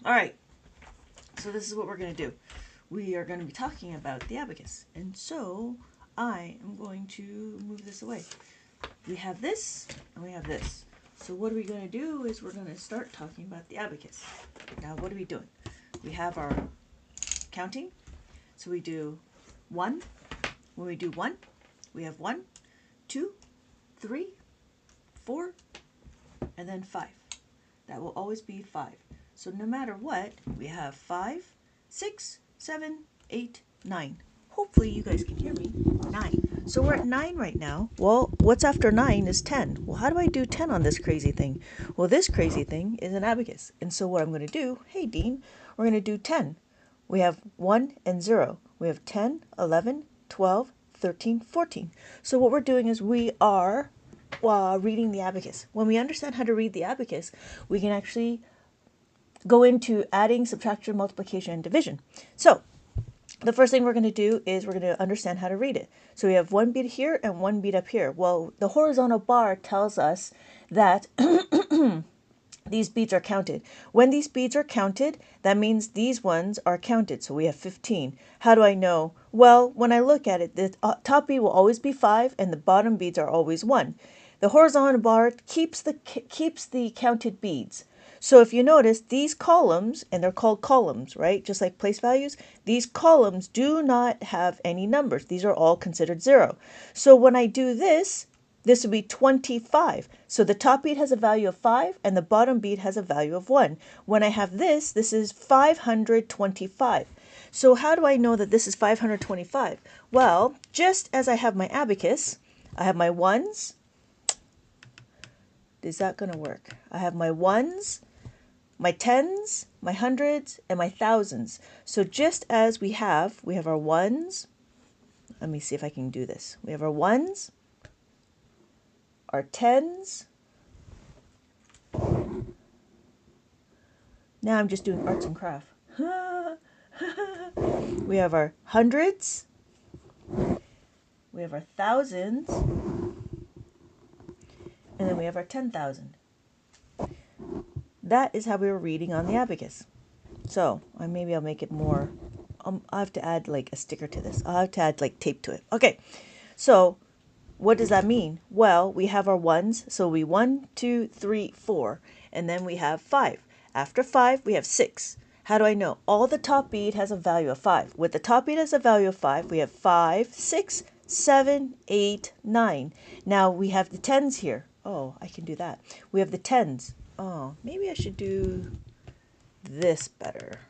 All right, so this is what we're going to do. We are going to be talking about the abacus. And so I am going to move this away. We have this and we have this. So what are we going to do is we're going to start talking about the abacus. Now, what are we doing? We have our counting. So we do 1. When we do 1, we have 1, 2, 3, 4, and then 5. That will always be 5. So no matter what, we have 5, 6, 7, 8, 9. Hopefully you guys can hear me. 9. So we're at 9 right now. Well, what's after 9 is 10. Well, how do I do 10 on this crazy thing? Well, this crazy thing is an abacus. And so what I'm going to do, hey Dean, we're going to do 10. We have 1 and 0. We have 10, 11, 12, 13, 14. So what we're doing is we are reading the abacus. When we understand how to read the abacus, we can actually go into adding, subtraction, multiplication, and division. So the first thing we're going to do is we're going to understand how to read it. So we have one beat here and one beat up here. Well, the horizontal bar tells us that these beads are counted. When these beads are counted, that means these ones are counted. So we have 15. How do I know? Well, when I look at it, the top bead will always be 5 and the bottom beads are always 1. The horizontal bar keeps the counted beads. So if you notice, these columns, and they're called columns, right? Just like place values, these columns do not have any numbers. These are all considered 0. So when I do this, this would be 25. So the top bead has a value of 5 and the bottom bead has a value of 1. When I have this is 525. So how do I know that this is 525? Well, just as I have my abacus, I have my ones. Is that going to work? I have my ones, my tens, my hundreds, and my thousands. So just as we have our ones. Let me see if I can do this. We have our ones, our tens. Now I'm just doing arts and craft. We have our hundreds. We have our thousands. And then we have our 10,000. That is how we were reading on the abacus. So maybe I'll make it more. I'll have to add like a sticker to this. I'll have to add like tape to it. Okay. So what does that mean? Well, we have our ones. So we 1, 2, 3, 4. And then we have 5. After 5, we have 6. How do I know? All the top bead has a value of 5. With the top bead has a value of 5, we have 5, 6, 7, 8, 9. Now we have the tens here. Oh, I can do that. We have the tens. Oh, maybe I should do this better.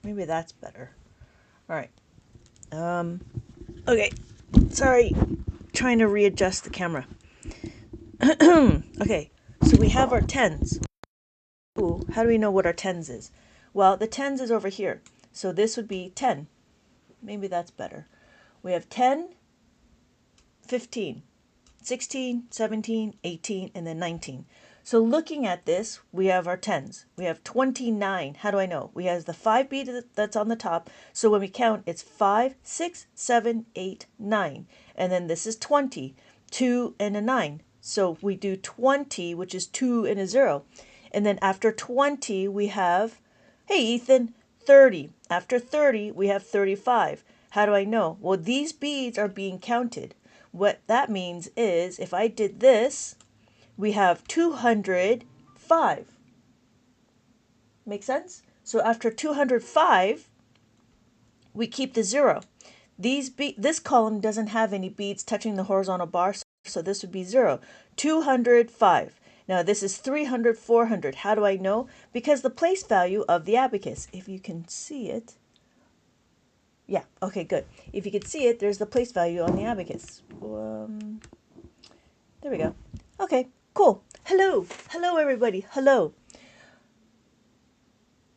Maybe that's better. All right. Okay. Sorry. Trying to readjust the camera. Okay. So we have our tens. Ooh, how do we know what our tens is? Well, the tens is over here. So this would be 10. Maybe that's better. We have 10, 15. 16, 17, 18, and then 19. So looking at this, we have our tens. We have 29. How do I know? We have the 5 bead that's on the top. So when we count, it's 5, 6, 7, 8, 9. And then this is 20, 2 and a 9. So we do 20, which is 2 and a 0. And then after 20, we have, hey Ethan, 30. After 30, we have 35. How do I know? Well, these beads are being counted. What that means is if I did this, we have 205. Make sense? So after 205, we keep the 0. This column doesn't have any beads touching the horizontal bar, so this would be 0. 205. Now this is 300, 400. How do I know? Because the place value of the abacus, if you can see it. Yeah, okay, good. If you can see it, there's the place value on the abacus. There we go. Okay, cool. Hello. Hello, everybody. Hello.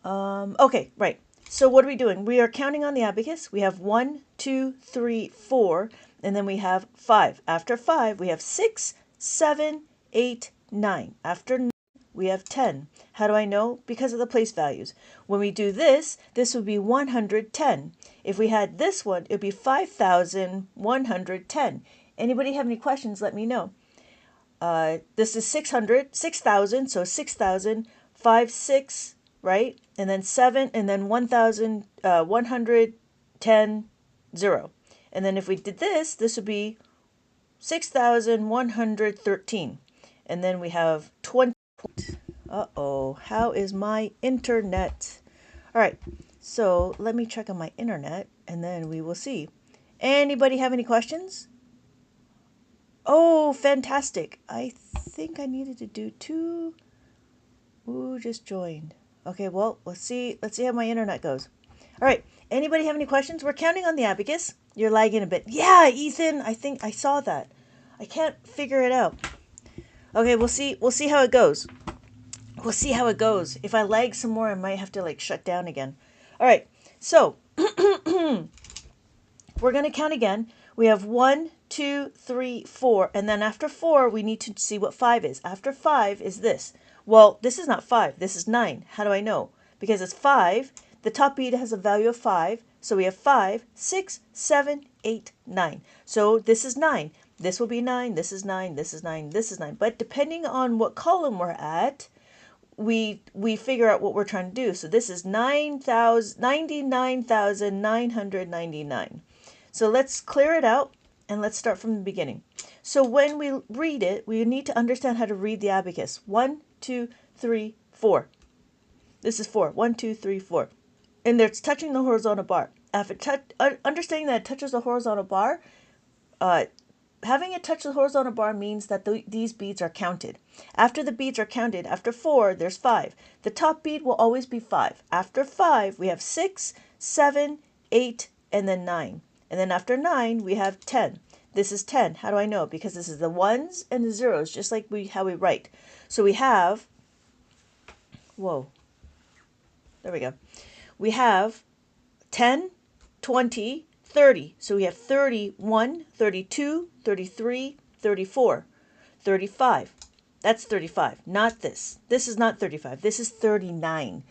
Okay, right. So what are we doing? We are counting on the abacus. We have 1, 2, 3, 4, and then we have 5. After 5, we have 6, 7, 8, 9. After 9, we have 10. How do I know? Because of the place values. When we do this, this would be 110. If we had this one, it would be 5,110. Anybody have any questions, let me know. This is 6,000, so 6,000 5, 6, right? And then 7, and then 1,110, 0. And then if we did this, this would be 6,113. And then we have 20. Uh-oh, how is my internet? All right, so let me check on my internet, and then we will see. Anybody have any questions? Oh, fantastic. I think I needed to do 2. Ooh, just joined. Okay, well, let's see how my internet goes. All right, anybody have any questions? We're counting on the abacus. You're lagging a bit. Yeah, Ethan, I think I saw that. I can't figure it out. Okay, we'll see how it goes. We'll see how it goes. If I lag some more, I might have to like shut down again. All right, so we're going to count again. We have 1, 2, 3, 4, and then after 4, we need to see what 5 is. After 5 is this. Well, this is not 5. This is 9. How do I know? Because it's 5. The top bead has a value of 5. So we have 5, 6, 7, 8, 9. So this is 9. This will be 9. This is 9. This is 9. This is 9. But depending on what column we're at, we figure out what we're trying to do. So this is 99,999. So let's clear it out and let's start from the beginning. So when we read it, we need to understand how to read the abacus. 1, 2, 3, 4. This is 4. 1, 2, 3, 4. And it's touching the horizontal bar. After understanding that it touches the horizontal bar, having it touch the horizontal bar means that these beads are counted. After the beads are counted, after 4, there's 5. The top bead will always be 5. After 5, we have 6, 7, 8, and then 9. And then after 9, we have 10. This is 10. How do I know? Because this is the 1s and the 0s, just like how we write. So we have, whoa, there we go. We have 10, 20, 30. So we have 31, 32, 33, 34, 35. That's 35, not this. This is not 35. This is 39.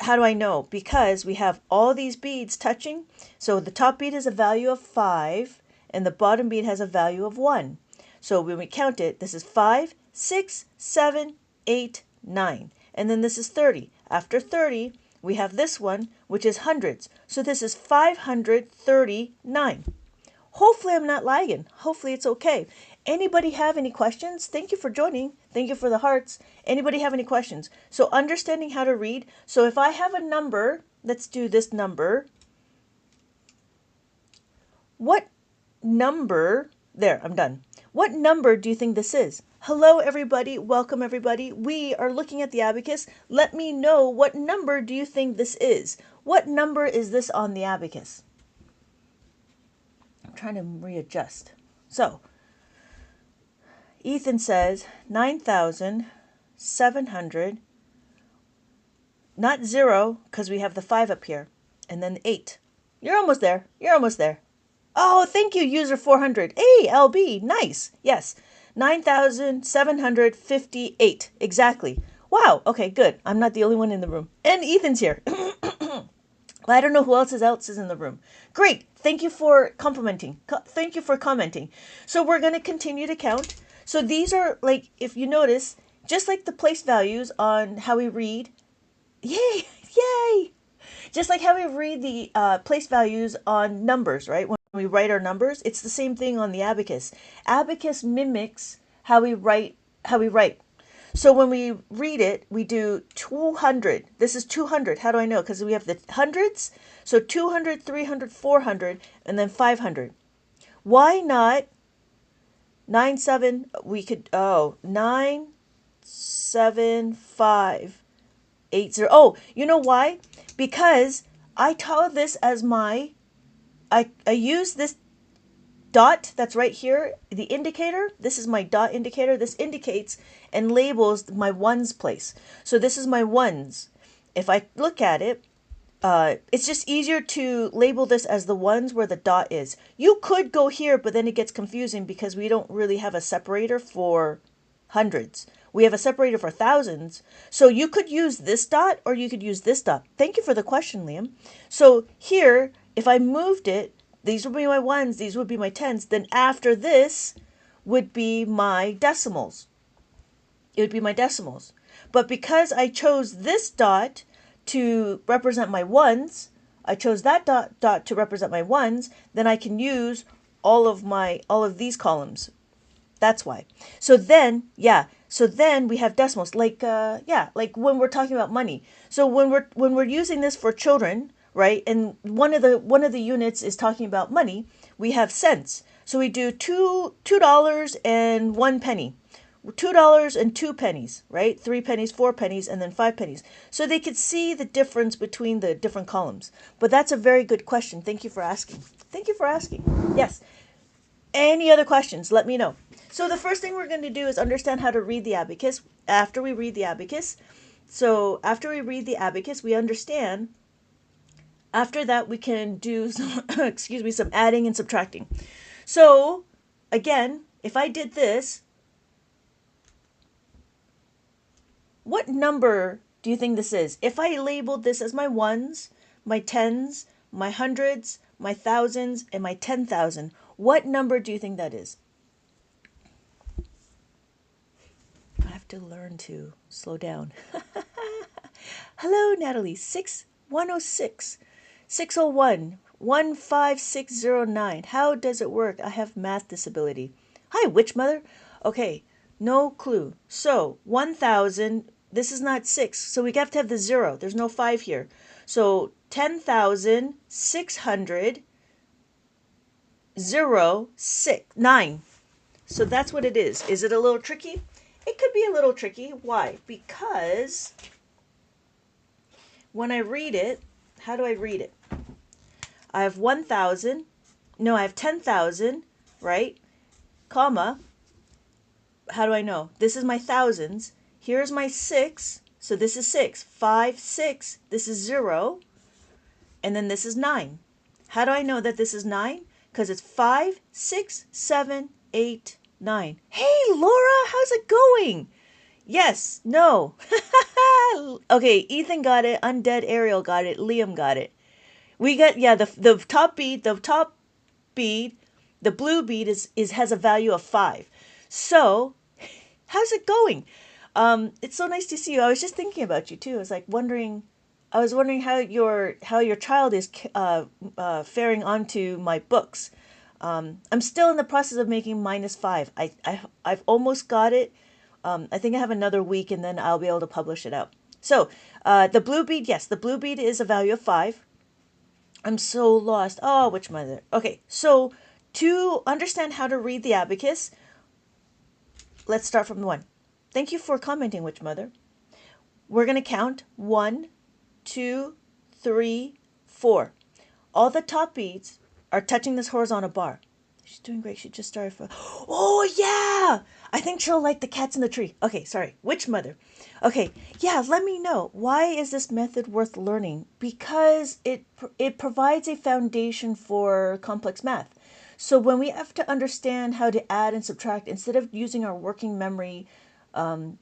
How do I know? Because we have all these beads touching. So the top bead has a value of 5, and the bottom bead has a value of 1. So when we count it, this is 5, 6, 7, 8, 9. And then this is 30. After 30, we have this one, which is hundreds. So this is 539. Hopefully I'm not lagging. Hopefully it's okay. Anybody have any questions? Thank you for joining. Thank you for the hearts. Anybody have any questions? So understanding how to read. So if I have a number, let's do this number. What number, there, I'm done. What number do you think this is? Hello, everybody. Welcome, everybody. We are looking at the abacus. Let me know, what number do you think this is? What number is this on the abacus? I'm trying to readjust. So, Ethan says 9,700, not 0, because we have the 5 up here, and then 8. You're almost there. You're almost there. Oh, thank you, user 400. Hey, LB, nice. Yes, 9,758. Exactly. Wow. Okay, good. I'm not the only one in the room. And Ethan's here. I don't know who else is in the room. Great. Thank you for complimenting. Thank you for commenting. So we're going to continue to count. So these are, like, if you notice, just like the place values on how we read. Yay. Yay. Just like how we read the place values on numbers, right? When we write our numbers, it's the same thing on the abacus. Abacus mimics how we write. So when we read it, we do 200. This is 200. How do I know? Because we have the hundreds. So 200, 300, 400, and then 500. Why not 97? We could, 97580. Oh, you know why? Because I taught this as my, I use this dot that's right here, the indicator. This is my dot indicator. This indicates and labels my ones place. So this is my ones. If I look at it, it's just easier to label this as the ones where the dot is. You could go here, but then it gets confusing because we don't really have a separator for hundreds. We have a separator for thousands. So you could use this dot or you could use this dot. Thank you for the question, Liam. So here, if I moved it, these would be my ones, these would be my tens. Then after this would be my decimals. It would be my decimals. But because I chose this dot to represent my ones, I chose that dot to represent my ones, then I can use all of these columns. That's why. So then, so then we have decimals, like like when we're talking about money. So when we're using this for children, right? And one of the units is talking about money. We have cents. So we do $2 and 1 penny. $2 and 2 pennies, right? 3 pennies, 4 pennies, and then 5 pennies. So they could see the difference between the different columns. But that's a very good question. Thank you for asking. Thank you for asking. Yes. Any other questions? Let me know. So the first thing we're going to do is understand how to read the abacus. After we read the abacus, we understand. After that, we can do some, some adding and subtracting. So again, if I did this, what number do you think this is? If I labeled this as my ones, my tens, my hundreds, my thousands, and my 10,000, what number do you think that is? I have to learn to slow down. Hello, Natalie. 106, 601, 15609. How does it work? I have math disability. Hi, witch mother. Okay, no clue. So 1,000. This is not 6, so we have to have the 0. There's no 5 here. So 10,600, 9. So that's what it is. Is it a little tricky? It could be a little tricky. Why? Because when I read it, how do I read it? I have 1,000. No, I have 10,000, right? Comma. How do I know? This is my thousands. Here's my 6. So this is 6. 5, 6. This is 0. And then this is 9. How do I know that this is 9? Because it's 5, 6, 7, 8, 9. Hey, Laura, how's it going? Yes, no. Okay, Ethan got it. Undead Ariel got it. Liam got it. We got, the top bead, the blue bead has a value of 5. So, how's it going? It's so nice to see you. I was just thinking about you too. I was wondering how your child is faring onto my books. I'm still in the process of making -5. I've almost got it. I think I have another week and then I'll be able to publish it out. So the blue bead, yes, the blue bead is a value of 5. I'm so lost. Oh, which mother? Okay, so to understand how to read the abacus, let's start from 1. Thank you for commenting, witch mother. We're going to count 1, 2, 3, 4. All the top beads are touching this horizontal bar. She's doing great. She just started for... Oh, yeah! I think she'll like the cats in the tree. Okay, sorry. Witch mother. Okay, yeah, let me know. Why is this method worth learning? Because it provides a foundation for complex math. So when we have to understand how to add and subtract, instead of using our working memory to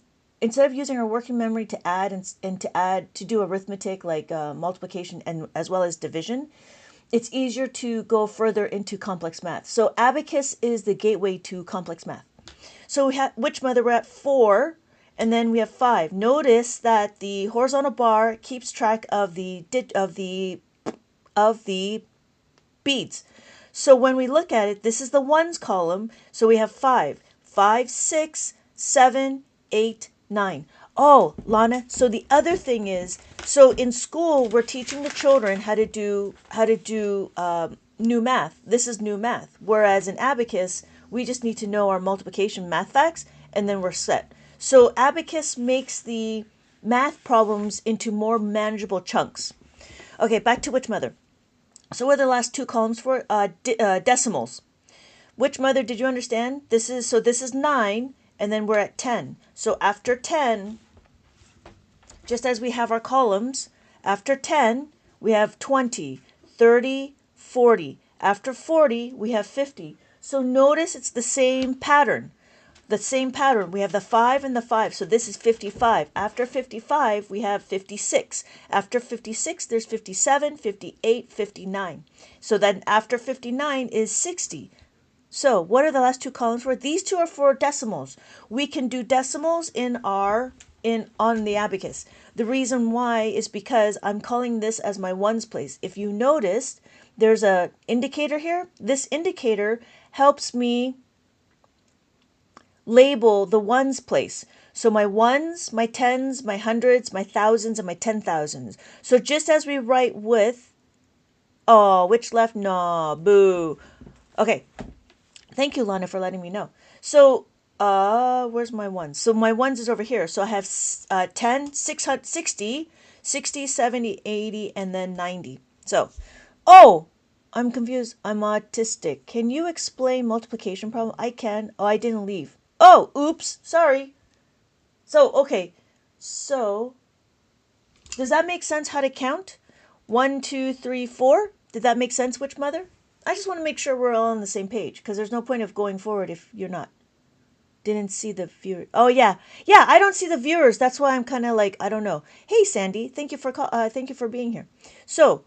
add and to do arithmetic like multiplication and as well as division, it's easier to go further into complex math. So abacus is the gateway to complex math. So we have, witch mother, we're at 4, and then we have 5. Notice that the horizontal bar keeps track of the beads. So when we look at it, this is the ones column. So we have 5, 5, 6, 7, 8, 9. Oh, Lana, so the other thing is, so in school, we're teaching the children how to do new math. This is new math. Whereas in Abacus, we just need to know our multiplication math facts, and then we're set. So Abacus makes the math problems into more manageable chunks. Okay, back to witch mother. So what are the last 2 columns for? Decimals. Witch mother, did you understand? This is 9, and then we're at 10. So after 10, just as we have our columns, after 10, we have 20, 30, 40. After 40, we have 50. So notice it's the same pattern. We have the 5 and the 5. So this is 55. After 55, we have 56. After 56, there's 57, 58, 59. So then after 59 is 60. So what are the last 2 columns for? These 2 are for decimals. We can do decimals in our on the abacus. The reason why is because I'm calling this as my ones place. If you noticed, there's a indicator here. This indicator helps me label the ones place. So my ones, my tens, my hundreds, my thousands, and my 10,000s. So just as we write with, oh, which left? No, boo. Okay. Thank you, Lana, for letting me know. So, where's my ones? So my ones is over here. So I have 10, 600, 60, 60, 70, 80, and then 90. So, oh, I'm confused. I'm autistic. Can you explain multiplication problem? I can. Oh, I didn't leave. Oh, oops. Sorry. So, okay. So, does that make sense how to count? 1, 2, 3, 4. Did that make sense, Witch Mother? I just want to make sure we're all on the same page because there's no point of going forward if you're not. Didn't see the viewer. Oh yeah, yeah. I don't see the viewers. That's why I'm kind of like I don't know. Hey Sandy, thank you for being here. So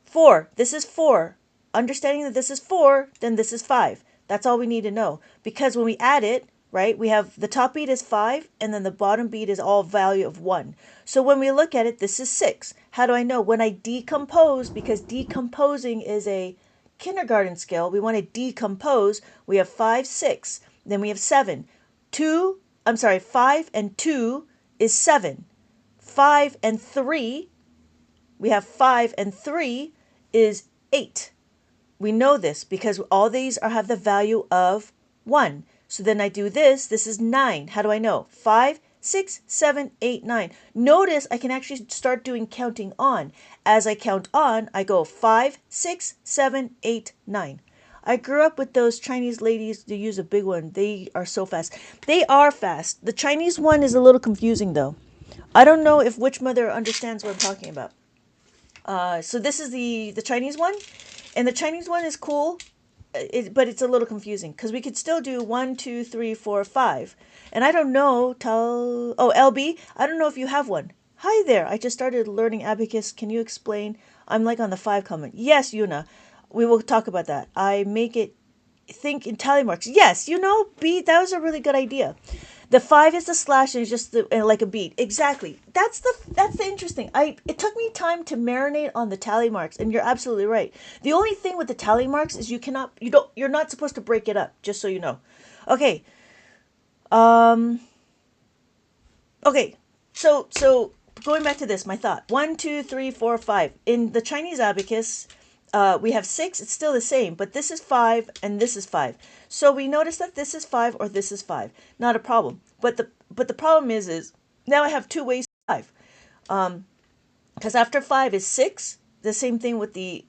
4. This is 4. Understanding that this is 4, then this is 5. That's all we need to know because when we add it, right, we have the top beat is 5 and then the bottom beat is all value of 1. So when we look at it, this is 6. How do I know? When I decompose, because decomposing is a kindergarten skill, we want to decompose. We have 5, 6. Then we have 7. 5 and 2 is 7. 5 and 3, we have 5 and 3 is 8. We know this because all these have the value of 1. So then I do this. This is 9. How do I know? 5, 6, 7, 8, 9. Notice I can actually start doing counting on. As I count on, I go 5, 6, 7, 8, 9. I grew up with those Chinese ladies to use a big one. They are so fast. They are fast. The Chinese one is a little confusing though. I don't know if Witch Mother understands what I'm talking about. So this is the Chinese one. And the Chinese one is cool, but it's a little confusing because we could still do 1, 2, 3, 4, 5. And I don't know, LB, I don't know if you have one. Hi there, I just started learning Abacus. Can you explain? I'm like on the 5 comment. Yes, Yuna, we will talk about that. I make it think in tally marks. Yes, B, that was a really good idea. The 5 is the slash and it's just like a beat. Exactly. That's the interesting. It took me time to marinate on the tally marks, and you're absolutely right. The only thing with the tally marks is you're not supposed to break it up, just so you know. Okay. Okay. So going back to this, my thought. 1, 2, 3, 4, 5. In the Chinese abacus, we have 6. It's still the same, but this is 5 and this is 5. So we notice that this is 5 or this is 5. Not a problem. But the problem is now I have 2 ways to 5. Because after 5 is 6. The same thing with the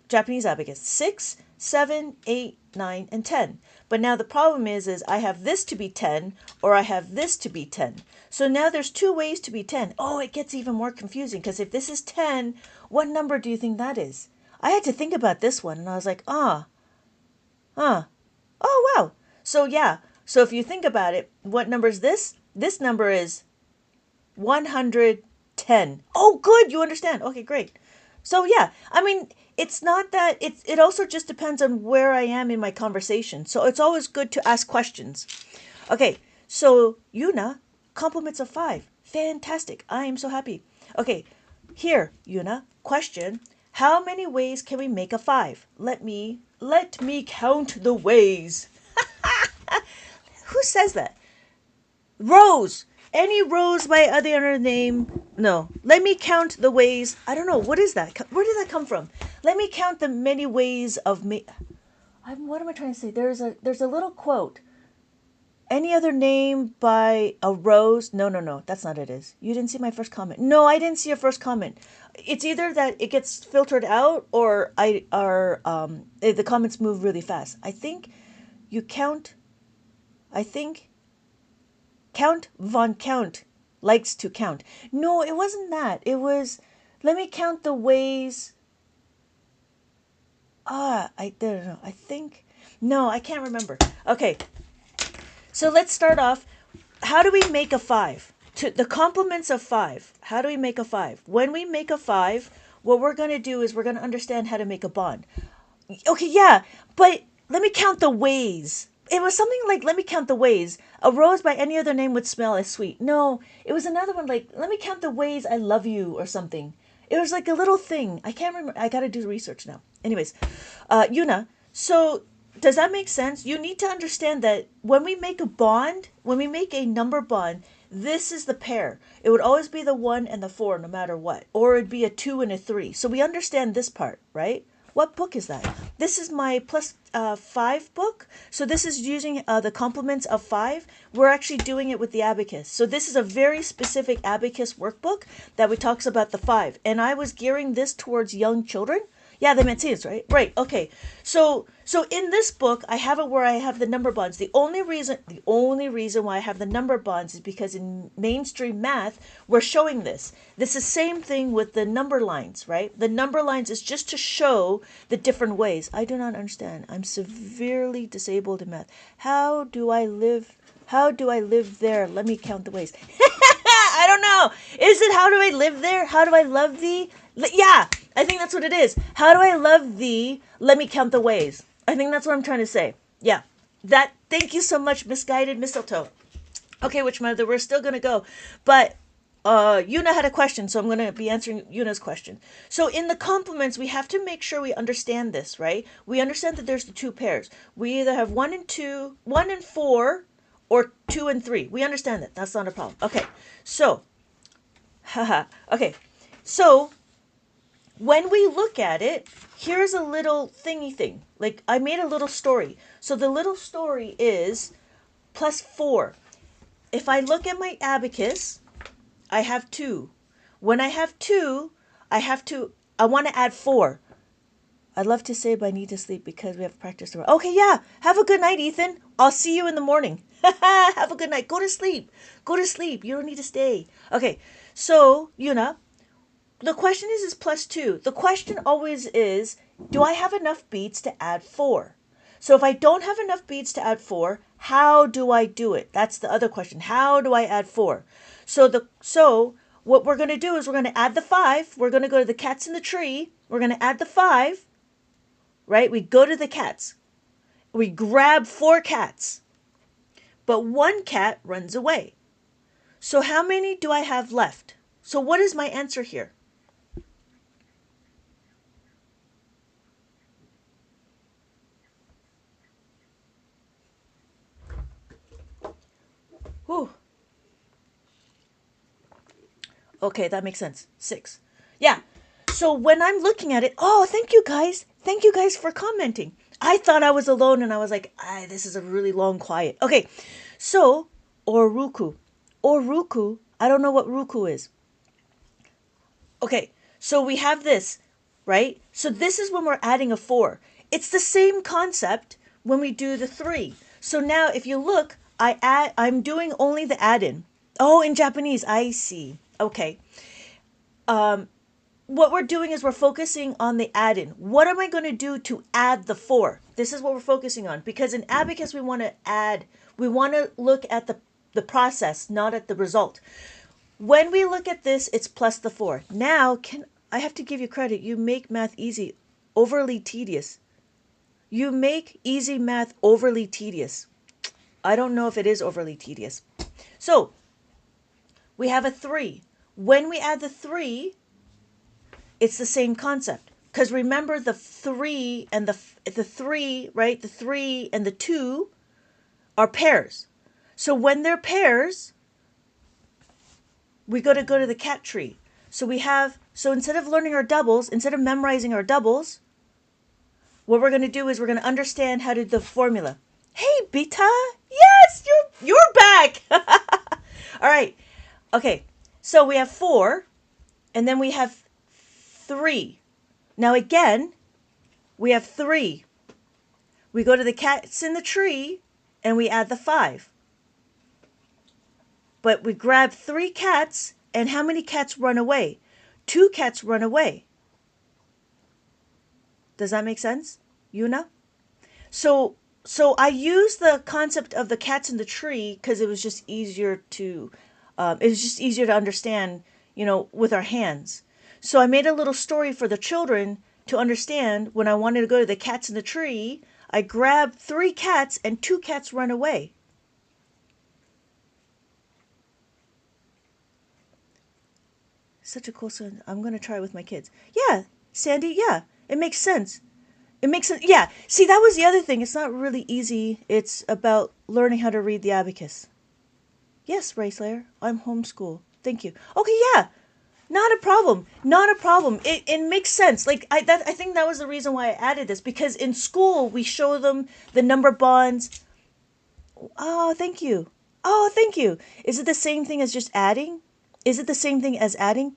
Japanese abacus. 6, 7, 8, 9, and 10. But now the problem is I have this to be 10 or I have this to be 10. So now there's 2 ways to be 10. Oh, it gets even more confusing because if this is 10, what number do you think that is? I had to think about this one and I was like, oh, wow. So yeah, so if you think about it, what number is this? This number is 110. Oh, good, you understand. Okay, great. So yeah, I mean, it's not that, it also just depends on where I am in my conversation. So it's always good to ask questions. Okay, so Yuna, compliments of 5. Fantastic. I am so happy. Okay, here, Yuna, question. How many ways can we make a 5? Let me count the ways. Who says that? Rows. Any rows by other name? No. Let me count the ways. I don't know. What is that? Where did that come from? Let me count the many ways of me. What am I trying to say? There's a little quote. Any other name by a rose? No. That's not it. You didn't see my first comment. No, I didn't see your first comment. It's either that it gets filtered out or the comments move really fast. I think you count. Count Von Count likes to count. No, it wasn't that. It was, let me count the ways. I don't know. No, I can't remember. Okay. So let's start off. How do we make a 5? The complements of 5. How do we make a 5? When we make a 5, what we're going to do is we're going to understand how to make a bond. Okay, yeah, but let me count the ways. It was something like, let me count the ways. A rose by any other name would smell as sweet. No, it was another one like, let me count the ways I love you or something. It was like a little thing. I can't remember. I got to do research now. Anyways, Yuna, so does that make sense? You need to understand that when we make a bond, when we make a number bond, this is the pair. It would always be the 1 and the 4 no matter what. Or it'd be a 2 and a 3. So we understand this part, right? What book is that? This is my plus 5 book. So this is using the complements of 5. We're actually doing it with the abacus. So this is a very specific abacus workbook that talks about the 5. And I was gearing this towards young children. Yeah, they meant scenes, right? Right. Okay. So in this book, I have it where I have the number bonds. The only reason why I have the number bonds is because in mainstream math, we're showing this. This is the same thing with the number lines, right? The number lines is just to show the different ways. I do not understand. I'm severely disabled in math. How do I live there? Let me count the ways. I don't know. Is it how do I live there? How do I love thee? Yeah, I think that's what it is. How do I love thee? Let me count the ways. I think that's what I'm trying to say. Yeah. Thank you so much, Misguided Mistletoe. Okay, Witch Mother, we're still going to go. But Yuna had a question, so I'm going to be answering Yuna's question. So in the complements, we have to make sure we understand this, right? We understand that there's the 2 pairs. We either have 1 and 2, 1 and 4, or 2 and 3. We understand that. That's not a problem. Okay, so, okay, so when we look at it, here's a little thingy thing. Like, I made a little story. So the little story is plus 4. If I look at my abacus, I have 2. When I have 2, I want to add 4. I'd love to say, but I need to sleep because we have practice tomorrow. Okay, yeah. Have a good night, Ethan. I'll see you in the morning. Have a good night. Go to sleep. Go to sleep. You don't need to stay. Okay, so, Yuna, the question is plus 2. The question always is, do I have enough beads to add 4? So if I don't have enough beads to add 4, how do I do it? That's the other question. How do I add 4? So what we're going to do is we're going to add the 5. We're going to go to the cats in the tree. We're going to add the 5. Right? We go to the cats. We grab 4 cats. But 1 cat runs away. So how many do I have left? So what is my answer here? Whew. Okay, that makes sense. 6. Yeah. So when I'm looking at it, oh, thank you guys. Thank you guys for commenting. I thought I was alone and I was like, this is a really long quiet. Okay. So, Oruku. Oruku, I don't know what Ruku is. Okay. So we have this, right? So this is when we're adding a 4. It's the same concept when we do the 3. So now if you look, I'm doing only the add-in. Oh, in Japanese, I see. Okay. What we're doing is we're focusing on the add-in. What am I going to do to add the 4? This is what we're focusing on. Because in Abacus, we want to look at the process, not at the result. When we look at this, it's plus the 4. Now, I have to give you credit. You make math easy, overly tedious. You make easy math overly tedious. I don't know if it is overly tedious. So, we have a 3. When we add the 3, it's the same concept. Because remember the 3 and the 3, right? The 3 and the 2 are pairs. So when they're pairs, we got to go to the cat tree. So instead of learning our doubles, instead of memorizing our doubles, what we're going to do is we're going to understand how to do the formula. Hey, Beta. Yes, you're back. All right. Okay. So we have 4 and then we have 3. Now again, we have 3. We go to the cats in the tree and we add the 5. But we grab 3 cats, and how many cats run away? 2 cats run away. Does that make sense, Yuna? So I use the concept of the cats in the tree because it was just easier to understand, with our hands. So I made a little story for the children to understand. When I wanted to go to the cats in the tree, I grabbed 3 cats and 2 cats run away. such a cool song. I'm going to try it with my kids. Yeah, Sandy, yeah, it makes sense. It makes sense. Yeah. See, that was the other thing. It's not really easy. It's about learning how to read the abacus. Yes, Ray Slayer. I'm homeschool. Thank you. Okay, yeah. Not a problem. Not a problem. It makes sense. Like I think that was the reason why I added this, because in school we show them the number bonds. Oh, thank you. Oh, thank you. Is it the same thing as just adding? Is it the same thing as adding?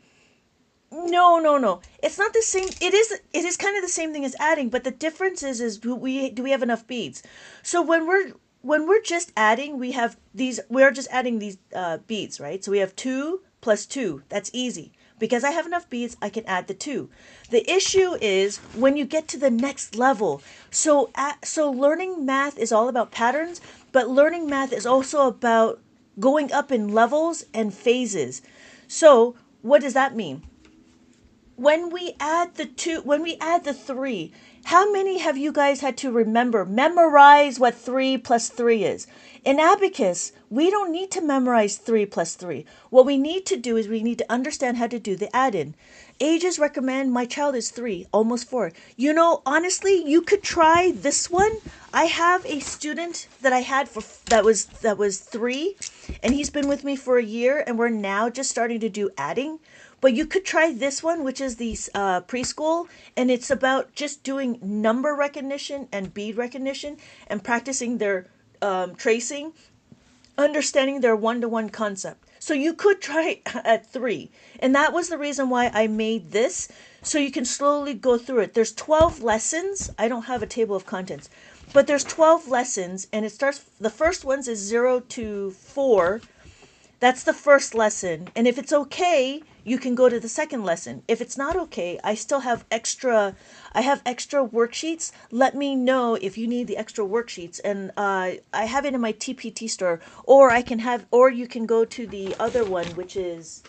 No, no, no. It's not the same. It is kind of the same thing as adding, but the difference is do we have enough beads? So when we're just adding, we're just adding these beads, right? So we have 2 plus 2. That's easy. Because I have enough beads, I can add the 2. The issue is when you get to the next level. So learning math is all about patterns, but learning math is also about going up in levels and phases. So what does that mean? When we add the 3, how many have you guys had to memorize what 3 plus 3 is? In Abacus, we don't need to memorize 3 plus 3. What we need to do is we need to understand how to do the add-in. Ages recommend, my child is 3, almost 4. You know, honestly, you could try this one. I have a student that I had that was 3, and he's been with me for a year, and we're now just starting to do adding. But you could try this one, which is the preschool, and it's about just doing number recognition and bead recognition and practicing their tracing, understanding their one-to-one concept. So you could try at 3. And that was the reason why I made this, so you can slowly go through it. There's 12 lessons. I don't have a table of contents, but there's 12 lessons, and it starts, the first ones is 0 to 4. That's the first lesson. And if it's okay, you can go to the second lesson. If it's not okay, I have extra worksheets. Let me know if you need the extra worksheets. And I have it in my TPT store, or you can go to the other one, which is,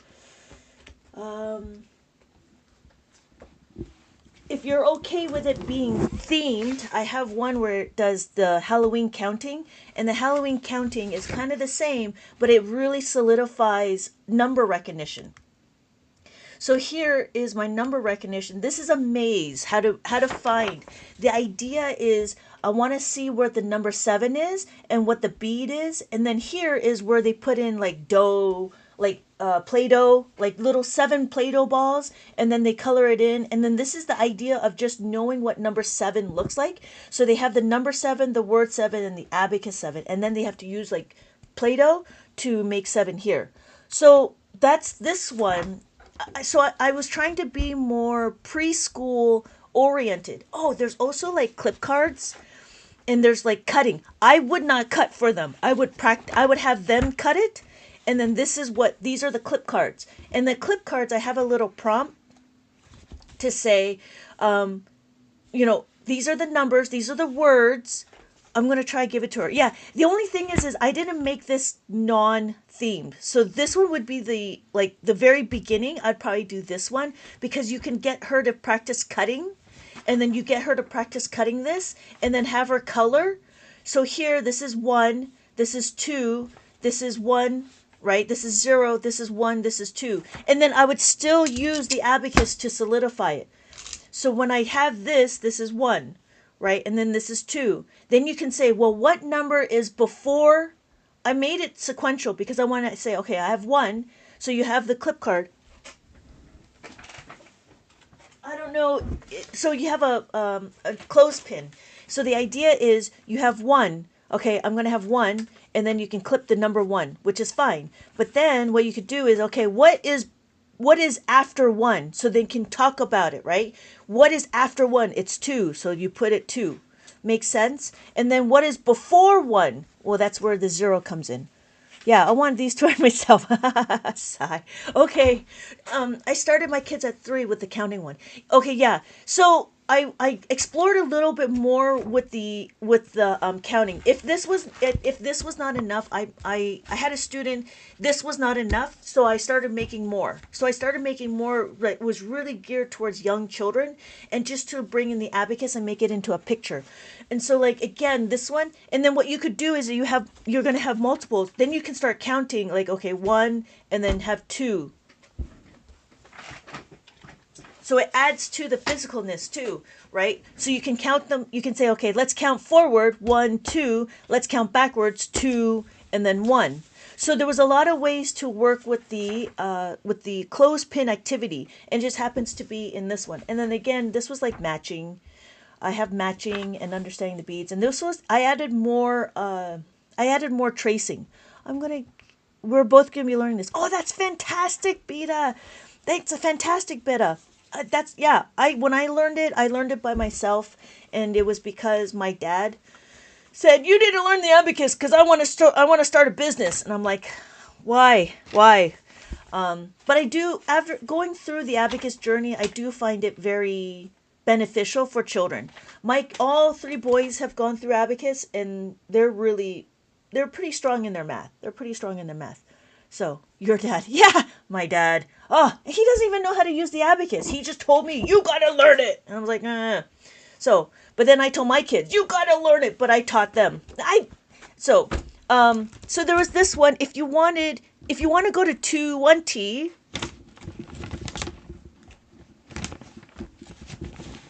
if you're okay with it being themed, I have one where it does the Halloween counting, and the Halloween counting is kind of the same, but it really solidifies number recognition. So here is my number recognition. This is a maze, how to find. The idea is I want to see where the number 7 is and what the bead is, and then here is where they put in like dough, like Play-Doh, like little 7 Play-Doh balls, and then they color it in. And then this is the idea of just knowing what number 7 looks like. So they have the number 7, the word 7, and the abacus 7, and then they have to use like Play-Doh to make 7 here. So that's this one. So I was trying to be more preschool oriented. Oh, there's also like clip cards, and there's like cutting. I would not cut for them. I would have them cut it. And then these are the clip cards. And the clip cards, I have a little prompt to say, these are the numbers, these are the words. I'm going to try to give it to her. Yeah, the only thing is I didn't make this non-themed. So this one would be the very beginning. I'd probably do this one because you can get her to practice cutting. And then you get her to practice cutting this and then have her color. So here, this is 1, this is 2, this is 1, right? This is 0, this is 1, this is 2. And then I would still use the abacus to solidify it. So when I have this is 1, right? And then this is 2. Then you can say, well, what number is before? I made it sequential because I want to say, okay, I have 1. So you have the clip card. I don't know. So you have a clothespin. So the idea is you have 1. Okay, I'm going to have 1. And then you can clip the number 1, which is fine. But then what you could do is, okay, what is after 1? So they can talk about it, right? What is after 1? It's 2. So you put it 2. Makes sense? And then what is before 1? Well, that's where the 0 comes in. Yeah, I wanted these to myself. Sigh. Okay. I started my kids at 3 with the counting one. Okay, yeah. So I explored a little bit more with the counting. If this was not enough, I had a student, this was not enough, so I started making more. So I started making more that was really geared towards young children, and just to bring in the abacus and make it into a picture. And so, like, again, this one, and then what you could do is you're going to have multiples. Then you can start counting, like, okay, 1, and then have 2. So it adds to the physicalness too, right? So you can count them. You can say, okay, let's count forward 1, 2. Let's count backwards 2, and then 1. So there was a lot of ways to work with the clothespin activity, and it just happens to be in this one. And then again, this was like matching. I have matching and understanding the beads, and this was I added more. I added more tracing. We're both gonna be learning this. Oh, that's fantastic, Beta. That's a fantastic Beta. That's yeah. When I learned it by myself, and it was because my dad said you need to learn the abacus because I want to start a business, and I'm like, why? But I do, after going through the abacus journey, I do find it very beneficial for children. All 3 boys have gone through abacus, and they're pretty strong in their math. So, your dad. Yeah, my dad. Oh, he doesn't even know how to use the abacus. He just told me, you gotta learn it. And I was like, So, but then I told my kids, you gotta learn it. But I taught them. So there was this one. If you want to go to 1T.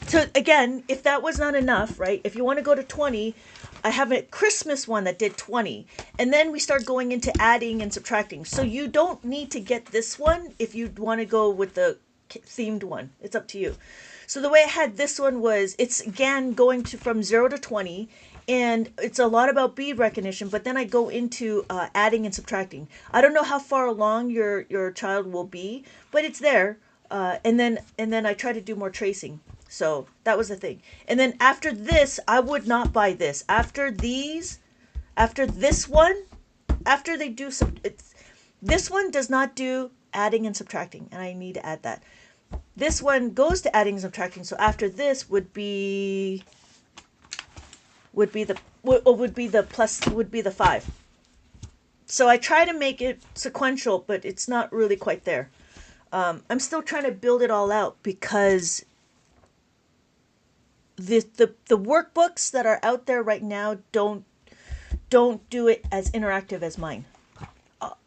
So again, if that was not enough, right? If you want to go to 20, I have a Christmas one that did 20. And then we start going into adding and subtracting. So you don't need to get this one if you want to go with the themed one. It's up to you. So the way I had this one was, it's again going from 0 to 20. And it's a lot about bead recognition, but then I go into adding and subtracting. I don't know how far along your child will be, but it's there. And then I try to do more tracing. So that was the thing. And then after this, I would not buy this. After this one, after they do this one does not do adding and subtracting, and I need to add that. This one goes to adding and subtracting. So after this would be the 5. So I try to make it sequential, but it's not really quite there. I'm still trying to build it all out because the workbooks that are out there right now don't do it as interactive as mine.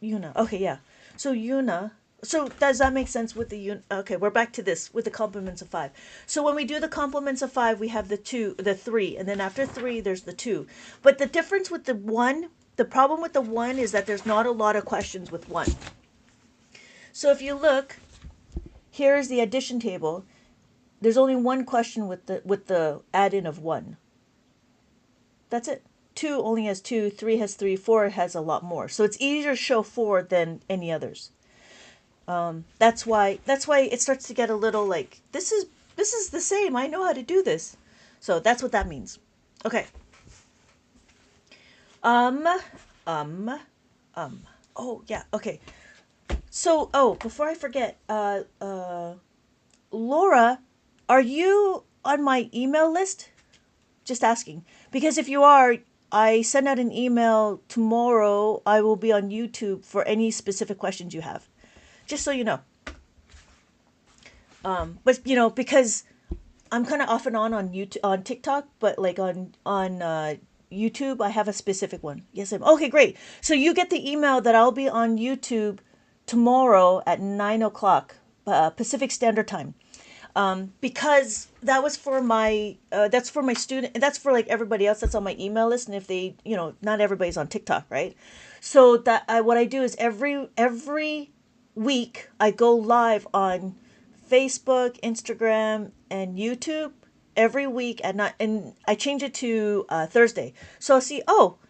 Yuna. Okay, yeah. So Yuna. So does that make sense with the okay, we're back to this with the complements of 5. So when we do the complements of 5, we have the 3, and then after 3 there's the 2. But the difference with the 1, the problem with the 1 is that there's not a lot of questions with 1. So if you look, here is the addition table. There's only one question with the add-in of 1. That's it. 2 only has 2, 3 has 3, 4 has a lot more. So it's easier to show 4 than any others. That's why it starts to get a little like, this is the same. I know how to do this. So that's what that means. Okay. Oh yeah. Okay. So before I forget, Laura, are you on my email list? Just asking, because if you are, I send out an email tomorrow. I will be on YouTube for any specific questions you have. Just so you know. But because I'm kind of off and on YouTube, on TikTok, but like on YouTube, I have a specific one. Yes, okay, great. So you get the email that I'll be on YouTube tomorrow at 9:00 Pacific Standard Time. Because that was for that's for my student, and that's for like everybody else that's on my email list. And if they, not everybody's on TikTok, right? So what I do is every week I go live on Facebook, Instagram, and YouTube every week at night, and I change it to Thursday. So see,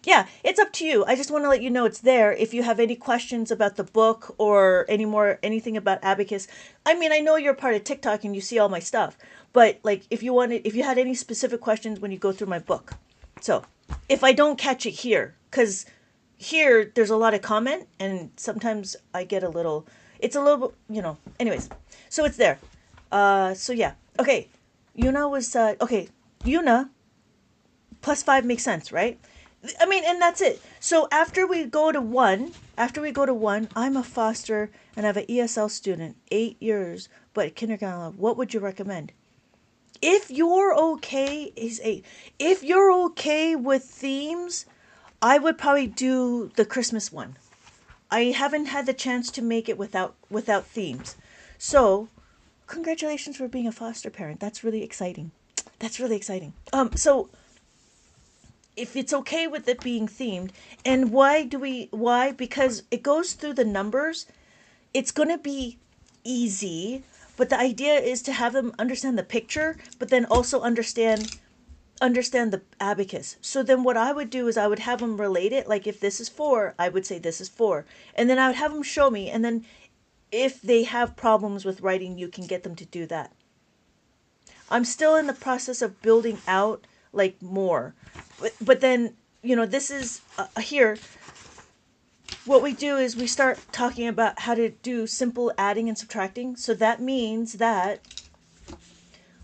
yeah, it's up to you. I just want to let you know it's there. If you have any questions about the book or anything about Abacus, I mean, I know you're part of TikTok and you see all my stuff, but like if you had any specific questions when you go through my book. So if I don't catch it here, because here there's a lot of comment and sometimes I get it's a little bit, anyways, so it's there. So yeah, okay. Yuna was, okay, Yuna plus 5 makes sense, right? I mean, and that's it. So after we go to 1, I'm a foster and I have an ESL student, 8 years, but kindergarten level. What would you recommend? If you're okay, if you're okay with themes, I would probably do the Christmas one. I haven't had the chance to make it without themes. So congratulations for being a foster parent. That's really exciting. That's really exciting. So if it's okay with it being themed, and why? Because it goes through the numbers. It's going to be easy, but the idea is to have them understand the picture, but then also understand the abacus. So then what I would do is I would have them relate it. Like if this is 4, I would say this is 4. And then I would have them show me. And then if they have problems with writing, you can get them to do that. I'm still in the process of building out like more. But then, this is here. What we do is we start talking about how to do simple adding and subtracting. So that means that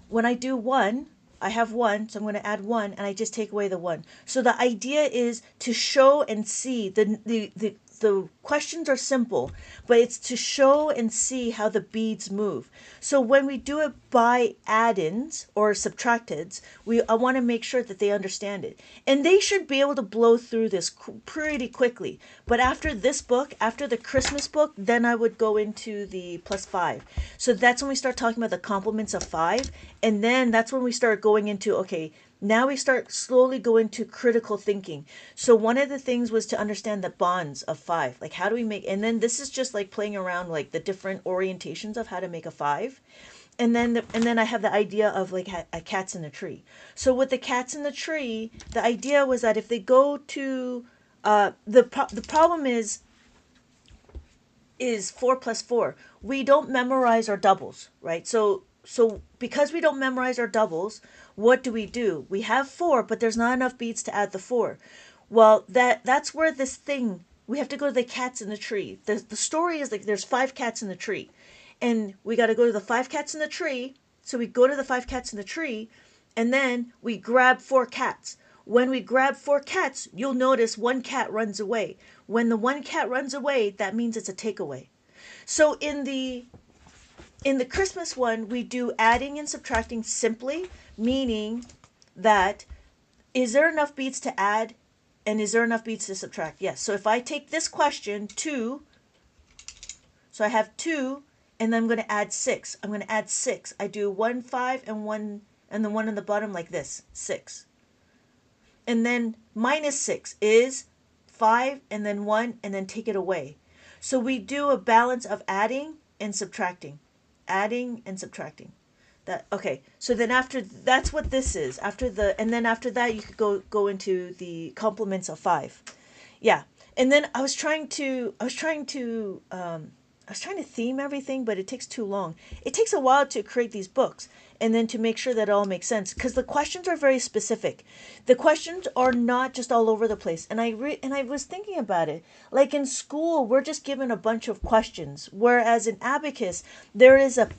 when I do 1, I have 1, so I'm going to add 1, and I just take away the 1. So the idea is to show and see. The questions are simple, but it's to show and see how the beads move. So when we do it by add-ins or subtracteds, I want to make sure that they understand it. And they should be able to blow through this pretty quickly. But after this book, after the Christmas book, then I would go into the +5. So that's when we start talking about the complements of 5. And then that's when we start going into, okay, now we start slowly going to critical thinking. So one of the things was to understand the bonds of 5. Like how do we make, and then this is just like playing around like the different orientations of how to make a 5. And then I have the idea of like a cats in a tree. So with the cats in the tree, the idea was that if they go to, the problem is 4 + 4. We don't memorize our doubles, right? So because we don't memorize our doubles, what do? We have 4, but there's not enough beads to add the 4. Well, that's where this thing, we have to go to the cats in the tree. The story is like there's 5 cats in the tree. And we got to go to the 5 cats in the tree. So we go to the 5 cats in the tree, and then we grab 4 cats. When we grab 4 cats, you'll notice 1 cat runs away. When the 1 cat runs away, that means it's a takeaway. So in the Christmas one, we do adding and subtracting simply, meaning that is there enough beads to add and is there enough beads to subtract? Yes. So if I take this question, 2, so I have 2, and then I'm going to add 6. I'm going to add 6. I do 1, 5, and 1, and the 1 on the bottom like this, 6. And then -6 is 5, and then 1, and then take it away. So we do a balance of adding and subtracting. Adding and subtracting. Okay, so then after, that's what this is. And then after that you could go into the complements of 5. Yeah. And then I was trying to theme everything, but it takes too long. It takes a while to create these books and then to make sure that it all makes sense, because the questions are very specific. The questions are not just all over the place. And I was thinking about it. Like in school, we're just given a bunch of questions, whereas in Abacus, there is a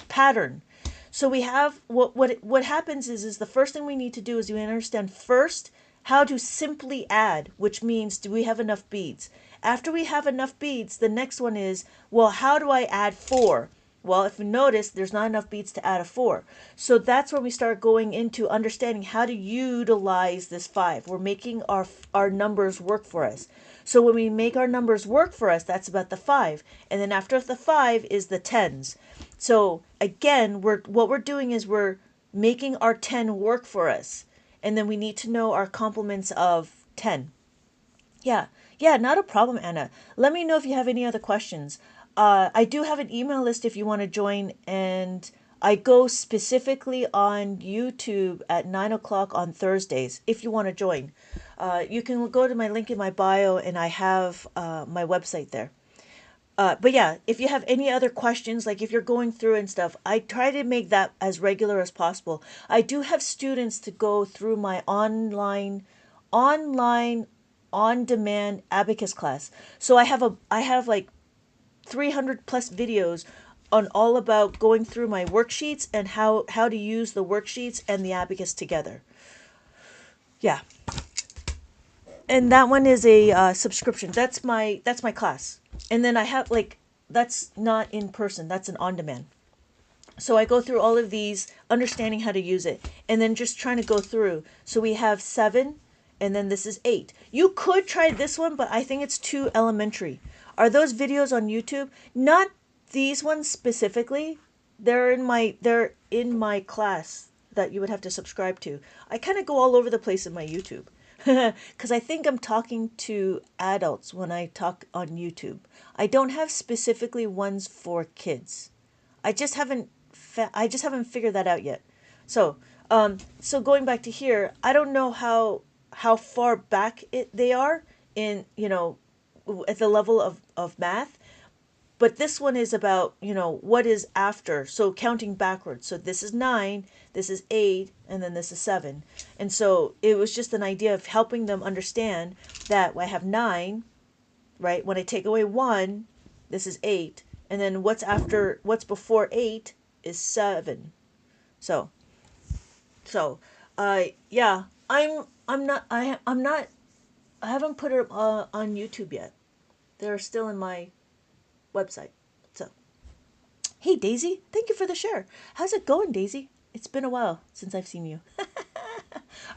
pattern. So we have what happens is the first thing we need to do is we understand first how to simply add, which means do we have enough beads? After we have enough beads, the next one is, well, how do I add 4? Well, if you notice, there's not enough beads to add a 4. So that's when we start going into understanding how to utilize this 5. We're making our numbers work for us. So when we make our numbers work for us, that's about the 5. And then after the 5 is the 10s. So again, what we're doing is we're making our 10 work for us. And then we need to know our complements of 10. Yeah, not a problem, Anna. Let me know if you have any other questions. I do have an email list if you want to join, and I go specifically on YouTube at 9 o'clock on Thursdays if you want to join. You can go to my link in my bio, and I have my website there. But yeah, if you have any other questions, like if you're going through and stuff, I try to make that as regular as possible. I do have students to go through my online on-demand abacus class. So I have like 300 plus videos on all about going through my worksheets and how to use the worksheets and the abacus together. Yeah. And that one is a subscription. That's my class. And then I have that's not in person. That's an on-demand. So I go through all of these, understanding how to use it, and then just trying to go through. So we have 7, and then this is 8. You could try this one, but I think it's too elementary. Are those videos on YouTube? Not these ones specifically, they're in my class that you would have to subscribe to. I kind of go all over the place in my YouTube because I think I'm talking to adults when I talk on YouTube. I don't have specifically ones for kids. I just haven't figured that out yet. So, so going back to here, I don't know how far back they are in, at the level of math, but this one is about, what is after. So counting backwards. So this is 9, this is 8, and then this is 7. And so it was just an idea of helping them understand that I have 9, right? When I take away 1, this is 8. And then what's before 8 is 7. So, yeah, I'm not, I haven't put it on YouTube yet. They're still in my website. So, hey Daisy, thank you for the share. How's it going, Daisy? It's been a while since I've seen you.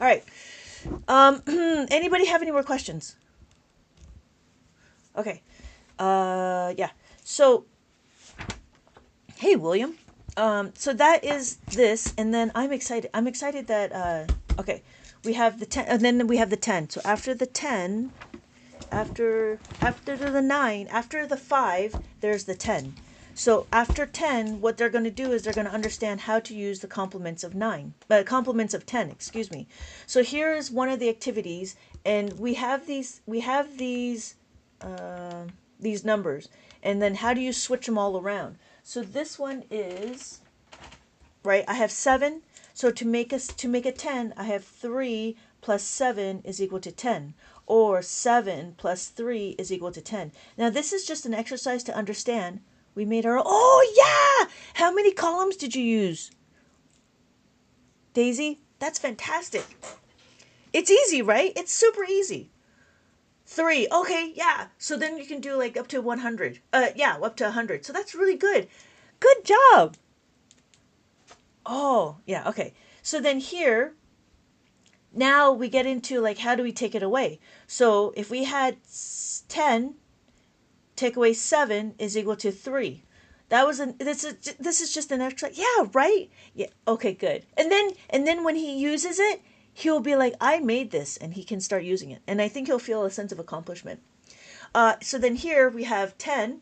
All right. Anybody have any more questions? Okay. Yeah. So, hey William. So that is this, and then I'm excited. I'm excited that okay, we have the 10, and then we have the 10. So after the 10. After the 9, after the 5, there's the 10. So after 10, what they're going to do is they're going to understand how to use the complements of 10, excuse me. So here is one of the activities, and we have these numbers, and then how do you switch them all around? So this one is, right, I have 7. So to make a 10, I have 3 plus 7 is equal to 10. Or 7 plus 3 is equal to 10. Now this is just an exercise to understand. We made our, oh yeah! How many columns did you use? Daisy, that's fantastic. It's easy, right? It's super easy. 3, okay, yeah. So then you can do like up to 100. Yeah, up to 100. So that's really good. Good job. Oh, yeah, okay. So then here, now we get into like, how do we take it away? So if we had 10, take away 7 is equal to 3. This is just an extra. Yeah, right? Yeah, okay, good. And then when he uses it, he'll be like, I made this, and he can start using it. And I think he'll feel a sense of accomplishment. So then here we have 10,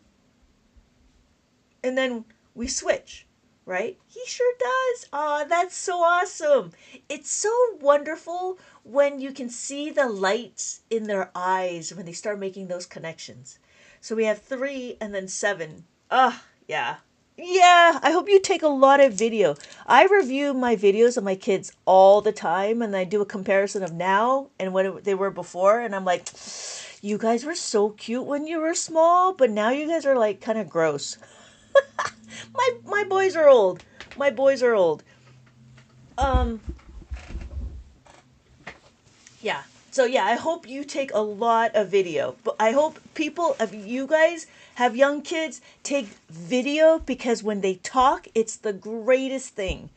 and then we switch. Right? He sure does. Oh, that's so awesome. It's so wonderful when you can see the lights in their eyes when they start making those connections. So we have 3 and then 7. Yeah. Yeah, I hope you take a lot of video. I review my videos of my kids all the time, and I do a comparison of now and what they were before, and I'm like, you guys were so cute when you were small, but now you guys are like kind of gross. My boys are old. My boys are old. Yeah. So yeah, I hope you take a lot of video. But I hope people, if you guys have young kids, take video, because when they talk, it's the greatest thing.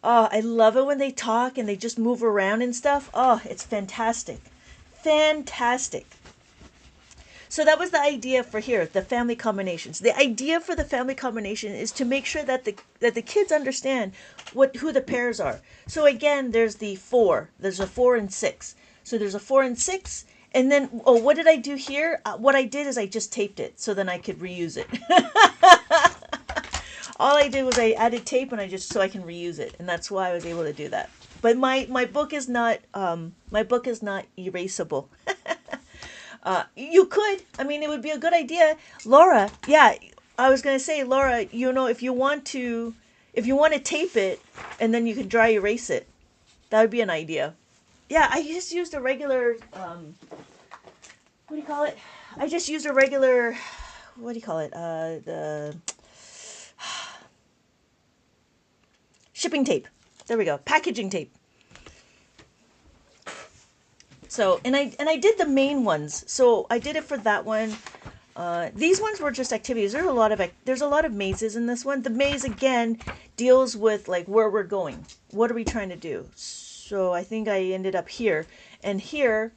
I love it when they talk and they just move around and stuff. Oh, it's fantastic. Fantastic. So that was the idea for here, the family combinations. The idea for the family combination is to make sure that the kids understand who the pairs are. So again, there's the 4. There's a 4 and 6. So there's a 4 and 6. And then, what did I do here? What I did is I just taped it so then I could reuse it. All I did was I added tape, and so I can reuse it. And that's why I was able to do that. But my book is not erasable. You could. I mean, it would be a good idea. Laura, yeah, I was going to say, Laura, if you want to tape it and then you can dry erase it, that would be an idea. Yeah, I just used a regular, what do you call it? I just used a regular, what do you call it? The shipping tape. There we go. Packaging tape. So, and I did the main ones. So I did it for that one. These ones were just activities. There's a lot of mazes in this one. The maze, again, deals with like where we're going. What are we trying to do? So I think I ended up here. And here,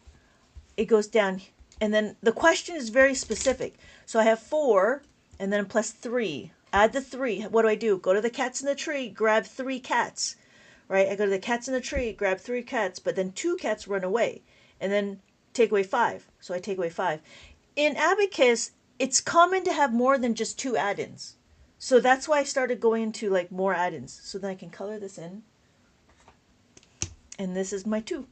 it goes down. And then the question is very specific. So I have 4 and then plus 3. add the 3. What do? Go to the cats in the tree, grab 3 cats, right? I go to the cats in the tree, grab 3 cats, but then 2 cats run away, and then take away 5. So I take away 5. In Abacus, it's common to have more than just 2 add-ins. So that's why I started going into like more add-ins. So then I can color this in. And this is my 2.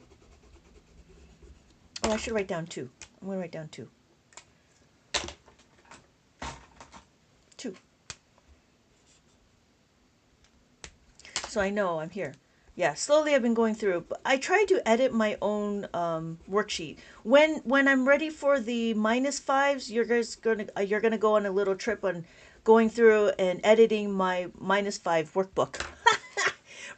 Oh, I should write down 2. I'm going to write down 2. 2. So I know I'm here. Yeah, slowly I've been going through. But I try to edit my own worksheet. When I'm ready for the -5s, you're gonna go on a little trip on going through and editing my -5 workbook.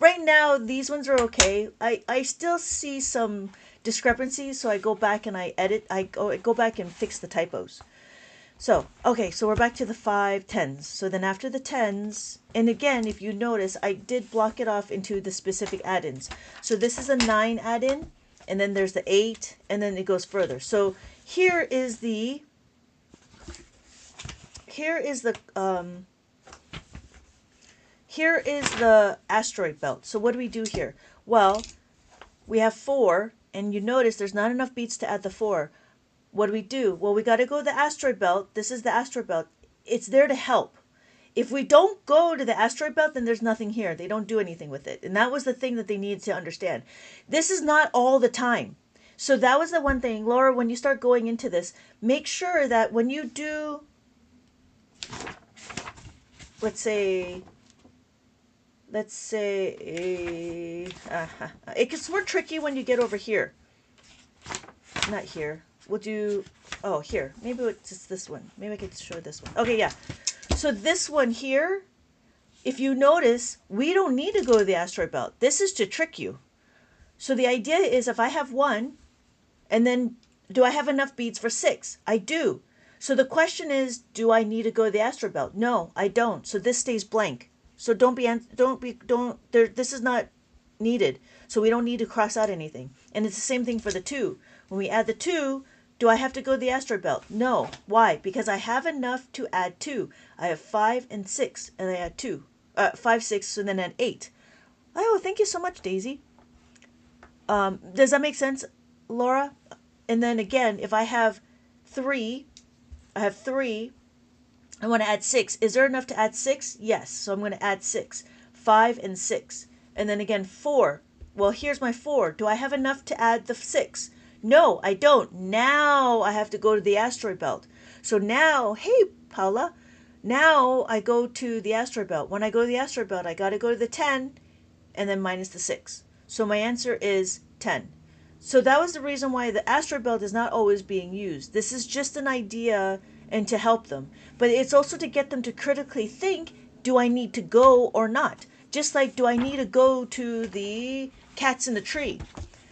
Right now, these ones are okay. I still see some discrepancies, so I go back and I edit. I go back and fix the typos. So, okay, so we're back to the 5 10s. So then after the 10s, and again, if you notice, I did block it off into the specific add-ins. So this is a 9 add-in, and then there's the 8, and then it goes further. So here is the asteroid belt. So what do we do here? Well, we have 4, and you notice there's not enough beats to add the 4. What do? Well, we got to go to the asteroid belt. This is the asteroid belt. It's there to help. If we don't go to the asteroid belt, then there's nothing here. They don't do anything with it. And that was the thing that they needed to understand. This is not all the time. So that was the one thing. Laura, when you start going into this, make sure that when you do, let's say, it gets more tricky when you get over here. Not here. We'll do, oh, here. Maybe it's just this one. Maybe I could show this one. Okay, yeah. So this one here, if you notice, we don't need to go to the asteroid belt. This is to trick you. So the idea is if I have 1, and then do I have enough beads for 6? I do. So the question is, do I need to go to the asteroid belt? No, I don't. So this stays blank. So this is not needed. So we don't need to cross out anything. And it's the same thing for the 2. When we add the 2, do I have to go to the asteroid belt? No. Why? Because I have enough to add 2. I have 5 and 6, and I add 2. 5, 6, and then add 8. Oh, thank you so much, Daisy. Does that make sense, Laura? And then again, if I have 3, I want to add 6. Is there enough to add 6? Yes. So I'm going to add 6. 5 and 6. And then again, 4. Well, here's my 4. Do I have enough to add the 6? No, I don't. Now I have to go to the asteroid belt. So now, hey, Paula, now I go to the asteroid belt. When I go to the asteroid belt, I got to go to the 10 and then minus the 6. So my answer is 10. So that was the reason why the asteroid belt is not always being used. This is just an idea and to help them. But it's also to get them to critically think, do I need to go or not? Just like, do I need to go to the cats in the tree?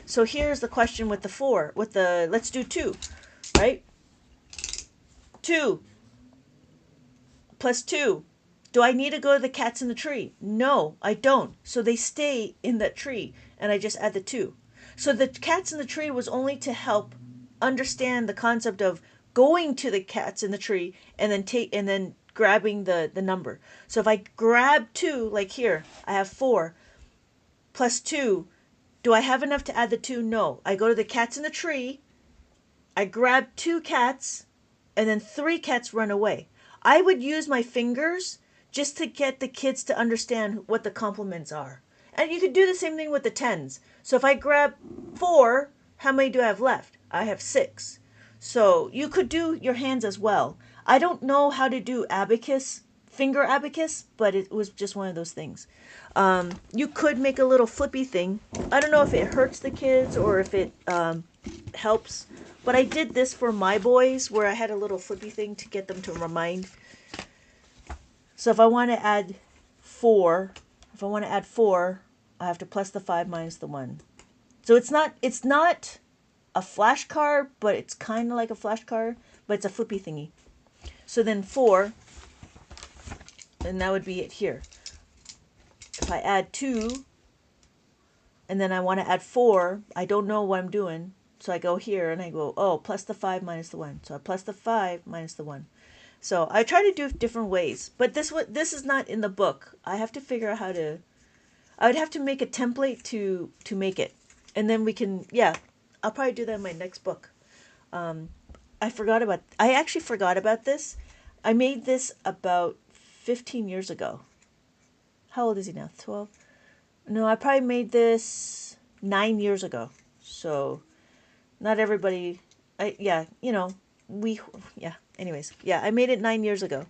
So here's the question with the 4, let's do 2, right? 2 plus 2. Do I need to go to the cats in the tree? No, I don't. So they stay in that tree, and I just add the 2. So the cats in the tree was only to help understand the concept of going to the cats in the tree and then grabbing the number. So if I grab 2, like here, I have 4 plus 2. Do I have enough to add the 2? No. I go to the cats in the tree, I grab 2 cats, and then 3 cats run away. I would use my fingers just to get the kids to understand what the complements are. And you could do the same thing with the 10s. So if I grab 4, how many do I have left? I have 6. So you could do your hands as well. I don't know how to do abacus, finger abacus, but it was just one of those things. You could make a little flippy thing. I don't know if it hurts the kids or if it helps, but I did this for my boys where I had a little flippy thing to get them to remind. So if I want to add 4, I have to plus the 5 minus the 1. So it's not a flashcard, but it's kind of like a flashcard, but it's a flippy thingy. So then 4, and that would be it here. If I add 2, and then I want to add 4, I don't know what I'm doing. So I go here and I go, oh, plus the 5 minus the 1. So I plus the 5 minus the 1. So I try to do different ways, but this is not in the book. I have to figure out how to. I would have to make a template to make it, and then we can. Yeah, I'll probably do that in my next book. I actually forgot about this. I made this about 15 years ago. How old is he now? 12? No, I probably made this 9 years ago. So not everybody, yeah, yeah, anyways. Yeah, I made it 9 years ago.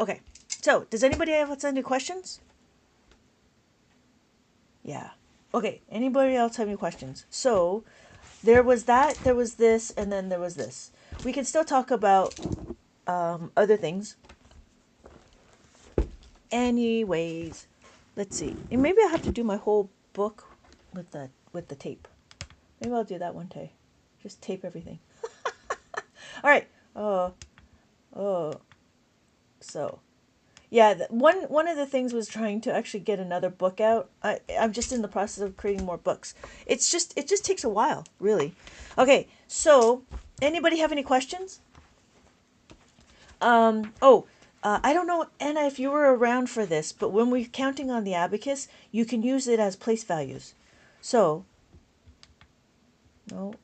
Okay. So, does anybody have any questions? Yeah. Okay. Anybody else have any questions? So, there was that, there was this, and then there was this. We can still talk about other things. Anyways, let's see. And maybe I have to do my whole book with the tape. Maybe I'll do that one day. Just tape everything. All right. So, yeah. One of the things was trying to actually get another book out. I'm just in the process of creating more books. It just takes a while, really. Okay. So, anybody have any questions? I don't know, Anna, if you were around for this, but when we're counting on the abacus, you can use it as place values. So, no.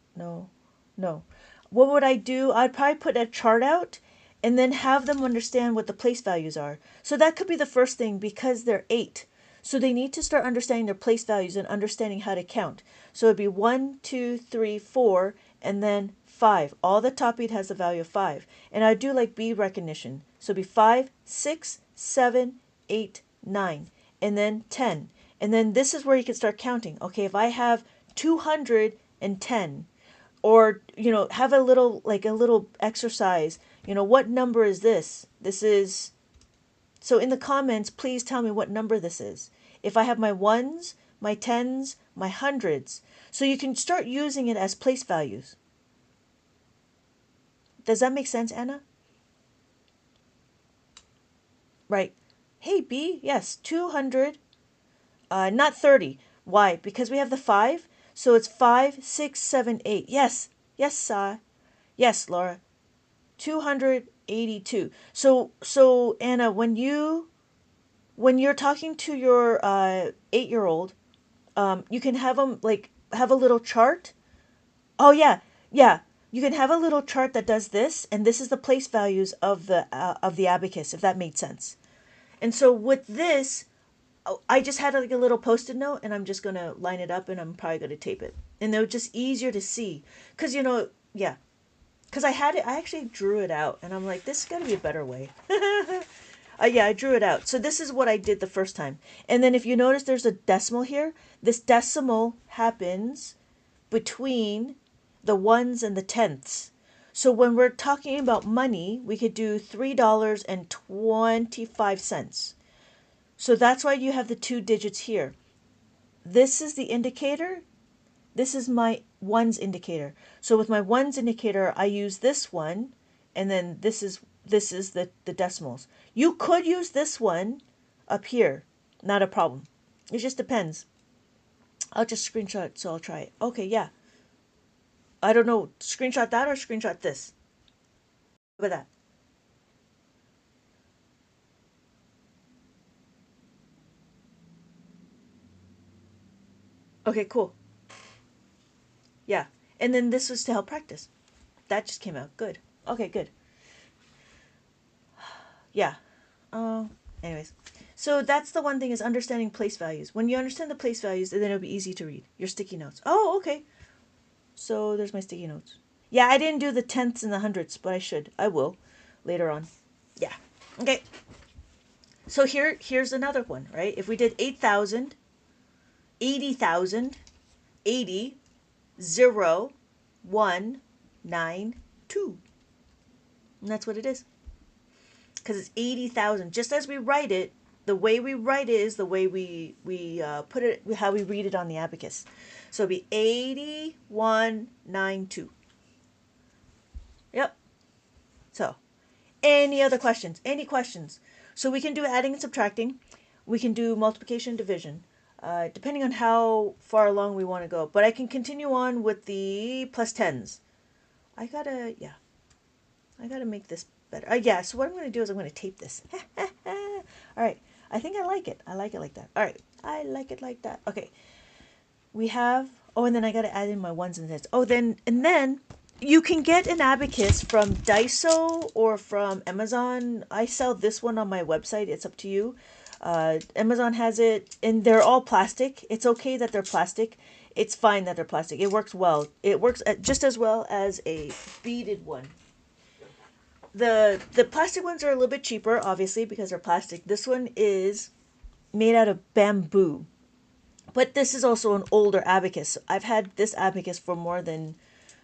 What would I do? I'd probably put a chart out and then have them understand what the place values are. So that could be the first thing because they're 8. So they need to start understanding their place values and understanding how to count. So it'd be 1, 2, 3, 4, and then 5. All the top 8 has a value of 5. And I'd do like B recognition. So it'd be 5, 6, 7, 8, 9, and then 10. And then this is where you can start counting. Okay, if I have 210, or have a little exercise, what number is this? This is, so in the comments please tell me what number this is. If I have my ones, my tens, my hundreds, so you can start using it as place values. Does that make sense, Anna? Right. Hey B, yes, 200, not 30. Why? Because we have the 5, so it's 5, 6, 7, 8. Yes, yes, Laura. 282. So Anna, when you're talking to your 8-year-old, you can have them have a little chart. Oh yeah, yeah. You can have a little chart that does this, and this is the place values of the abacus, if that made sense. And so with this, I just had like a little post-it note, and I'm just gonna line it up, and I'm probably gonna tape it, and they're just easier to see, cause yeah. Because I had it, I actually drew it out, and I'm like, this has got to be a better way. Yeah, I drew it out. So this is what I did the first time. And then if you notice there's a decimal here, this decimal happens between the ones and the tenths. So when we're talking about money, we could do $3.25. So that's why you have the 2 digits here. This is the indicator. This is my ones indicator. So with my ones indicator, I use this one, and then this is the decimals. You could use this one up here. Not a problem. It just depends. I'll just screenshot it, so I'll try it. Okay, yeah. I don't know, screenshot that or screenshot this. How about that? Okay, cool. Yeah. And then this was to help practice. That just came out. Good. Okay, good. Yeah. Anyways. So that's the one thing, is understanding place values. When you understand the place values, then it'll be easy to read. Your sticky notes. Oh, okay. So there's my sticky notes. Yeah, I didn't do the tenths and the hundredths, but I should. I will later on. Yeah. Okay. So here's another one, right? If we did 8,000, 80,000, 80, 0, 1, 9, 2. And that's what it is. Because it's 80,000. Just as we write it, the way we write it is the way we put it, how we read it on the abacus. So it'll be 8192. Yep. So, any other questions? Any questions? So we can do adding and subtracting. We can do multiplication and division, depending on how far along we want to go. But I can continue on with the plus tens. Yeah. I gotta make this better. Yeah, so what I'm gonna do is I'm gonna tape this. All right, I think I like it. I like it like that. All right, I like it like that. Okay, we have, oh, and then I gotta add in my ones and zeros. Oh, then you can get an abacus from Daiso or from Amazon. I sell this one on my website. It's up to you. Amazon has it, and they're all plastic. It's okay that they're plastic. It's fine that they're plastic. It works well. It works just as well as a beaded one. The plastic ones are a little bit cheaper, obviously, because they're plastic. This one is made out of bamboo. But this is also an older abacus. I've had this abacus for more than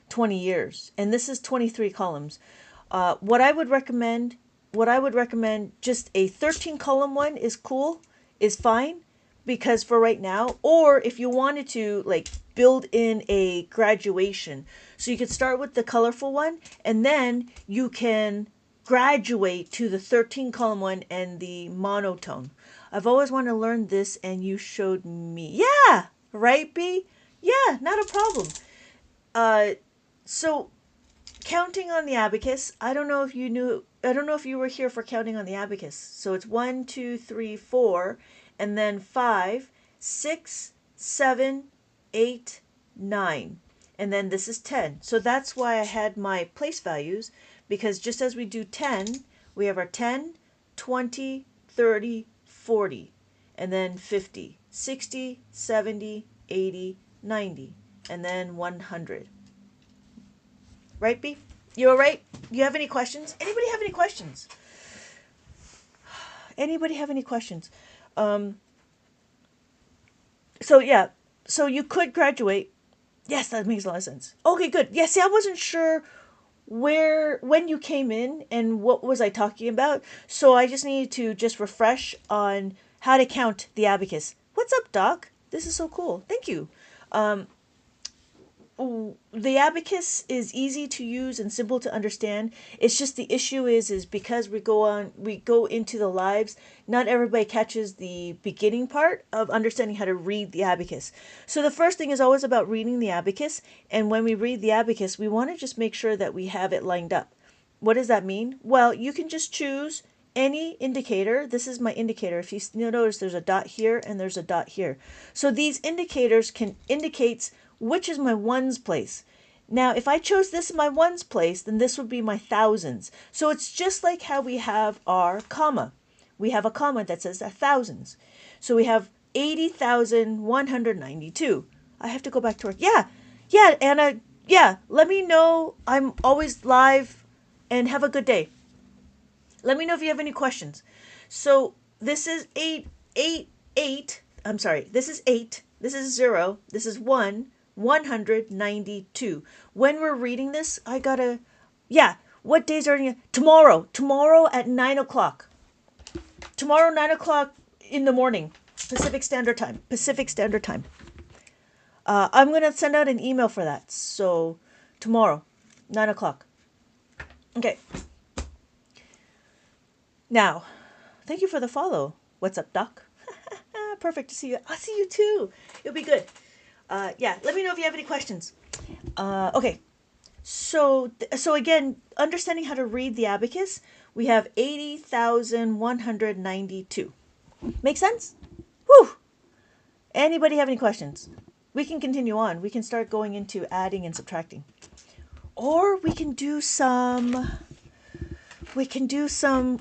20 years, and this is 23 columns. What I would recommend, just a 13 column one is cool, is fine, because for right now, or if you wanted to like build in a graduation, so you could start with the colorful one, and then you can graduate to the 13 column one and the monotone. I've always wanted to learn this, and you showed me. Yeah, right, B? Yeah, not a problem. So counting on the abacus, I don't know if you were here for counting on the abacus. So it's 1, 2, 3, 4, and then 5, 6, 7, 8, 9. And then this is 10. So that's why I had my place values, because just as we do 10, we have our 10, 20, 30, 40, and then 50, 60, 70, 80, 90, and then 100. Right, B? You all right? You have any questions? Anybody have any questions? Anybody have any questions? So yeah, so you could graduate. Yes, that makes a lot of sense. Okay, good. Yeah, see, I wasn't sure when you came in and what was I talking about. So I just needed to just refresh on how to count the abacus. What's up, Doc? This is so cool. Thank you. The abacus is easy to use and simple to understand. It's just the issue is because we go into the lives, not everybody catches the beginning part of understanding how to read the abacus. So the first thing is always about reading the abacus, and when we read the abacus, we want to just make sure that we have it lined up. What does that mean? Well, you can just choose any indicator. This is my indicator. If you notice, there's a dot here and there's a dot here. So these indicators indicates which is my ones place. Now, if I chose this in my ones place, then this would be my thousands. So it's just like how we have our comma. We have a comma that says our thousands. So we have 80,192. I have to go back to work. Yeah, Anna. Yeah, let me know. I'm always live, and have a good day. Let me know if you have any questions. So this is 8. I'm sorry. This is 8. This is 0. This is 1. 192. When we're reading this, I gotta, what days are you? Tomorrow at 9 o'clock. Tomorrow, 9 o'clock in the morning, Pacific Standard Time. I'm gonna send out an email for that. So tomorrow, 9 o'clock. Okay. Now, thank you for the follow. What's up, Doc? Perfect to see you. I'll see you too. It'll be good. Let me know if you have any questions. Okay, so again, understanding how to read the abacus, we have 80,192. Make sense? Whew! Anybody have any questions? We can continue on. We can start going into adding and subtracting. Or we can do some,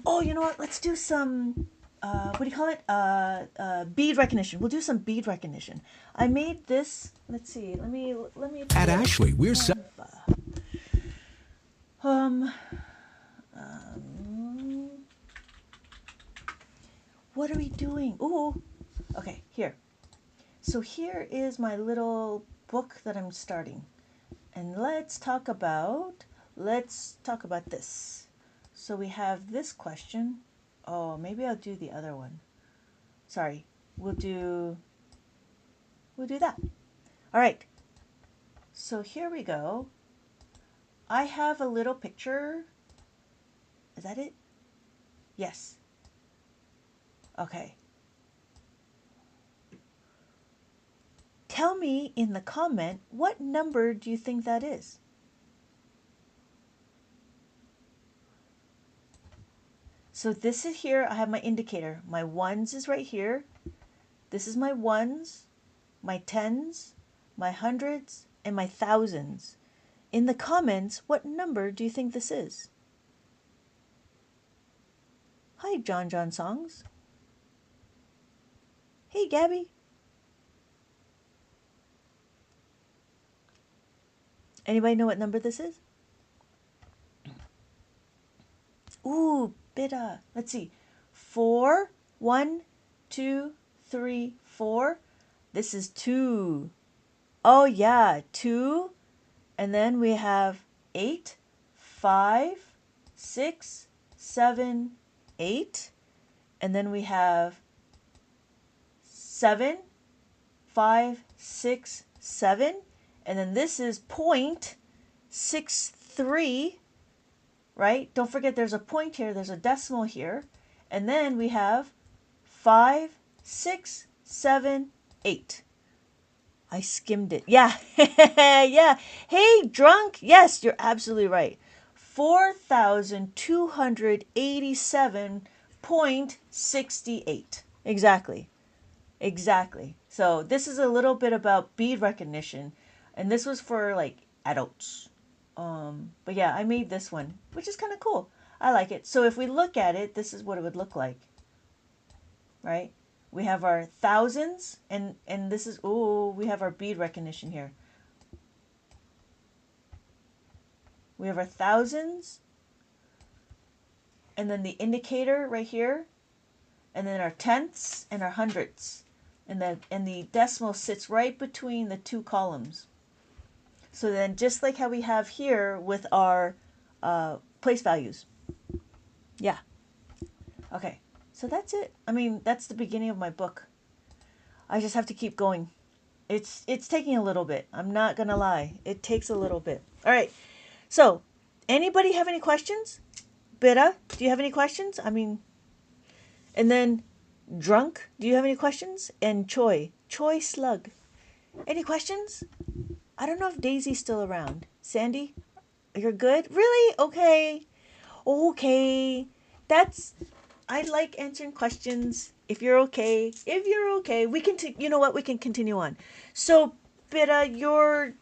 oh, you know what? Let's do some, what do you call it? Bead recognition. We'll do some bead recognition. I made this. Let's see. Let me. At Ashley, we're what are we doing? Ooh. Okay, here. So here is my little book that I'm starting. And let's talk about this. So we have this question. Oh, maybe I'll do the other one. Sorry. We'll do that. All right. So here we go. I have a little picture. Is that it? Yes. Okay. Tell me in the comment, what number do you think that is? So this is here, I have my indicator. My ones is right here. This is my ones, my tens, my hundreds, and my thousands. In the comments, what number do you think this is? Hi, John Songs. Hey, Gabby. Anybody know what number this is? Ooh, bitta. Let's see. 4, 1, 2, 3, 4. This is 2. Oh, yeah, 2. And then we have 8, 5, 6, 7, 8. And then we have 7, 5, 6, 7. And then this is 0.63, right? Don't forget there's a point here, there's a decimal here. And then we have 5, 6, 7, 8. I skimmed it. Yeah. Yeah. Hey, drunk. Yes, you're absolutely right. 4,287.68. Exactly. Exactly. So this is a little bit about bead recognition. And this was for like adults. But yeah, I made this one, which is kind of cool. I like it. So if we look at it, this is what it would look like. Right? We have our thousands, and this is, oh, we have our bead recognition here. We have our thousands, and then the indicator right here, and then our tenths and our hundredths. And the decimal sits right between the two columns. So then just like how we have here with our place values. Yeah. Okay. So that's it. I mean, that's the beginning of my book. I just have to keep going. It's taking a little bit. I'm not going to lie. It takes a little bit. All right. So, anybody have any questions? Bitta, do you have any questions? I mean, and then Drunk, do you have any questions? And Choi Slug. Any questions? I don't know if Daisy's still around. Sandy, you're good? Really? Okay. Okay. I like answering questions. If you're okay, we can. You know what? We can continue on. So, Bitta, your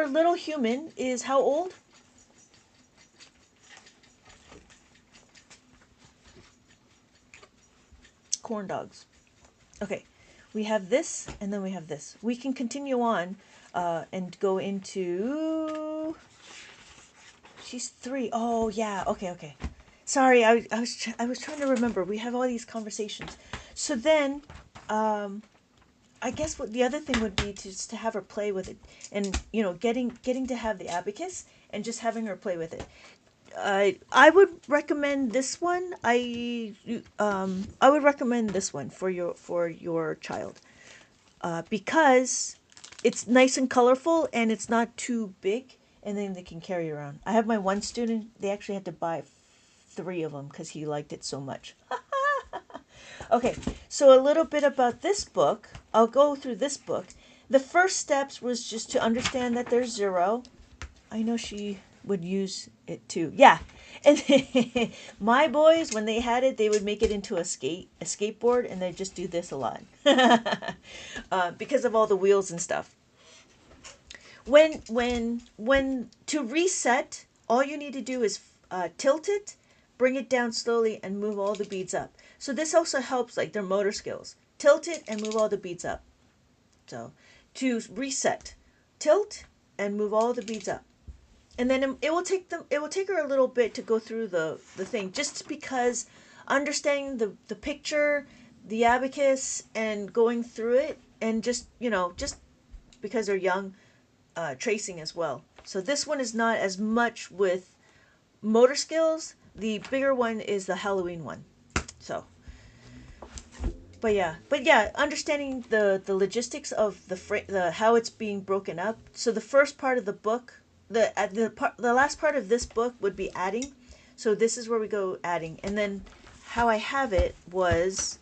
little human is how old? Corn dogs. Okay, we have this, and then we have this. We can continue on and go into. She's 3. Oh yeah. Okay. Sorry, I was trying to remember. We have all these conversations. So then, I guess what the other thing would be just to have her play with it, and getting to have the abacus and just having her play with it. I would recommend this one. I would recommend this one for your child because it's nice and colorful and it's not too big, and then they can carry around. I have my one student. They actually had to buy 3 of them because he liked it so much. Okay, so a little bit about this book. I'll go through this book. The first steps was just to understand that there's 0. I know she would use it too. Yeah. And my boys, when they had it, they would make it into a skateboard, and they'd just do this a lot because of all the wheels and stuff. When to reset, all you need to do is tilt it, bring it down slowly, and move all the beads up. So this also helps like their motor skills. Tilt it and move all the beads up. So to reset, tilt and move all the beads up. And then it will take her a little bit to go through the thing, just because understanding the picture, the abacus, and going through it, and just because they're young, tracing as well. So this one is not as much with motor skills. The bigger one is the Halloween one. So, but yeah, understanding the logistics of the how it's being broken up. So the first part of the book. The last part of this book would be adding. So this is where we go adding. And then how I have it was,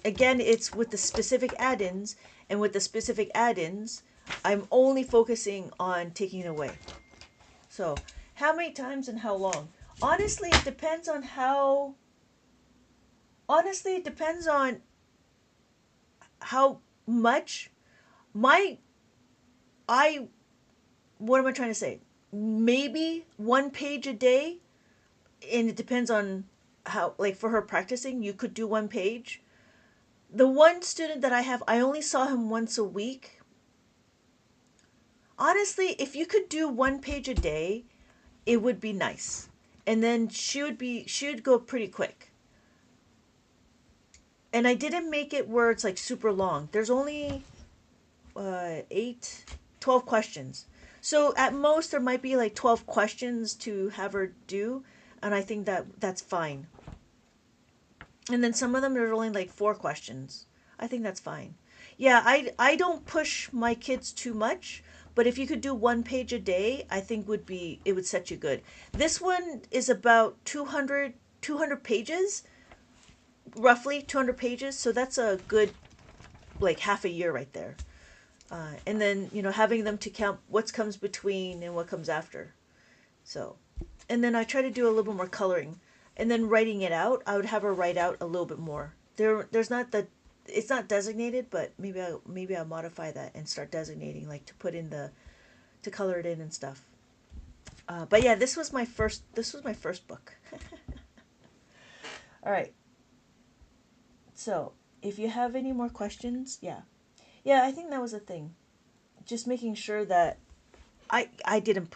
again, it's with the specific add-ins. And with the specific add-ins, I'm only focusing on taking it away. So how many times and how long? Honestly, it depends on how. Honestly, it depends on how much my I. What am I trying to say? Maybe 1 page a day, and it depends on how. Like for her practicing, you could do 1 page. The one student that I have, I only saw him once a week. Honestly, if you could do 1 page a day, it would be nice. And then she would go pretty quick. And I didn't make it where it's like super long. There's only 12 questions. So at most there might be like 12 questions to have her do, and I think that's fine. And then some of them there's only like 4 questions. I think that's fine. Yeah, I don't push my kids too much, but if you could do 1 page a day, I think it would set you good. This one is about 200 pages, roughly 200 pages, so that's a good like half a year right there. And then having them to count what comes between and what comes after. So, and then I try to do a little bit more coloring, and then writing it out. I would have her write out a little bit more. There's not the, it's not designated, but maybe I'll modify that and start designating, like to put in to color it in and stuff. But yeah, this was my first book. All right. So if you have any more questions, yeah, I think that was a thing. Just making sure that I didn't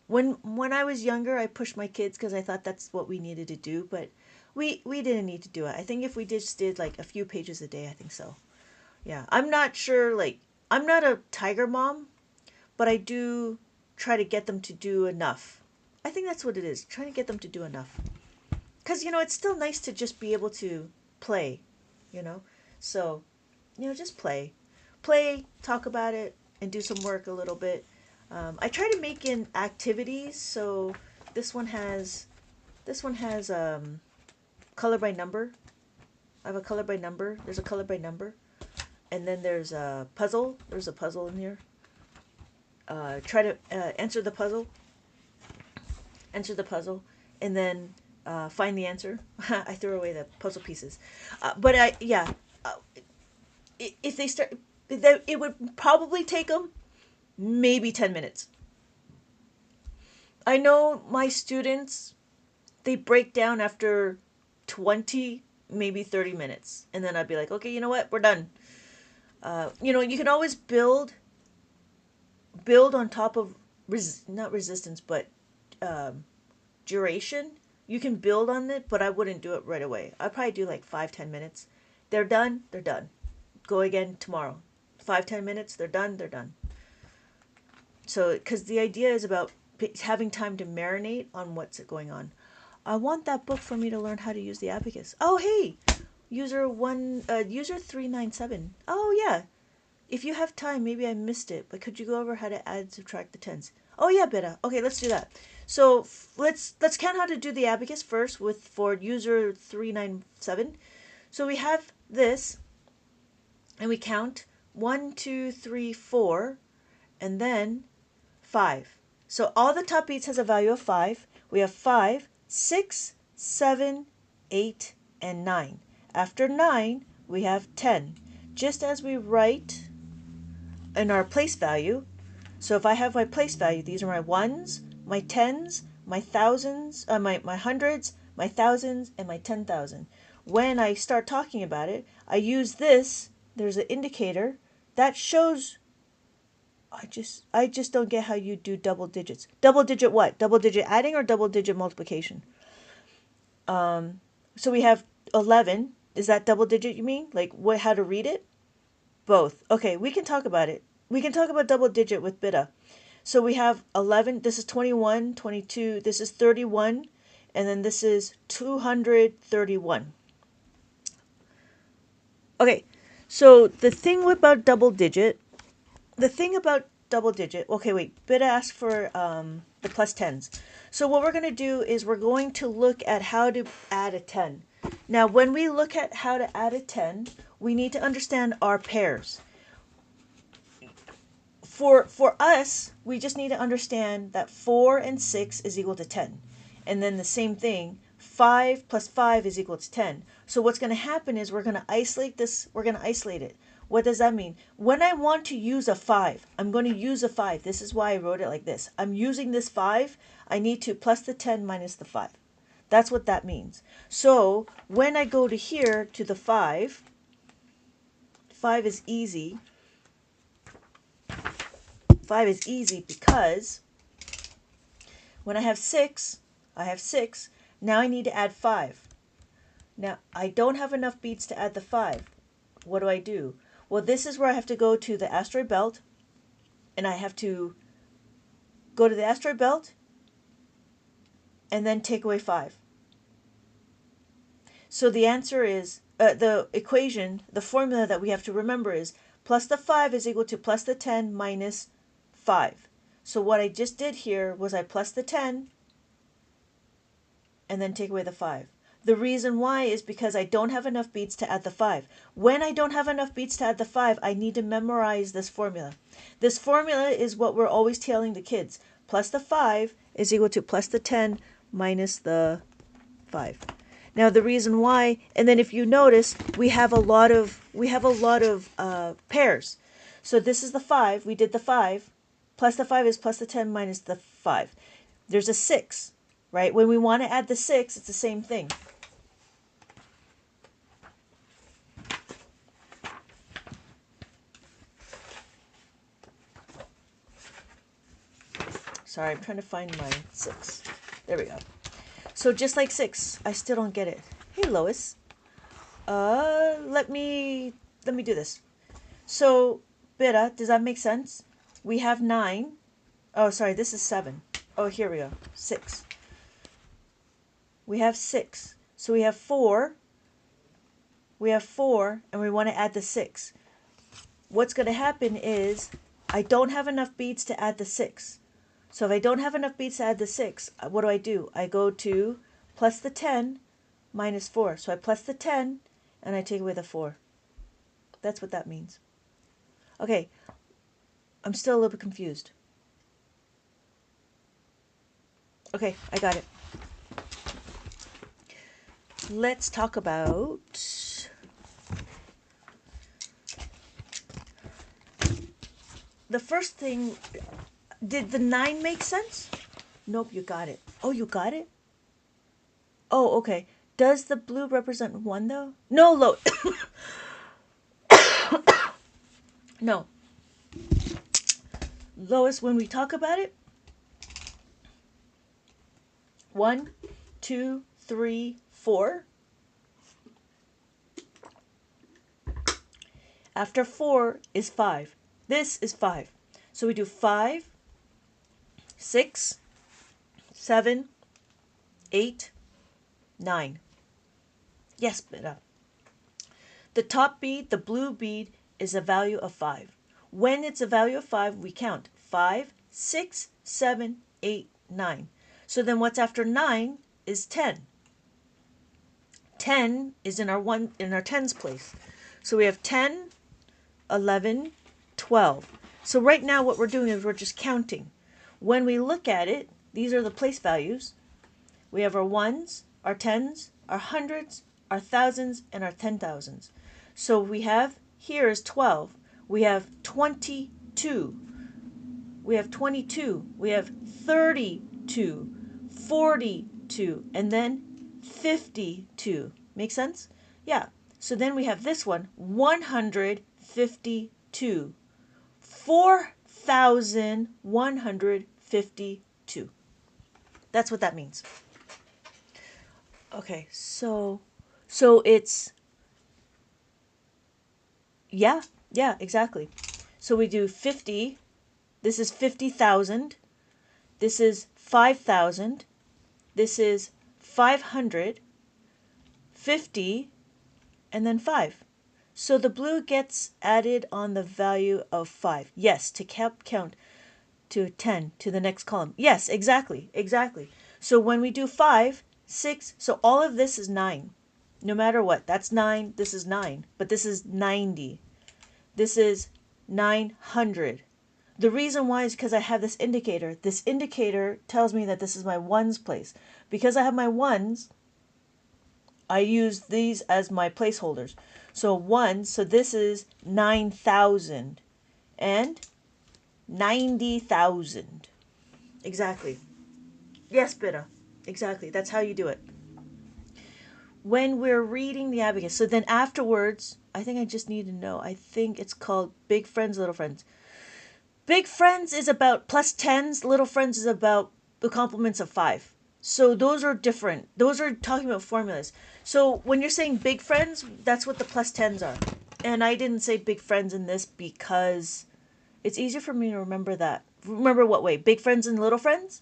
when I was younger, I pushed my kids because I thought that's what we needed to do, but we didn't need to do it. I think if we just did like a few pages a day, I think so. Yeah, I'm not sure. Like, I'm not a tiger mom, but I do try to get them to do enough. I think that's what it is. Trying to get them to do enough. Because it's still nice to just be able to play. You know, so just play, talk about it, and do some work a little bit. I try to make in activities. So this one has color by number. I have a color by number. There's a color by number, and then there's a puzzle. There's a puzzle in here. Try to answer the puzzle. Answer the puzzle, and then find the answer. I threw away the puzzle pieces, but if they start, it would probably take them maybe 10 minutes. I know my students, they break down after 20, maybe 30 minutes. And then I'd be like, okay, you know what? We're done. You can always build on top of, not resistance, but duration. You can build on it, but I wouldn't do it right away. I'd probably do like 5-10 minutes. They're done. Go again tomorrow. 5-10 minutes. They're done. So, because the idea is about having time to marinate on what's going on. I want that book for me to learn how to use the abacus. Oh, hey, user 397. Oh, yeah. If you have time, maybe I missed it, but could you go over how to add and subtract the tens? Oh, yeah, Beta. Okay, let's do that. So let's count how to do the abacus first for user 397. So we have this, and we count 1, 2, 3, 4, and then 5. So all the top beats has a value of 5. We have 5, 6, 7, 8, and 9. After 9, we have 10. Just as we write in our place value. So if I have my place value, these are my ones, my tens, my thousands, my hundreds, my thousands, and my 10,000. When I start talking about it, I use this. There's an indicator that shows. I just don't get how you do double digits. Double digit what? Double digit adding or double digit multiplication? So we have 11. Is that double digit you mean? Like how to read it? Both. Okay, we can talk about it. We can talk about double digit with Bita. So we have 11. This is 21, 22. This is 31. And then this is 231. Okay, so the thing about double digit, okay, wait, Bita asked for the plus 10s. So what we're going to do is we're going to look at how to add a 10. Now, when we look at how to add a 10, we need to understand our pairs. For us, we just need to understand that 4 and 6 is equal to 10. And then the same thing, 5 plus 5 is equal to 10. So what's going to happen is we're going to isolate this. We're going to isolate it. What does that mean? When I want to use a 5, I'm going to use a 5. This is why I wrote it like this. I'm using this 5. I need to plus the 10 minus the 5. That's what that means. So when I go to here to the 5 is easy. 5 is easy because when I have 6, Now I need to add 5. Now I don't have enough beads to add the 5. What do I do? Well, this is where I have to go to the asteroid belt, and I have to go to the asteroid belt and then take away 5. So the answer is, the equation, the formula that we have to remember is plus the 5 is equal to plus the 10 minus 5. So what I just did here was I plus the 10 and then take away the 5. The reason why is because I don't have enough beads to add the 5. When I don't have enough beads to add the 5, I need to memorize this formula. This formula is what we're always telling the kids. Plus the 5 is equal to plus the 10 minus the 5. Now the reason why, and then if you notice, we have a lot of pairs. So this is the 5. We did the 5. Plus the 5 is plus the 10 minus the 5. There's a 6, right? When we want to add the 6, it's the same thing. Sorry, I'm trying to find my 6. There we go. So just like 6, I still don't get it. Hey, Lois. Let me do this. So, Beta, does that make sense? We have 9. Oh, sorry, this is 7. Oh, here we go. 6. We have 6. So we have 4. We have 4, and we want to add the 6. What's going to happen is I don't have enough beads to add the 6. So if I don't have enough beads to add the 6, what do? I go to plus the 10 minus 4. So I plus the 10 and I take away the 4. That's what that means. Okay, I'm still a little bit confused. Okay, I got it. Let's talk about the first thing. Did the 9 make sense? Nope, you got it. Oh, you got it? Oh, okay. Does the blue represent 1 though? No, no. Lois, when we talk about it, 1, 2, 3, 4. After 4 is 5. This is 5. So we do 5, 6, 7, 8, 9. Yes, Beta. The top bead, the blue bead, is a value of 5. When it's a value of 5, we count 5, 6, 7, 8, 9. So then what's after 9 is 10. 10 is in our tens place. So we have 10, 11, 12. So right now what we're doing is we're just counting. When we look at it, these are the place values. We have our 1s, our 10s, our 100s, our 1000s, and our 10,000s. So we have, here is 12. We have 22. We have 22. We have 32, 42, and then 52. Make sense? Yeah. So then we have this one, 152. 4,152. That's what that means. Okay, so it's, yeah, exactly. So we do 50. This is 50,000. This is 5,000. This is 500, 50, and then 5. So the blue gets added on the value of 5. Yes, to count to 10 to the next column. Yes, exactly. So when we do 5, 6, so all of this is 9. No matter what, that's 9, this is 9, but this is 90. This is 900. The reason why is because I have this indicator. This indicator tells me that this is my ones place. Because I have my ones, I use these as my placeholders. So one, so this is 9,000 and 90,000. Exactly. Yes, Bitta. Exactly. That's how you do it. When we're reading the abacus. So then afterwards, I think I just need to know. I think it's called Big Friends, Little Friends. Big Friends is about plus tens. Little Friends is about the complements of 5. So those are different. Those are talking about formulas. So when you're saying big friends, that's what the plus tens are. And I didn't say big friends in this because it's easier for me to remember that. Remember what way? Big friends and little friends?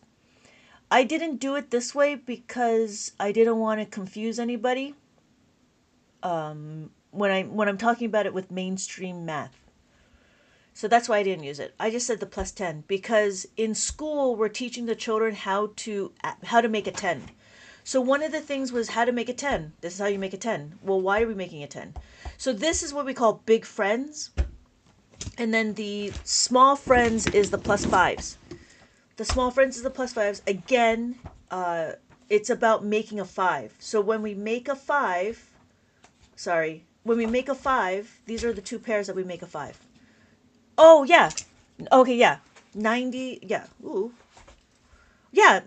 I didn't do it this way because I didn't want to confuse anybody when I'm talking about it with mainstream math. So that's why I didn't use it. I just said the plus 10 because in school we're teaching the children how to make a 10. So one of the things was how to make a 10. This is how you make a 10. Well, why are we making a 10? So this is what we call big friends. And then the small friends is the plus 5s. The small friends is the plus 5s. Again, it's about making a 5. So when we make a 5, when we make a 5, these are the two pairs that we make a 5. Oh, yeah. Okay, yeah. 90, yeah. Ooh. Yeah,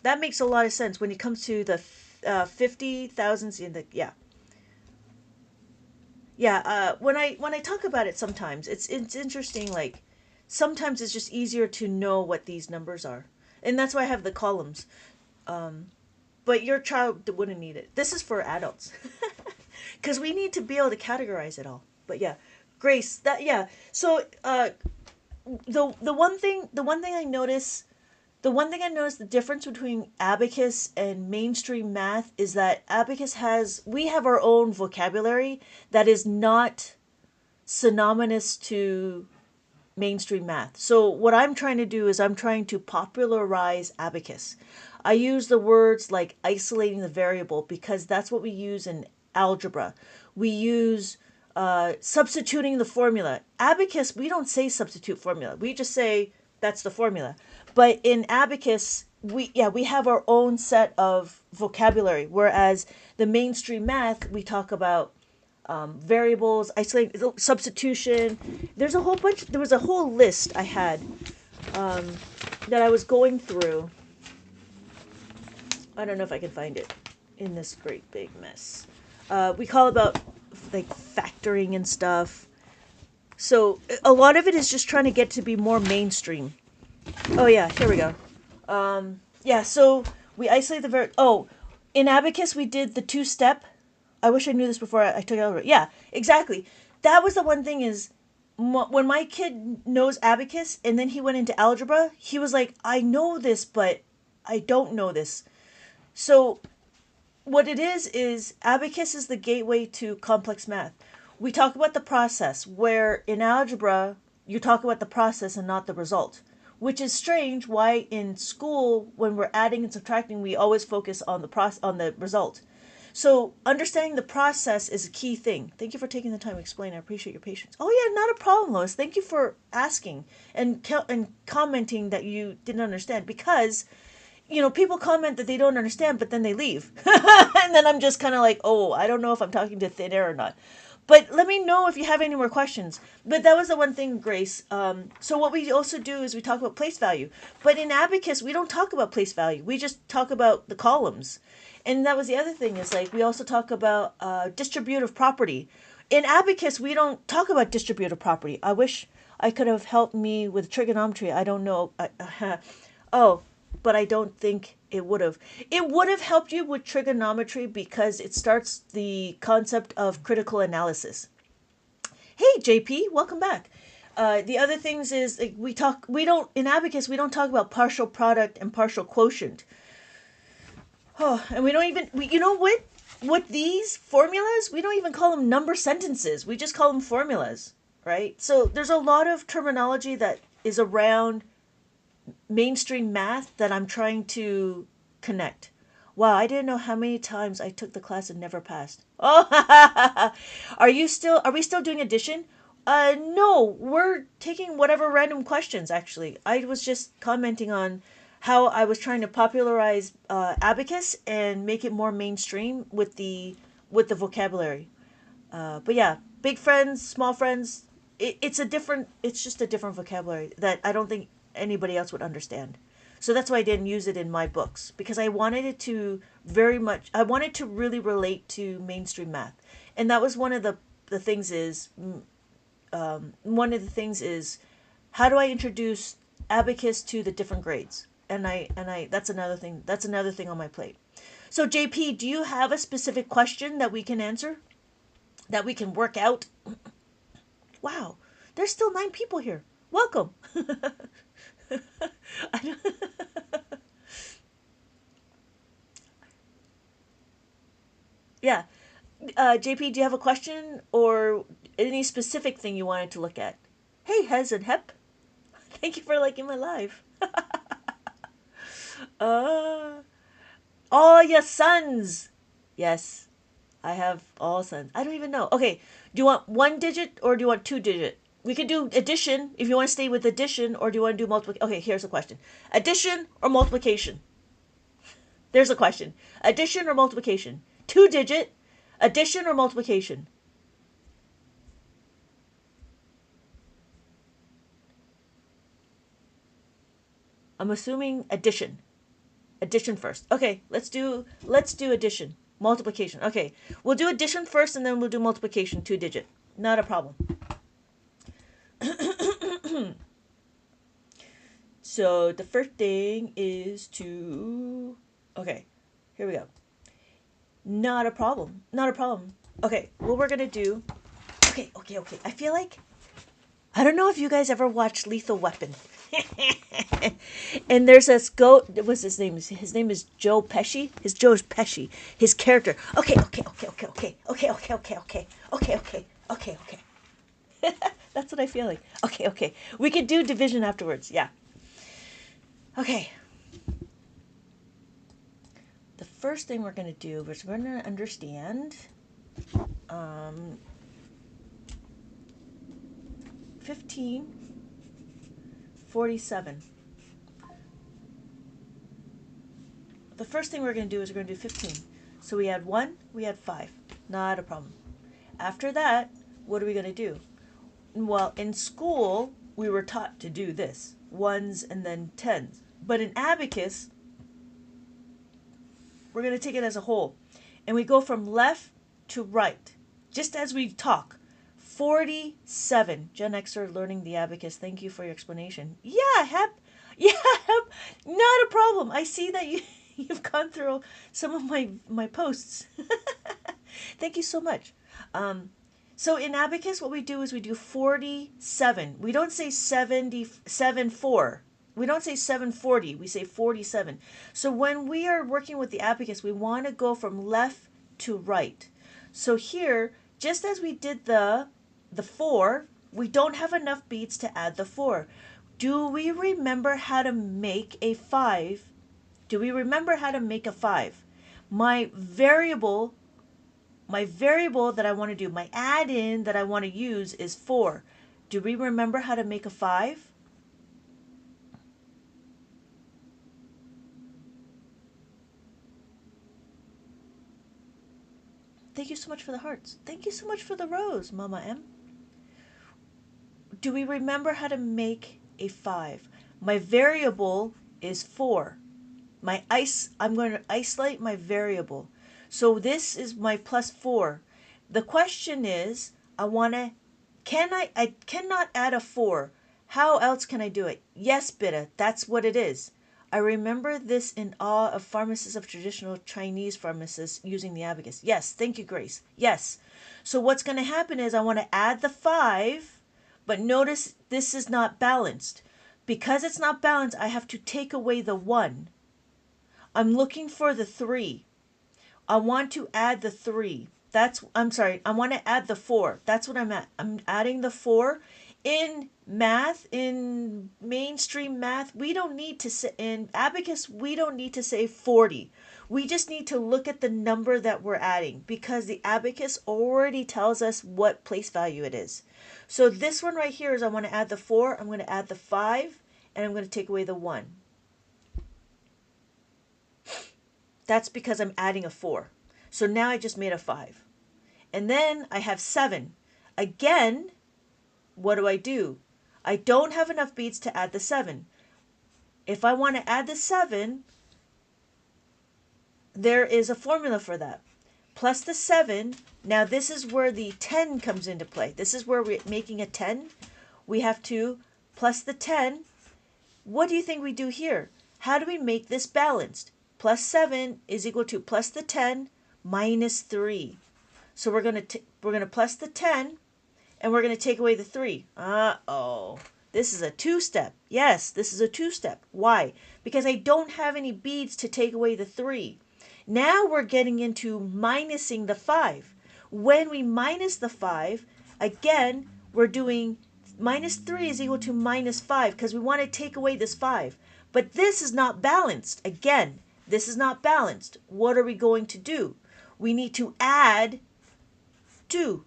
that makes a lot of sense when it comes to the 50,000s in the, yeah. Yeah, when I talk about it sometimes, it's interesting, like, sometimes it's just easier to know what these numbers are. And that's why I have the columns. But your child wouldn't need it. This is for adults. Because we need to be able to categorize it all. But yeah, Grace, that, yeah. So, the one thing I notice the difference between abacus and mainstream math is that we have our own vocabulary that is not synonymous to mainstream math. So what I'm trying to do is I'm trying to popularize abacus. I use the words like isolating the variable because that's what we use in algebra. We use substituting the formula. Abacus, we don't say substitute formula. We just say that's the formula. But in abacus, we have our own set of vocabulary. Whereas the mainstream math, we talk about variables, isolating, substitution. There was a whole list I had that I was going through. I don't know if I can find it in this great big mess. We call about like factoring and stuff. So a lot of it is just trying to get to be more mainstream. Oh yeah, here we go. Yeah, so we isolate in abacus we did the 2-step. I wish I knew this before I took it over. Yeah, exactly. That was the one thing is when my kid knows abacus and then he went into algebra, he was like, I know this, but I don't know this. So what it is abacus is the gateway to complex math. We talk about the process, where in algebra, you talk about the process and not the result. Which is strange why in school, when we're adding and subtracting, we always focus on the result. So understanding the process is a key thing. Thank you for taking the time to explain. I appreciate your patience. Oh yeah, not a problem, Lois. Thank you for asking and commenting that you didn't understand because people comment that they don't understand, but then they leave. And then I'm just kind of like, oh, I don't know if I'm talking to thin air or not. But let me know if you have any more questions. But that was the one thing, Grace. So what we also do is we talk about place value. But in abacus, we don't talk about place value. We just talk about the columns. And that was the other thing is like we also talk about distributive property. In abacus, we don't talk about distributive property. I wish I could have helped me with trigonometry. I don't know. But I don't think it would have. It would have helped you with trigonometry because it starts the concept of critical analysis. Hey, JP, welcome back. The other things is like, in abacus, we don't talk about partial product and partial quotient. Oh, and we don't even, you know what these formulas, we don't even call them number sentences. We just call them formulas, right? So there's a lot of terminology that is around mainstream math that I'm trying to connect. Wow, I didn't know how many times I took the class and never passed. Oh, are we still doing addition? No, we're taking whatever random questions, actually. I was just commenting on how I was trying to popularize Abacus and make it more mainstream with the vocabulary. But yeah, big friends, small friends, it's just a different vocabulary that I don't think anybody else would understand. So that's why I didn't use it in my books, because I wanted it to I wanted to really relate to mainstream math. And that was the things is, one of the things is, how do I introduce Abacus to the different grades? That's another thing on my plate. So JP, do you have a specific question that we can answer? That we can work out? Wow, there's still 9 people here. Welcome. Yeah. JP, do you have a question or any specific thing you wanted to look at? Hey, Hez and Hep. Thank you for liking my live. uh, all your sons. Yes, I have all sons. I don't even know. Okay, do you want 1 digit or do you want 2 digit? We could do addition if you want to stay with addition, or do you want to do multiplication? Okay, here's a question. Addition or multiplication? There's a question. Addition or multiplication? 2 digit, addition or multiplication? I'm assuming addition. Addition first. Okay, let's do addition. Multiplication. Okay, we'll do addition first and then we'll do multiplication 2 digit. Not a problem. So the first thing is to, okay, here we go. Not a problem. Not a problem. Okay, what we're gonna do. Okay. I feel like, I don't know if you guys ever watched Lethal Weapon. And there's this goat. What's his name? His name is Joe Pesci. Joe's Pesci. His character. Okay. That's what I feel like. Okay. We could do division afterwards. Yeah. Okay. The first thing we're going to do is we're going to understand 1547. The first thing we're going to do is we're going to do 15. So we had 1, we had 5. Not a problem. After that, what are we going to do? Well, in school, we were taught to do this. 1s and then 10s. But in Abacus, we're going to take it as a whole. And we go from left to right. Just as we talk. 47. Gen Xer learning the Abacus. Thank you for your explanation. Yeah, Hep. Not a problem. I see that you've gone through some of my posts. Thank you so much. So in Abacus, what we do is we do 47. We don't say 74. We don't say 740. We say 47. So when we are working with the Abacus, we want to go from left to right. So here, just as we did the 4, we don't have enough beats to add the 4. Do we remember how to make a 5? Do we remember how to make a 5? My variable that I want to do, my add-in that I want to use is 4. Do we remember how to make a 5? Thank you so much for the hearts. Thank you so much for the rose, Mama M. Do we remember how to make a 5? My variable is 4. I'm going to isolate my variable. So this is my plus 4. The question is, I cannot add a 4. How else can I do it? Yes, Bitta, that's what it is. I remember this in awe of pharmacists of traditional Chinese pharmacists using the abacus. Yes, thank you, Grace. Yes. So what's going to happen is I want to add the 5, but notice this is not balanced. Because it's not balanced, I have to take away the 1. I'm looking for the 3. I want to add the 3. I want to add the 4. That's what I'm at. I'm adding the 4. In math, in mainstream math, we don't need to say, in Abacus, we don't need to say 40. We just need to look at the number that we're adding because the abacus already tells us what place value it is. So this one right here is I want to add the 4, I'm going to add the 5, and I'm going to take away the 1. That's because I'm adding a 4. So now I just made a 5. And then I have 7. Again, what do? I don't have enough beads to add the 7. If I want to add the 7, there is a formula for that. Plus the 7, now this is where the 10 comes into play. This is where we're making a 10. We have to plus the 10. What do you think we do here? How do we make this balanced? Plus 7 is equal to plus the 10 minus 3. So we're going to plus the 10 and we're going to take away the 3. Uh-oh. This is a 2-step. Yes, this is a 2-step. Why? Because I don't have any beads to take away the 3. Now we're getting into minusing the 5. When we minus the 5, again, we're doing minus 3 is equal to minus 5 because we want to take away this 5. But this is not balanced. Again, this is not balanced. What are we going to do? We need to add 2.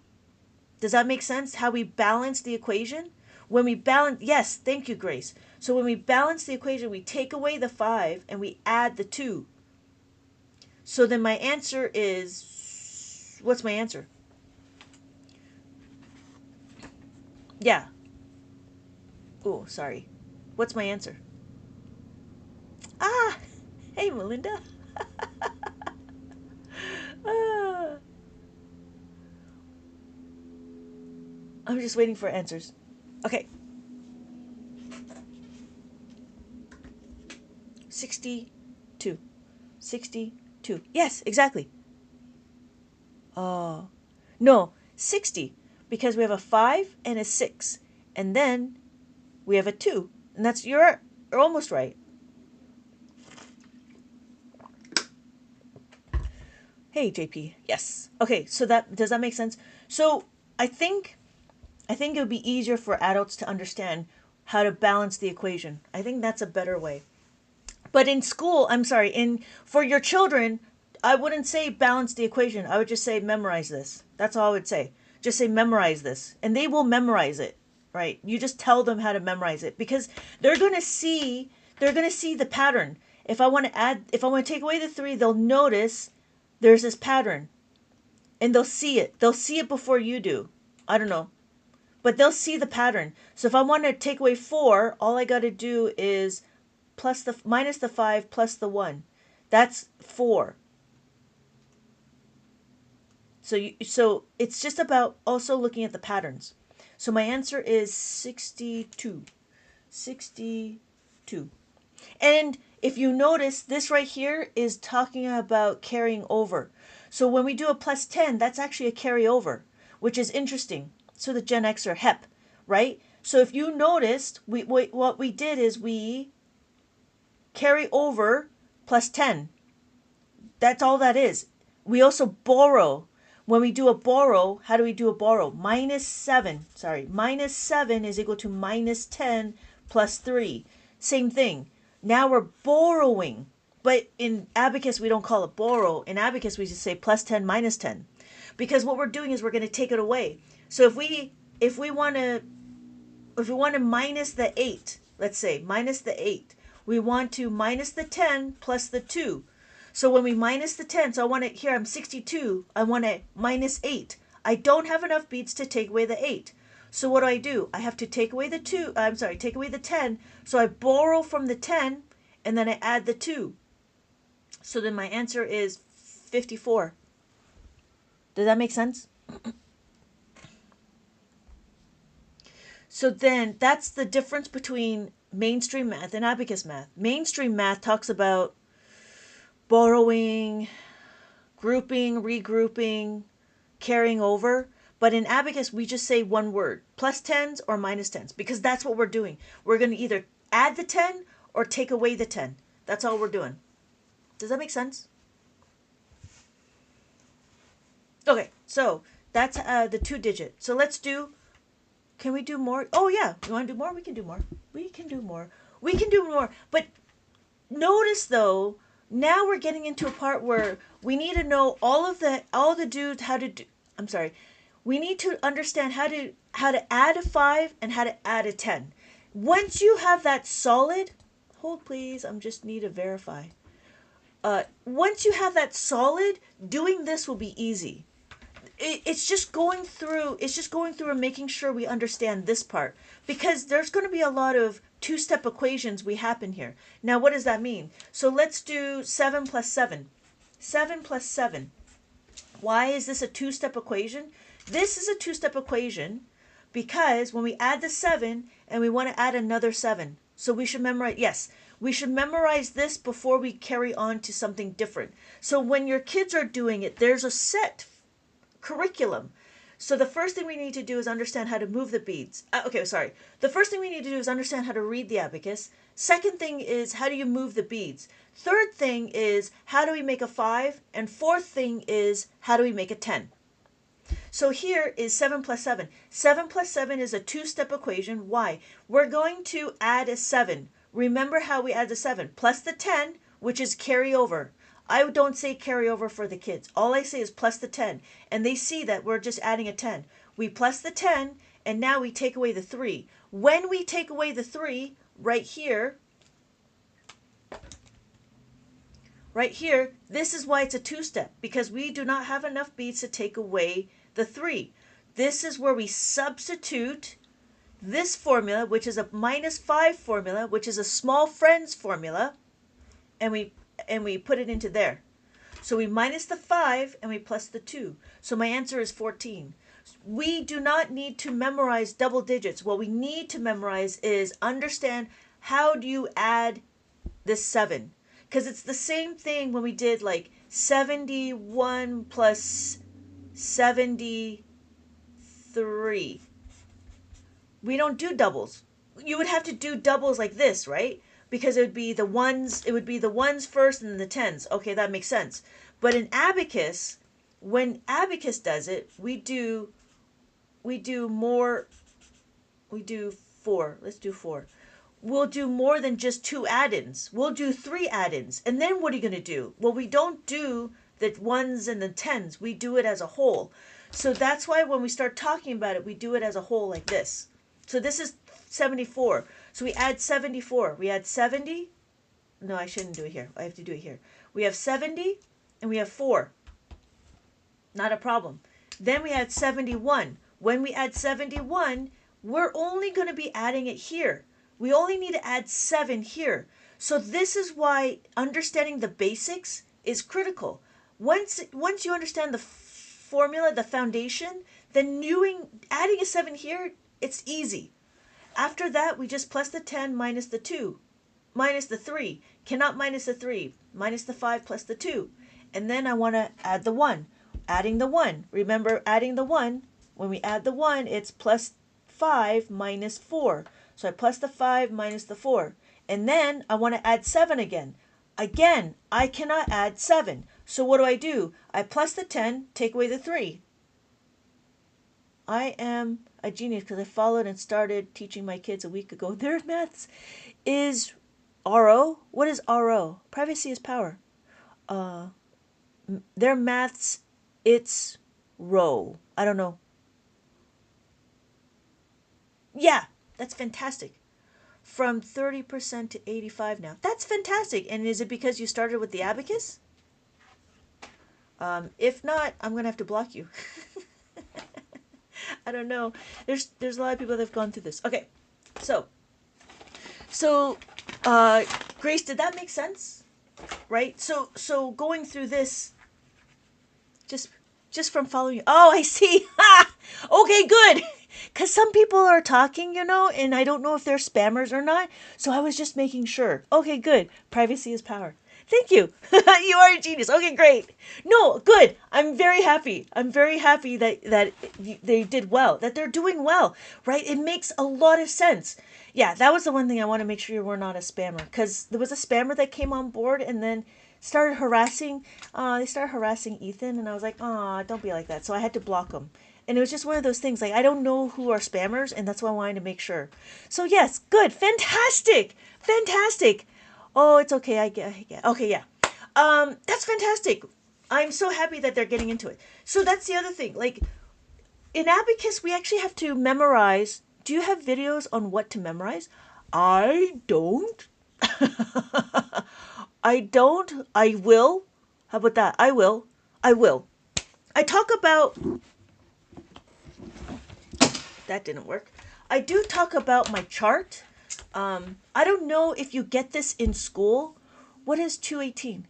Does that make sense? How we balance the equation? When we balance, yes, thank you, Grace. So when we balance the equation, we take away the 5 and we add the 2. So then my answer is, what's my answer? Yeah. Oh, sorry. What's my answer? Ah, hey, Melinda. I'm just waiting for answers. Okay. 62. 62. Yes, exactly. No, 60. Because we have a 5 and a 6. And then we have a 2. And that's, you're almost right. Hey, JP. Yes. Okay, so does that make sense? So I think it would be easier for adults to understand how to balance the equation. I think that's a better way. But in school, for your children, I wouldn't say balance the equation. I would just say memorize this. That's all I would say. Just say memorize this. And they will memorize it, right? You just tell them how to memorize it because they're going to see the pattern. If I want to take away the 3, they'll notice there's this pattern. And they'll see it. They'll see it before you do. I don't know. But they'll see the pattern. So if I want to take away 4, all I got to do is minus the 5 plus the 1. That's 4. So it's just about also looking at the patterns. So my answer is 62. 62. And if you notice, this right here is talking about carrying over. So when we do a plus 10, that's actually a carryover, which is interesting. So the Gen X or HEP, right? So if you noticed, what we did is we carry over plus 10. That's all that is. We also borrow. When we do a borrow, how do we do a borrow? Minus 7 is equal to minus 10 plus 3. Same thing. Now we're borrowing. But in Abacus, we don't call it borrow. In Abacus, we just say plus 10 minus 10. Because what we're doing is we're going to take it away. So if we want to minus the 8, let's say minus the 8, we want to minus the 10 plus the 2. So when we minus the 10, so I want to, here I'm 62, I want to minus 8. I don't have enough beads to take away the 8. So what do? I have to take away the 10. So I borrow from the 10 and then I add the 2. So then my answer is 54. Does that make sense? So then that's the difference between mainstream math and abacus math. Mainstream math talks about borrowing, grouping, regrouping, carrying over. But in abacus, we just say one word, plus 10s or minus 10s, because that's what we're doing. We're going to either add the 10 or take away the 10. That's all we're doing. Does that make sense? Okay, so that's the 2-digit. So let's do, can we do more? Oh yeah, you want to do more? We can do more. We can do more. We can do more. But notice though, Now we're getting into a part where we need to know we need to understand how to add a 5 and how to add a 10. Once you have that solid, hold please, I just need to verify. Once you have that solid, doing this will be easy. It's just going through and making sure we understand this part, because there's going to be a lot of two-step equations we happen here. Now what does that mean? So let's do 7 plus 7. 7 plus 7. Why is this a two-step equation? This is a two-step equation because when we add the 7 and we want to add another 7, so we should memorize this before we carry on to something different. So when your kids are doing it, there's a set curriculum. So the first thing we need to do is understand how to move the beads. The first thing we need to do is understand how to read the abacus. Second thing is, how do you move the beads? Third thing is, how do we make a 5? And fourth thing is, how do we make a 10? So here is 7 plus 7. 7 plus 7 is a two-step equation. Why? We're going to add a 7. Remember how we add the 7? Plus the 10, which is carryover. I don't say carryover for the kids. All I say is plus the 10. And they see that we're just adding a 10. We plus the 10, and now we take away the 3. When we take away the 3, right here, this is why it's a two-step, because we do not have enough beads to take away the 3. This is where we substitute this formula, which is a -5 formula, which is a small friends formula, and we put it into there. So we minus the 5 and we plus the 2. So my answer is 14. We do not need to memorize double digits. What we need to memorize is understand how do you add this 7. Because it's the same thing when we did like 71 plus 73. We don't do doubles. You would have to do doubles like this, right? Because it would be the ones first and then the tens. Okay, that makes sense. But in abacus, when abacus does it, we do 4. Let's do 4. We'll do more than just 2 add-ins. We'll do 3 add-ins. And then what are you going to do? Well, we don't do the ones and the tens. We do it as a whole. So that's why when we start talking about it, we do it as a whole like this. So this is 74. So we add 74. We add 70. No, I shouldn't do it here. I have to do it here. We have 70 and we have 4. Not a problem. Then we add 71. When we add 71, we're only going to be adding it here. We only need to add 7 here. So this is why understanding the basics is critical. Once you understand the formula, the foundation, then adding a 7 here, it's easy. After that, we just plus the 10 minus the 2, minus the 3. Cannot minus the 3. Minus the 5 plus the 2. And then I want to add the 1. Adding the 1. Remember, adding the 1. When we add the 1, it's plus 5 minus 4. So I plus the 5 minus the 4. And then I want to add 7 again. Again, I cannot add 7. So what do? I plus the 10, take away the 3. I am a genius because I followed and started teaching my kids a week ago. Their maths is RO. What is RO? Privacy is power. Their maths, it's row. I don't know. Yeah, that's fantastic. From 30% to 85 now. That's fantastic. And is it because you started with the abacus? If not, I'm going to have to block you. I don't know. There's a lot of people that have gone through this. Okay, so Grace, did that make sense? Right? So going through this, just from following you. Oh, I see. Okay, good. Because some people are talking, and I don't know if they're spammers or not. So I was just making sure. Okay, good. Privacy is power. Thank you. You are a genius. Okay, great. No, good. I'm very happy. I'm very happy that they did well, that they're doing well, right? It makes a lot of sense. Yeah, that was the one thing I want to make sure you were not a spammer, because there was a spammer that came on board and then started harassing. They started harassing Ethan, and I was like, don't be like that. So I had to block them. And it was just one of those things, like, I don't know who are spammers, and that's why I wanted to make sure. So yes, good. Fantastic. Fantastic. Oh, it's okay. I get. Okay, yeah. That's fantastic. I'm so happy that they're getting into it. So that's the other thing. Like in Abacus, we actually have to memorize. Do you have videos on what to memorize? I don't. I don't. I will. How about that? I will. I will. I talk about. That didn't work. I do talk about my chart. I don't know if you get this in school. What is 218?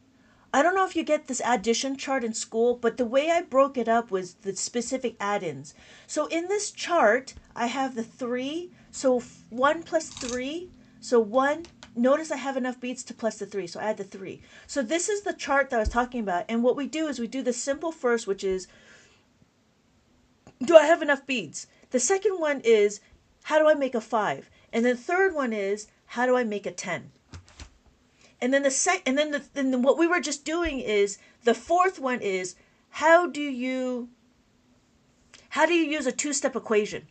I don't know if you get this addition chart in school, but the way I broke it up was the specific add-ins. So in this chart, I have the 3. So 1 plus 3. So 1. Notice I have enough beads to plus the 3. So I add the 3. So this is the chart that I was talking about. And what we do is we do the simple first, which is, do I have enough beads? The second one is, how do I make a 5? And the third one is, how do I make a 10? And then then what we were just doing is, the fourth one is, how do you use a two-step equation?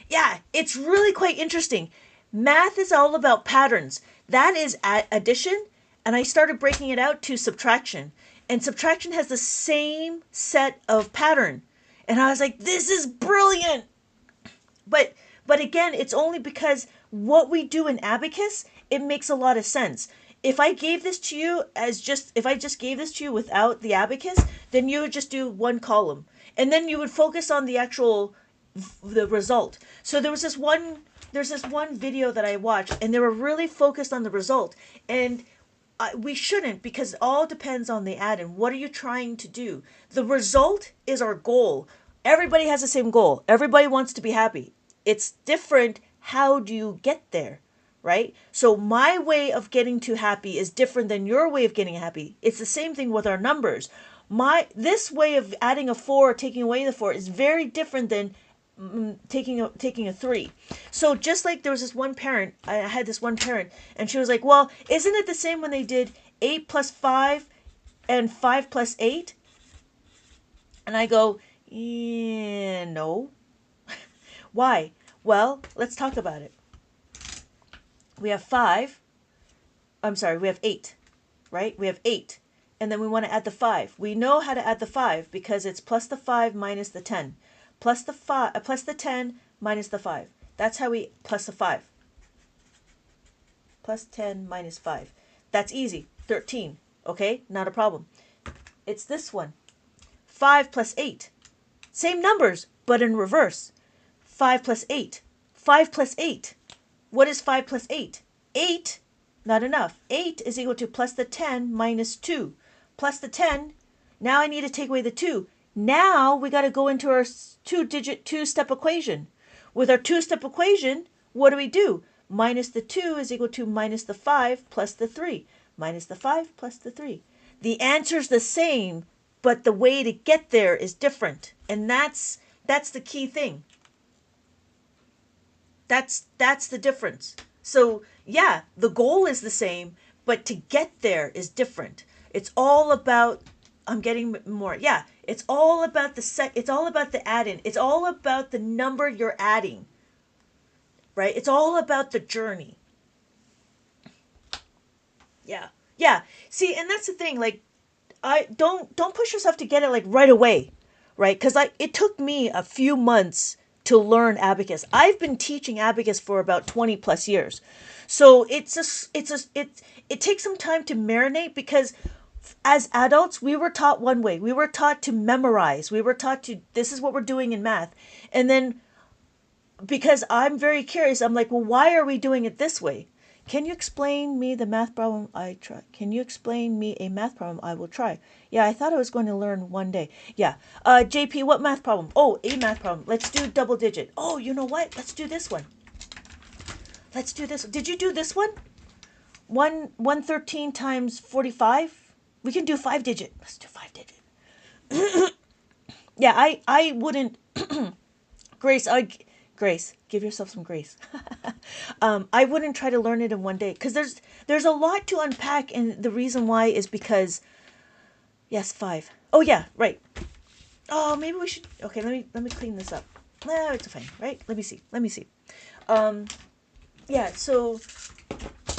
Yeah, it's really quite interesting. Math is all about patterns. That is addition, and I started breaking it out to subtraction. And subtraction has the same set of pattern. And I was like, this is brilliant. But again, it's only because what we do in Abacus, it makes a lot of sense. If I gave this to you if I just gave this to you without the Abacus, then you would just do one column. And then you would focus on the result. So there's this one video that I watched, and they were really focused on the result. And we shouldn't, because it all depends on the add-in. What are you trying to do? The result is our goal. Everybody has the same goal. Everybody wants to be happy. It's different. How do you get there? Right? So my way of getting to happy is different than your way of getting happy. It's the same thing with our numbers. This way of adding a 4 or taking away the 4 is very different than taking a 3. So just like there was this one parent, I had this one parent, and she was like, well, isn't it the same when they did 8 plus 5 and 5 plus 8? And I go, yeah, no. Why? Well, let's talk about it. We have 8, right? We have 8. And then we want to add the 5. We know how to add the 5 because it's plus the 5 minus the 10. Plus the 10 minus the 5. That's how we plus the 5. Plus 10 minus 5. That's easy. 13. Okay? Not a problem. It's this one. 5 plus 8. Same numbers, but in reverse. 5 plus 8. 5 plus 8. What is 5 plus 8? 8, not enough. 8 is equal to plus the 10 minus 2. Plus the 10, now I need to take away the 2. Now we got to go into our two-digit two-step equation. With our two-step equation, what do? Minus the 2 is equal to minus the 5 plus the 3. Minus the 5 plus the 3. The answer's the same, but the way to get there is different. And that's the key thing. That's the difference. So yeah, the goal is the same, but to get there is different. It's all about, I'm getting more. Yeah, it's all about it's all about the add-in. It's all about the number you're adding. Right? It's all about the journey. Yeah. Yeah. See, and that's the thing, like, I don't push yourself to get it like right away, right? Because it took me a few months to learn Abacus. I've been teaching Abacus for about 20 plus years. So it takes some time to marinate, because as adults, we were taught one way. We were taught to memorize. We were taught this is what we're doing in math. And then because I'm very curious, I'm like, well, why are we doing it this way? Can you explain me the math problem I try? Can you explain me a math problem I will try? Yeah, I thought I was going to learn one day. Yeah. JP, what math problem? Oh, a math problem. Let's do double digit. Oh, you know what? Let's do this one. Let's do this. Did you do this one? 113 times 45? We can do 5 digit. Let's do 5 digit. Yeah, I wouldn't. Grace, give yourself some grace. I wouldn't try to learn it in one day, because there's a lot to unpack, and the reason why is because, yes, 5. Oh yeah, right. Oh, maybe we should. Okay, let me clean this up. No, it's fine, right? Let me see. Yeah. So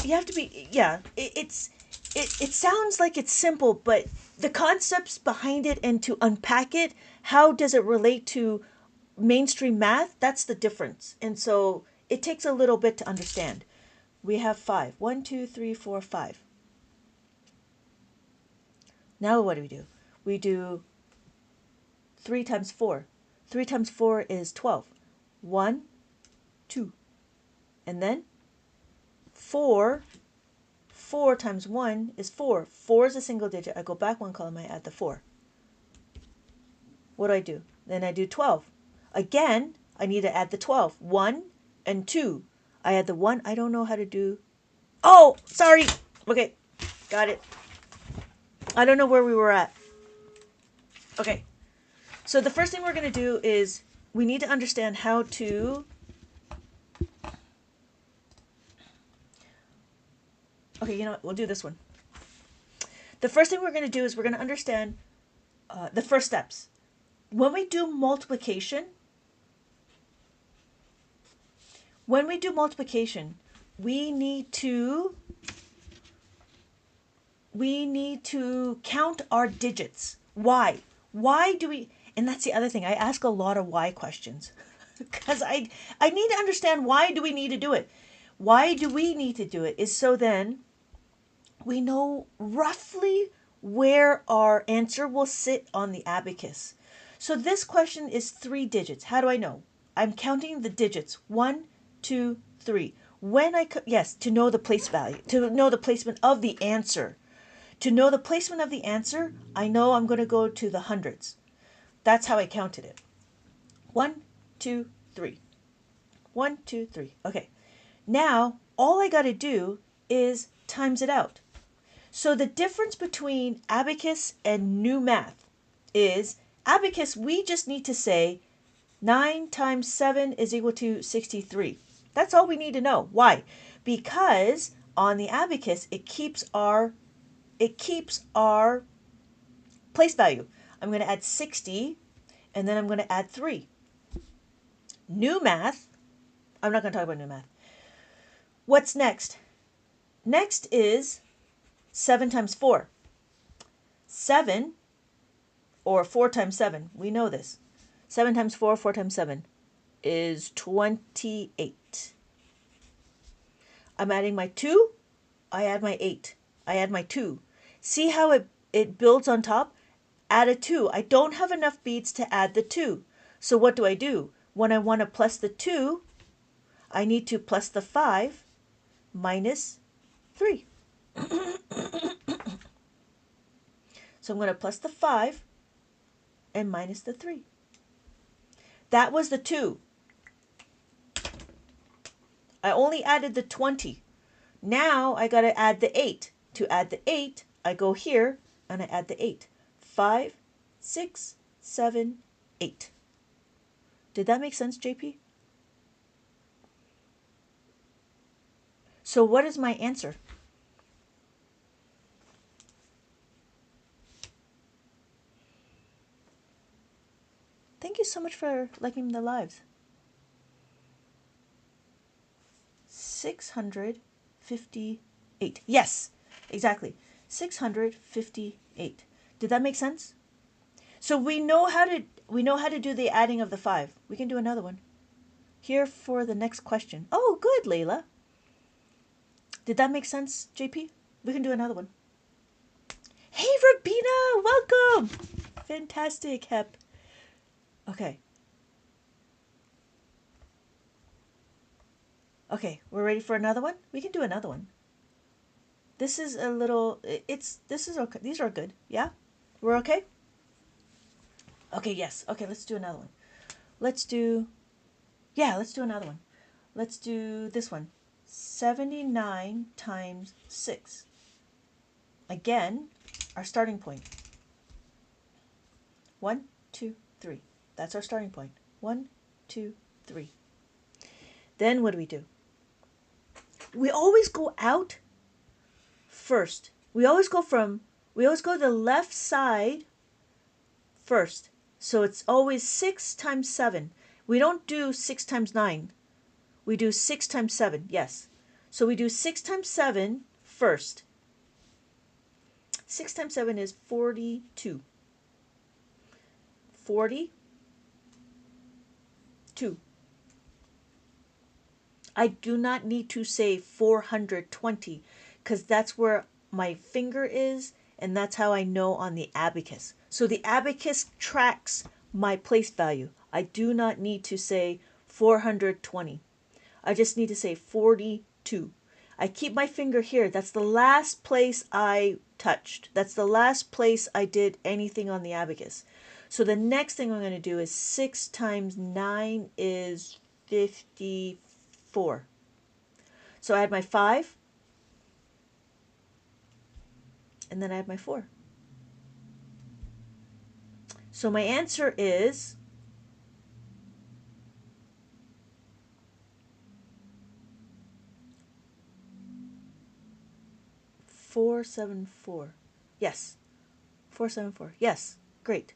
you have to be. Yeah, it's it sounds like it's simple, but the concepts behind it and to unpack it, how does it relate to mainstream math? That's the difference. And so it takes a little bit to understand. We have 5. 1, 2, 3, 4, 5. Now what do? We do 3 times 4. 3 times 4 is 12. 1, 2. And then 4. 4 times 1 is 4. 4 is a single digit. I go back one column, I add the 4. What do? Then I do 12. Again, I need to add the 12. 1 and 2. I add the 1. I don't know how to do... Oh, sorry. Okay, got it. I don't know where we were at. Okay, so the first thing we're going to do is we need to understand how to... Okay, you know what? We'll do this one. The first thing we're going to do is we're going to understand the first steps. When we do multiplication, we need to count our digits. Why? Why do we... And that's the other thing. I ask a lot of why questions because I need to understand why do we need to do it. Why do we need to do it is so then we know roughly where our answer will sit on the abacus. So this question is 3 digits. How do I know? I'm counting the digits. 1, 2, 3. When I yes, to know the place value, to know the placement of the answer. To know the placement of the answer, I know I'm going to go to the hundreds. That's how I counted it. 1, 2, 3. 1, 2, 3. Okay. Now, all I got to do is times it out. So the difference between abacus and new math is abacus, we just need to say 9 times 7 is equal to 63. That's all we need to know. Why? Because on the abacus, it keeps our place value. I'm going to add 60, and then I'm going to add 3. New math, I'm not going to talk about new math. What's next? Next is 7 times 4. 7, or 4 times 7, we know this. 7 times 4, 4 times 7 is 28. I'm adding my 2, I add my 8. I add my 2. See how it builds on top? Add a 2. I don't have enough beads to add the 2. So what do? When I want to plus the 2, I need to plus the 5 minus 3. So I'm going to plus the 5 and minus the 3. That was the 2. I only added the 20. Now I got to add the 8. To add the 8, I go here and I add the 8. 5, 6, 7, 8. Did that make sense, JP? So what is my answer? Thank you so much for liking the lives. 658. Yes, exactly. 658. Did that make sense? So we know how to do the adding of the 5. We can do another one. Here for the next question. Oh, good, Layla. Did that make sense, JP? We can do another one. Hey, Rabina, welcome. Fantastic, Hep. Okay. Okay, we're ready for another one? We can do another one. This is a little, this is okay. These are good. Yeah? We're okay? Okay, yes. Okay, let's do another one. Let's do another one. Let's do this one. 79 times 6. Again, our starting point. 1, 2, 3. That's our starting point. 1, 2, 3. Then what do? We always go out first. We always go to the left side first. So it's always 6 times 7. We don't do 6 times 9. We do 6 times 7, yes. So we do 6 times 7 first. 6 times 7 is 42. 42. I do not need to say 420 because that's where my finger is, and that's how I know on the abacus. So the abacus tracks my place value. I do not need to say 420. I just need to say 42. I keep my finger here. That's the last place I touched. That's the last place I did anything on the abacus. So the next thing I'm going to do is 6 times 9 is 54. So I add my 5, and then I add my 4. So my answer is 474. Yes, 474. Yes, great.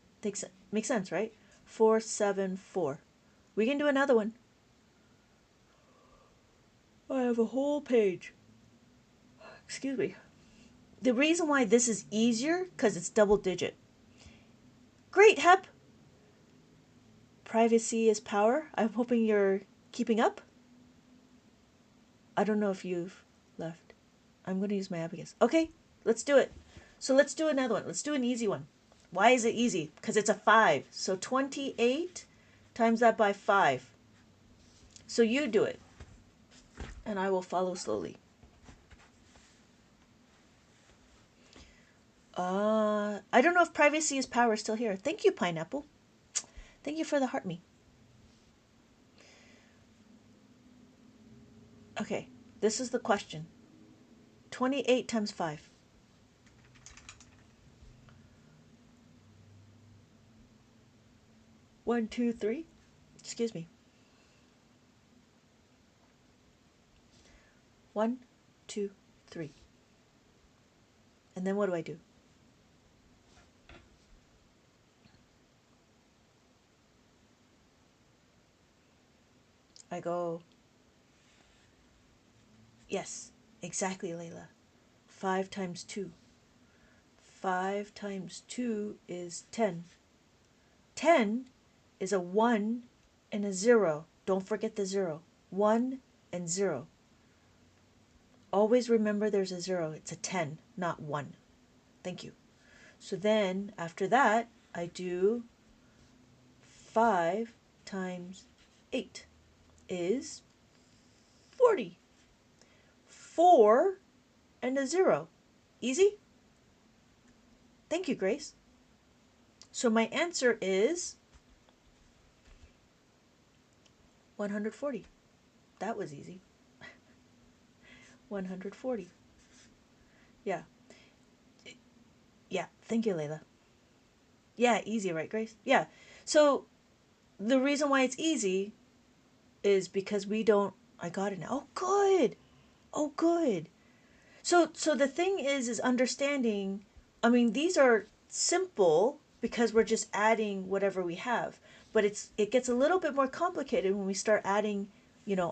Makes sense, right? 474. We can do another one. I have a whole page. Excuse me. The reason why this is easier, because it's double digit. Great, Hep. Privacy is power. I'm hoping you're keeping up. I don't know if you've left. I'm going to use my abacus. Okay, let's do it. So let's do another one. Let's do an easy one. Why is it easy? Because it's a 5. So 28 times that by 5. So you do it, and I will follow slowly. I don't know if privacy is power is still here. Thank you, Pineapple. Thank you for the heart me. Okay, this is the question. 28 times 5. One, two, three. Excuse me. 1, 2, 3. And then what do? I go, yes, exactly, Layla. 5 times 2. 5 times 2 is 10. 10 is a 1 and a 0. Don't forget the 0. 1 and 0. Always remember there's a 0. It's a 10, not 1. Thank you. So then, after that, I do 5 times 8 is 40. 4 and a 0. Easy? Thank you, Grace. So my answer is 140. That was easy. 140. Yeah. Yeah, thank you, Layla. Yeah, easy, right, Grace? Yeah. So the reason why it's easy is because we don't... I got it now. Oh, good. Oh, good. So the thing is understanding... I mean, these are simple because we're just adding whatever we have. But it gets a little bit more complicated when we start adding,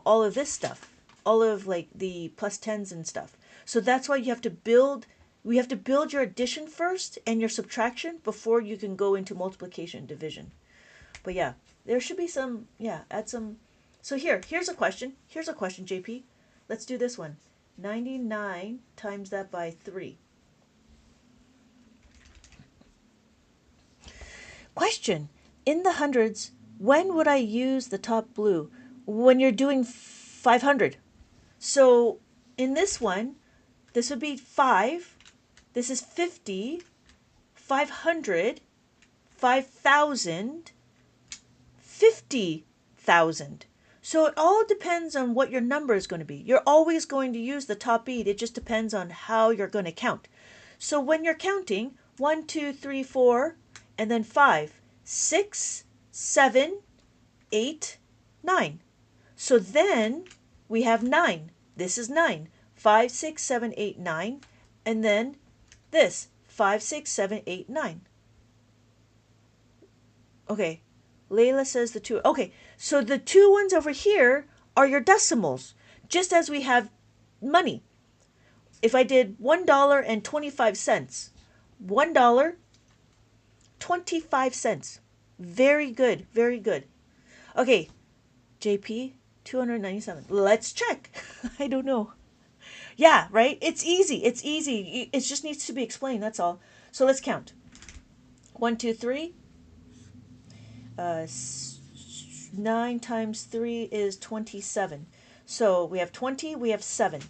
all of this stuff. All of, like, the plus 10s and stuff. So that's why we have to build your addition first and your subtraction before you can go into multiplication and division. But yeah, there should be some, add some. So here's a question. Here's a question, JP. Let's do this one. 99 times that by 3. Question. In the hundreds, when would I use the top blue? When you're doing 500. So in this one, this would be 5. This is 50, 500, 5,000, 50,000. So it all depends on what your number is going to be. You're always going to use the top bead. It just depends on how you're going to count. So when you're counting 1, 2, 3, 4, and then 5, 6, 7, 8, 9. So then we have 9. This is 9. 5, 6, 7, 8, 9. And then this 5, 6, 7, 8, 9. Okay. Layla says the 2. Okay, so the 2 ones over here are your decimals, just as we have money. If I did $1.25, $1.25. Very good. Very good. Okay, JP, 297. Let's check. I don't know. Yeah, right? It's easy. It's easy. It just needs to be explained. That's all. So let's count. 1, 2, 3. 9 times 3 is 27. So we have 20, we have 7.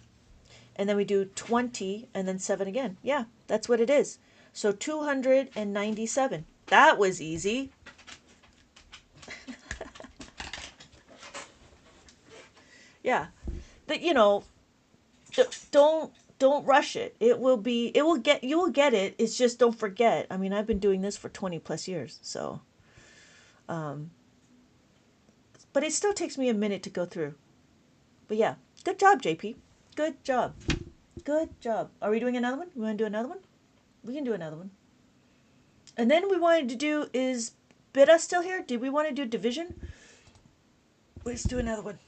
And then we do 20 and then 7 again. Yeah, that's what it is. So 297. That was easy. Yeah. But don't rush it. You will get it. It's just don't forget. I mean, I've been doing this for 20 plus years, so but it still takes me a minute to go through. But yeah, good job, JP. Good job. Good job. Are we doing another one? We want to do another one? We can do another one. And then we wanted to do, is Beta still here? Did we want to do division? Let's do another one.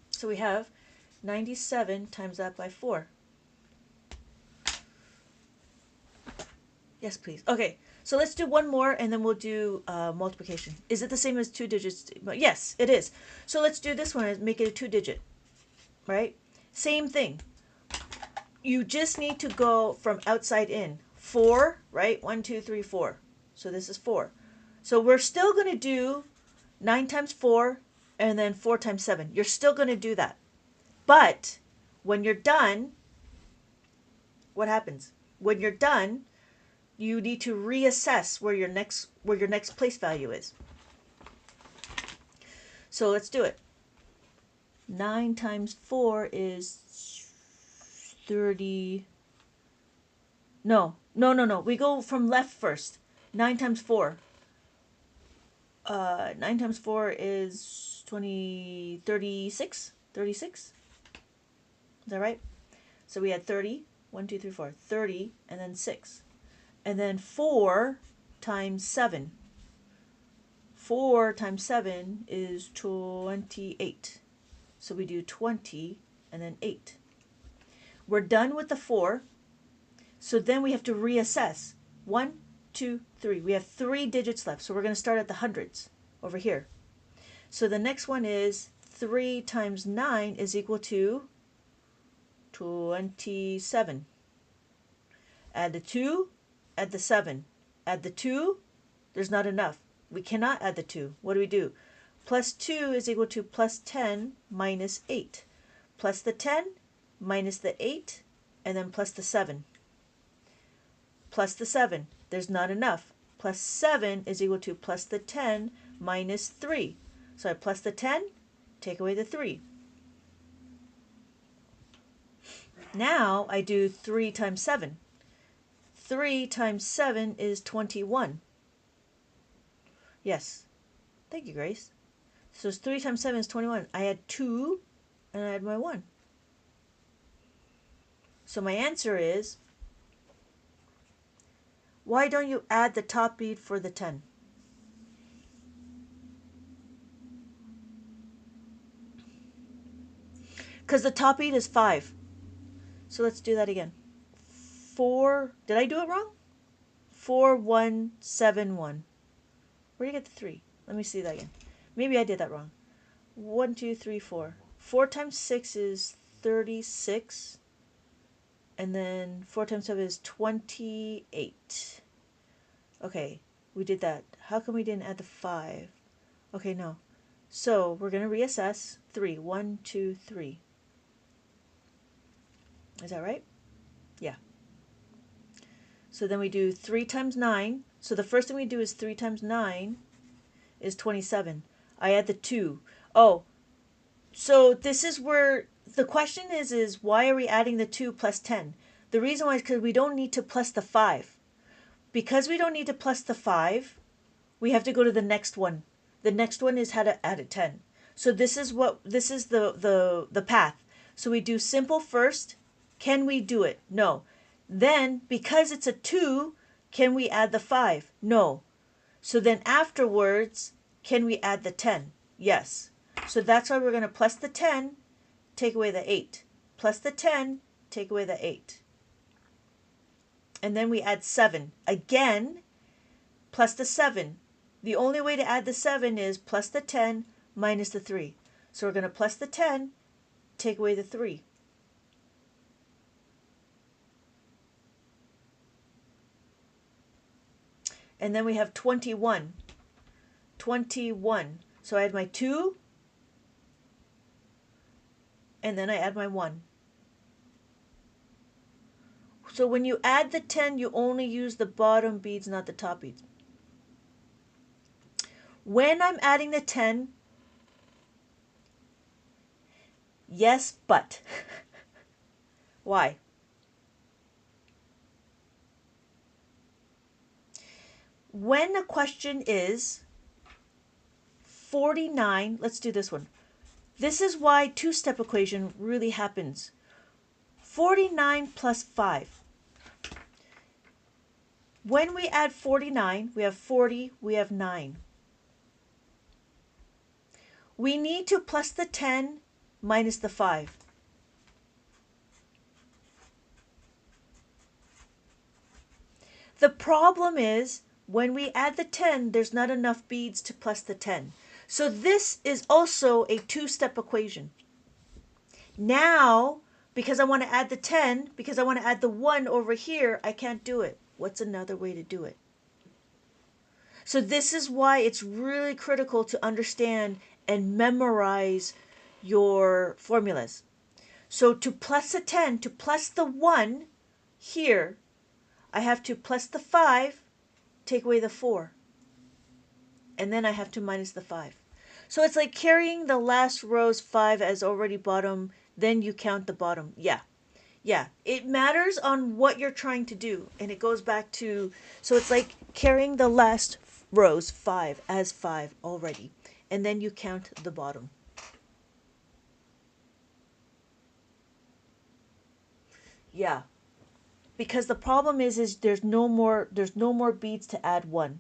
So we have 97 times that by 4. Yes, please. Okay, so let's do one more and then we'll do multiplication. Is it the same as 2 digits? Yes, it is. So let's do this one and make it a 2-digit, right? Same thing. You just need to go from outside in. 4, right? 1, 2, 3, 4. So this is 4. So we're still going to do 9 times 4 and then 4 times 7. You're still going to do that. But when you're done, what happens? When you're done, you need to reassess where your next place value is. So let's do it. 9 times 4 is 30. No. We go from left first. 9 times 4. 9 times 4 is 36. 36. Is that right? So we had 30. 1, 2, 3, 4. 30 and then 6. And then 4 times 7. 4 times 7 is 28. So we do 20 and then 8. We're done with the 4. So then we have to reassess. 1, 2, 3. We have 3 digits left. So we're going to start at the hundreds over here. So the next one is 3 times 9 is equal to 27. Add the 2, add the 7. Add the 2, there's not enough. We cannot add the 2. What do? Plus 2 is equal to plus 10 minus 8. Plus the 10 minus the 8 and then plus the 7. Plus the 7, there's not enough. Plus 7 is equal to plus the 10 minus 3. So I plus the 10, take away the 3. Now I do 3 times 7. 3 times 7 is 21. Yes. Thank you, Grace. So 3 times 7 is 21. I add 2 and I add my 1. So my answer is, why don't you add the top bead for the 10? Because the top bead is 5. So let's do that again. 4, did I do it wrong? 4, 1, 7, 1. Where do you get the 3? Let me see that again. Maybe I did that wrong. 1, 2, 3, 4. 4 times 6 is 36. And then 4 times 7 is 28. Okay, we did that. How come we didn't add the 5? Okay, no. So we're going to reassess. 3. 1, 2, 3. Is that right? Yeah. So then we do 3 times 9. So the first thing we do is 3 times 9 is 27. I add the 2. Oh, so this is where the question is why are we adding the 2 plus 10? The reason why is because we don't need to plus the 5. Because we don't need to plus the 5, we have to go to the next one. The next one is how to add a 10. So this is the path. So we do simple first. Can we do it? No. Then, because it's a 2, can we add the 5? No. So then afterwards, can we add the 10? Yes. So that's why we're going to plus the 10, take away the 8. Plus the 10, take away the 8. and then we add 7. Again, plus the 7. The only way to add the 7 is plus the 10 minus the 3. So we're going to plus the 10, take away the 3. And then we have 21. 21. So I add my 2, and then I add my 1. So when you add the 10, you only use the bottom beads, not the top beads. When I'm adding the 10, yes, but. Why? When a question is 49, let's do this one. This is why two-step equation really happens. 49 plus 5. When we add 49, we have 40, we have 9. We need to plus the 10 minus the 5. The problem is when we add the 10, there's not enough beads to plus the 10. So this is also a two-step equation. Now, because I want to add the 10, because I want to add the 1 over here, I can't do it. What's another way to do it? So this is why it's really critical to understand and memorize your formulas. So to plus the 10, to plus the 1 here, I have to plus the 5, take away the 4. And then I have to minus the 5. So it's like carrying the last row's 5 as already bottom, then you count the bottom. Yeah. It matters on what you're trying to do. And it goes back to, so it's like carrying the last row's 5 as 5 already. And then you count the bottom. Yeah. Because the problem is there's no more beads to add 1.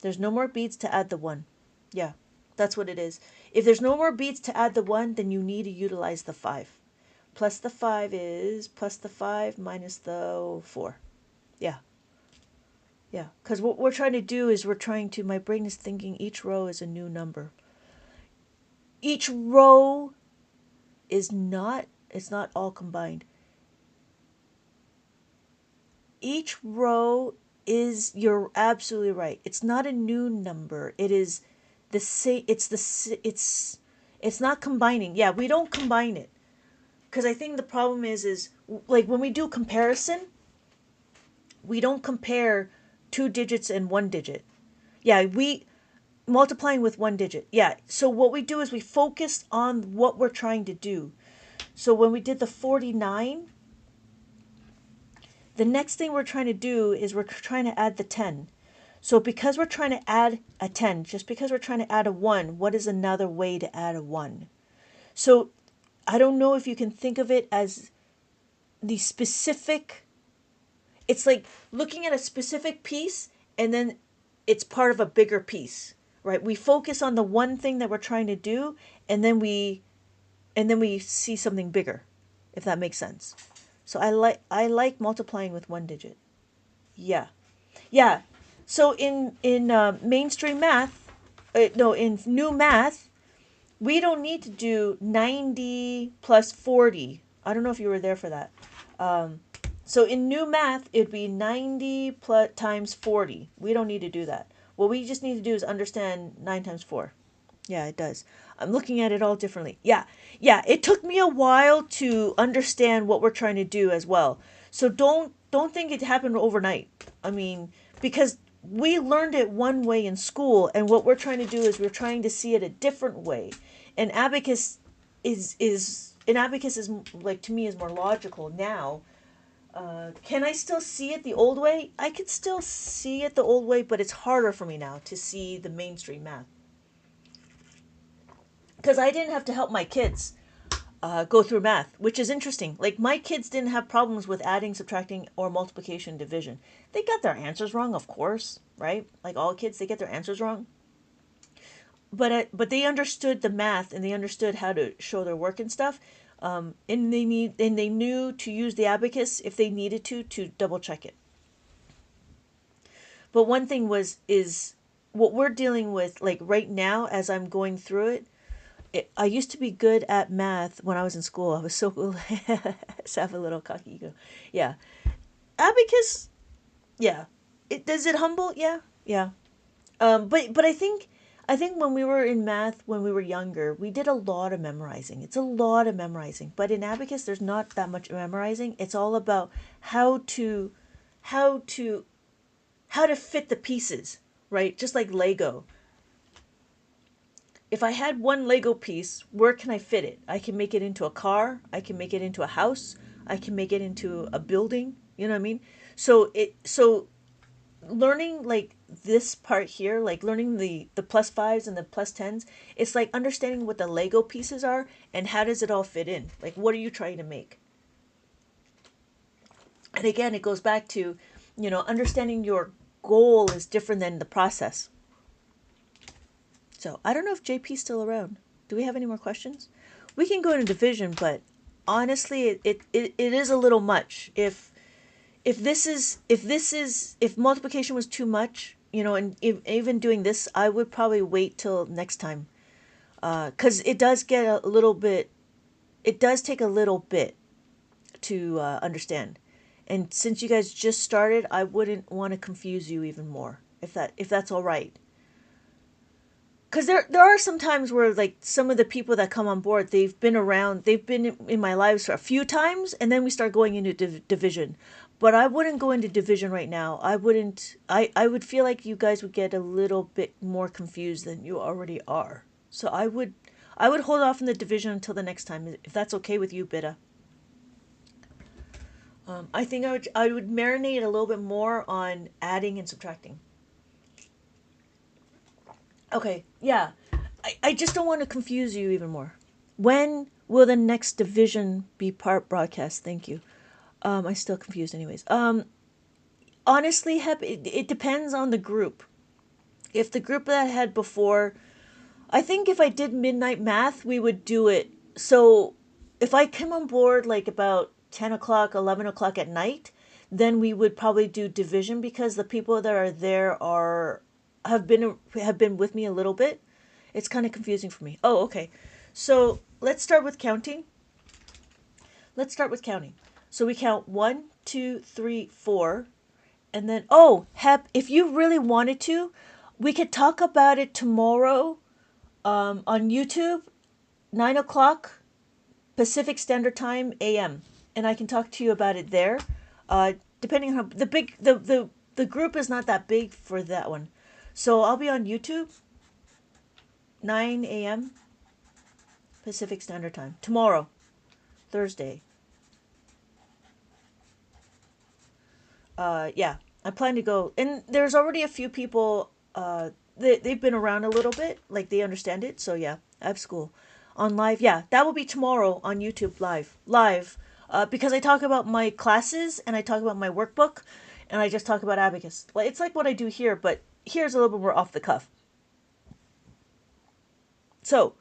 There's no more beads to add the 1. Yeah, that's what it is. If there's no more beads to add the 1, then you need to utilize the 5. Plus the 5 is plus the 5 minus the 4. Yeah. Because what we're trying to do is my brain is thinking each row is a new number. Each row it's not all combined. Each row is, you're absolutely right. It's not a new number. It is the same. It's not combining. Yeah, we don't combine it. Because I think the problem is like when we do comparison, we don't compare 2 digits and 1 digit. Yeah, we multiplying with 1 digit. Yeah, so what we do is we focus on what we're trying to do. So when we did the 49, the next thing we're trying to do is we're trying to add the 10. So because we're trying to add a 10, just because we're trying to add a 1, what is another way to add a 1? So I don't know if you can think of it as the specific, it's like looking at a specific piece and then it's part of a bigger piece, right? We focus on the one thing that we're trying to do and then we see something bigger, if that makes sense. So I like multiplying with 1 digit. Yeah. So in mainstream math, in new math, we don't need to do 90 plus 40. I don't know if you were there for that. So in new math, it'd be 90 plus times 40. We don't need to do that. What we just need to do is understand 9 times 4. Yeah, it does. I'm looking at it all differently. Yeah. It took me a while to understand what we're trying to do as well. So don't think it happened overnight. I mean, because we learned it one way in school, and what we're trying to do is we're trying to see it a different way. And Abacus is like, to me, is more logical now. Can I still see it the old way? I can still see it the old way, but it's harder for me now to see the mainstream math. Because I didn't have to help my kids go through math, which is interesting. Like, my kids didn't have problems with adding, subtracting, or multiplication, division. They got their answers wrong, of course, right? Like all kids, they get their answers wrong. But they understood the math and they understood how to show their work and stuff. And they knew to use the abacus if they needed to double check it. But one thing is what we're dealing with, like right now as I'm going through it, I used to be good at math when I was in school. I was so cool. Just have a little cocky ego. Yeah. Abacus, yeah. Does it humble? Yeah. Yeah. But I think when we were in math when we were younger, we did a lot of memorizing. It's a lot of memorizing. But in abacus there's not that much memorizing. It's all about how to how to how to fit the pieces, right? Just like Lego. If I had one Lego piece, where can I fit it? I can make it into a car, I can make it into a house, I can make it into a building, you know what I mean? So learning like this part here, like learning the plus fives and the plus tens, it's like understanding what the Lego pieces are and how does it all fit in? Like what are you trying to make? And again, it goes back to, understanding your goal is different than the process. So I don't know if JP's still around. Do we have any more questions? We can go into division, but honestly, it is a little much. If multiplication was too much, and even doing this, I would probably wait till next time, because it does get a little bit. It does take a little bit to understand, and since you guys just started, I wouldn't want to confuse you even more. If that's all right. Because there are some times where like some of the people that come on board, they've been in my lives for a few times, and then we start going into division. But I wouldn't go into division right now. I wouldn't. I would feel like you guys would get a little bit more confused than you already are. So I would hold off on the division until the next time, if that's okay with you, Bitta. I think I would marinate a little bit more on adding and subtracting. Okay, yeah. I just don't want to confuse you even more. When will the next division be part broadcast? Thank you. I'm still confused anyways. Honestly, it depends on the group. If the group that I had before, I think if I did midnight math, we would do it. So if I came on board like about 10 o'clock, 11 o'clock at night, then we would probably do division because the people that are there have been with me a little bit. It's kind of confusing for me. Oh, okay. So let's start with counting. So we count 1, 2, 3, 4, and then Hep, if you really wanted to, we could talk about it tomorrow, on YouTube, 9 o'clock Pacific Standard Time AM, and I can talk to you about it there. Depending on how the group is not that big for that one, so I'll be on YouTube 9 a.m. Pacific Standard Time tomorrow, Thursday. Yeah, I plan to go, and there's already a few people. They've been around a little bit, like they understand it. So yeah, I have school on live. Yeah, that will be tomorrow on YouTube live. Because I talk about my classes and I talk about my workbook, and I just talk about abacus. Well, it's like what I do here, but here's a little bit more off the cuff. So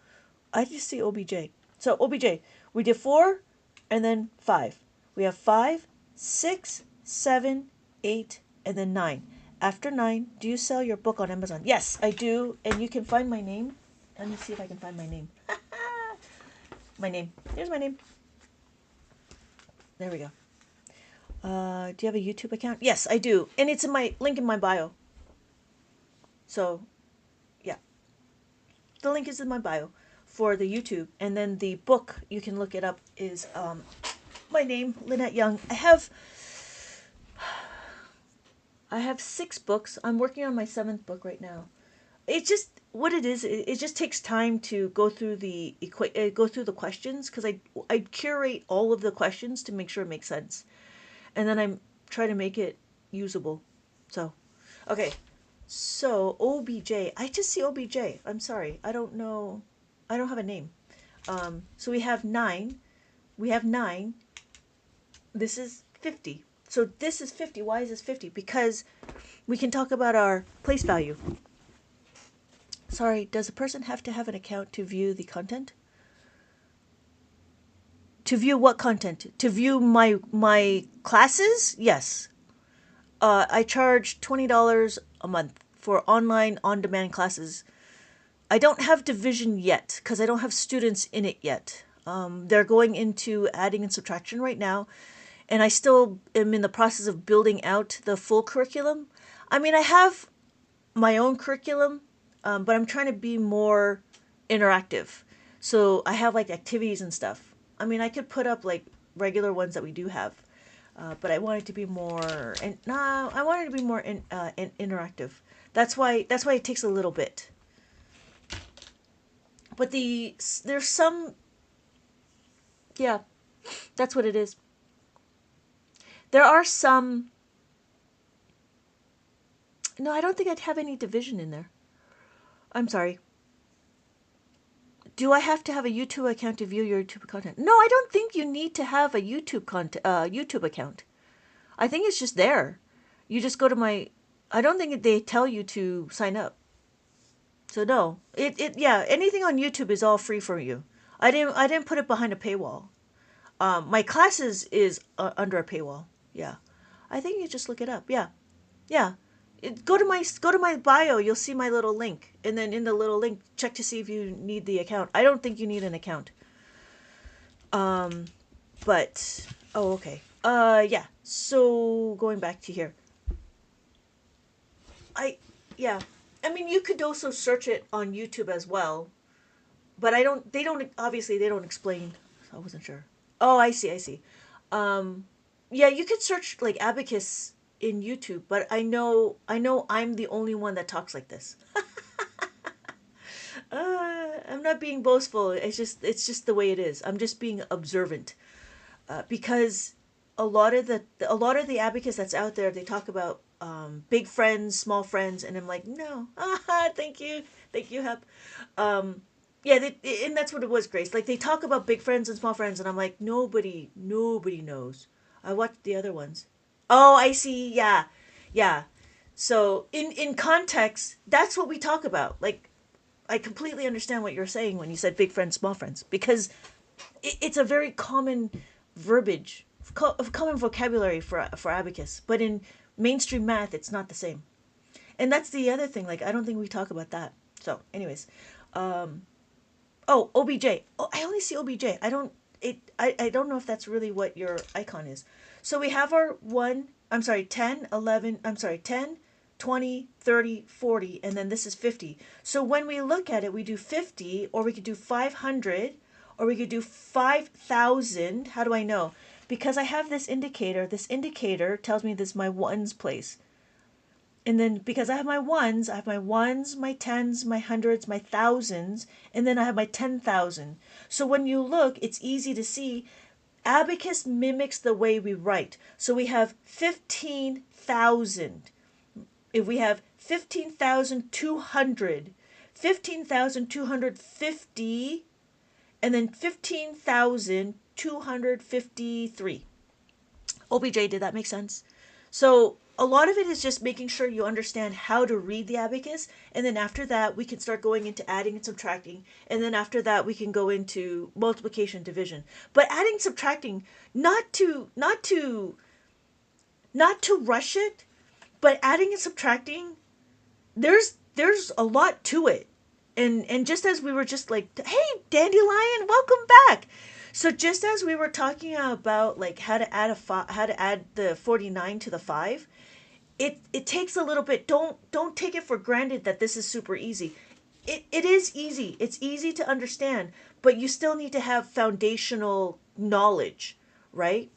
I just see OBJ. So OBJ, we did 4, and then 5. We have 5, 6, 7, 8, and then 9. After 9, do you sell your book on Amazon? Yes, I do, and you can find my name. Let me see if I can find my name. My name. Here's my name. There we go. Do you have a YouTube account? Yes, I do, and it's in my link in my bio. So, yeah, the link is in my bio for the YouTube, and then the book, you can look it up, is my name, Lynette Young. I have 6 books. I'm working on my 7th book right now. It's just what it is. It just takes time to go through the questions, because I curate all of the questions to make sure it makes sense, and then I'm trying to make it usable. So, okay. So OBJ, I just see OBJ. I'm sorry, I don't know. I don't have a name. So we have 9. We have 9. This is 50. So this is 50. Why is this 50? Because we can talk about our place value. Sorry, does a person have to have an account to view the content? To view what content? To view my classes? Yes. I charge $20 a month for online on-demand classes. I don't have division yet because I don't have students in it yet. They're going into adding and subtraction right now, and I still am in the process of building out the full curriculum. I mean, I have my own curriculum, but I'm trying to be more interactive. So I have like activities and stuff. I mean, I could put up like regular ones that we do have, but I want it to be more. And no, I want it to be more interactive. That's why it takes a little bit. But there's some, yeah, that's what it is. There are some. No, I don't think I'd have any division in there. I'm sorry. Do I have to have a YouTube account to view your YouTube content? No, I don't think you need to have a YouTube account. I think it's just there. You just go to my. I don't think they tell you to sign up. So no, yeah. Anything on YouTube is all free for you. I didn't put it behind a paywall. My classes is under a paywall. Yeah, I think you just look it up. Yeah, yeah. Go to my bio. You'll see my little link, and then in the little link, check to see if you need the account. I don't think you need an account. But oh, okay. Yeah. So going back to here, I yeah. I mean, you could also search it on YouTube as well, but I don't. They don't obviously they don't explain. So I wasn't sure. Oh, I see. I see. Um, yeah, you could search like Abacus in YouTube, but I know I'm the only one that talks like this. I'm not being boastful. It's just the way it is. I'm just being observant, because a lot of the Abacus that's out there, they talk about big friends, small friends, and I'm like, no, thank you, Hep. Yeah, and that's what it was, Grace. Like they talk about big friends and small friends, and I'm like, nobody knows. I watched the other ones. Oh, I see. Yeah, yeah. So in context, that's what we talk about. Like I completely understand what you're saying when you said big friends, small friends, because it's a very common verbiage, common vocabulary for abacus. But in mainstream math, it's not the same. And that's the other thing. Like I don't think we talk about that. So, anyways, oh, OBJ. Oh, I only see OBJ. I don't. I don't know if that's really what your icon is. So we have our 1, I'm sorry, 10, 11, I'm sorry, 10, 20, 30, 40, and then this is 50. So when we look at it, we do 50, or we could do 500, or we could do 5,000. How do I know? Because I have this indicator. This indicator tells me this is my ones place. And then because I have my ones, my tens, my hundreds, my thousands, and then I have my 10,000. So when you look, it's easy to see abacus mimics the way we write. So we have 15,000. If we have 15,200, 15,250, and then 15,253. OBJ, did that make sense? So a lot of it is just making sure you understand how to read the abacus, and then after that we can start going into adding and subtracting, and then after that we can go into multiplication, division. But adding, subtracting, not to rush it, but adding and subtracting, there's a lot to it. And just as we were just like, hey, Dandelion, welcome back. So just as we were talking about like how to add the 49 to the 5, it takes a little bit. Don't take it for granted that this is super easy. It is easy. It's easy to understand, but you still need to have foundational knowledge, right?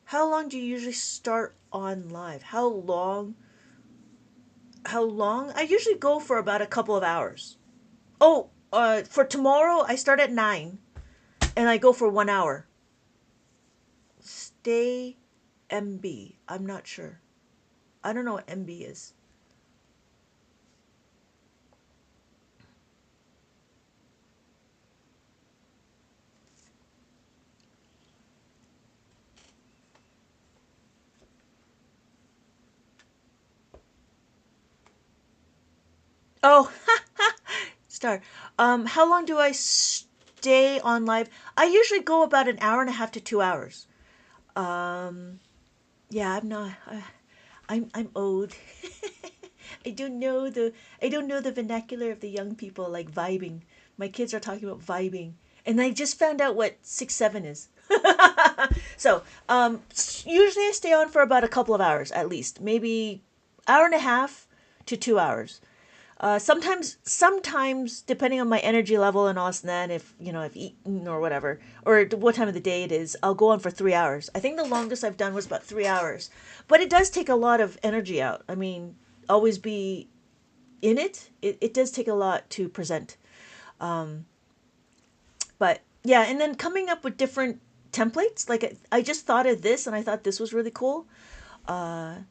How long do you usually start on live? How long? I usually go for about a couple of hours. Oh, for tomorrow I start at 9 and I go for 1 hour. Stay MB. I'm not sure. I don't know what MB is. Oh, star. How long do I day on live. I usually go about an hour and a half to 2 hours. Yeah, I'm not. I'm old. I don't know the vernacular of the young people, like vibing. My kids are talking about vibing, and I just found out what 6-7 is. So usually I stay on for about a couple of hours at least, maybe hour and a half to 2 hours. Sometimes, depending on my energy level and all that, if I've eaten or whatever, or what time of the day it is, I'll go on for 3 hours. I think the longest I've done was about 3 hours, but it does take a lot of energy out. I mean, always be in it. It does take a lot to present. But yeah, and then coming up with different templates. Like I just thought of this, and I thought this was really cool. I'll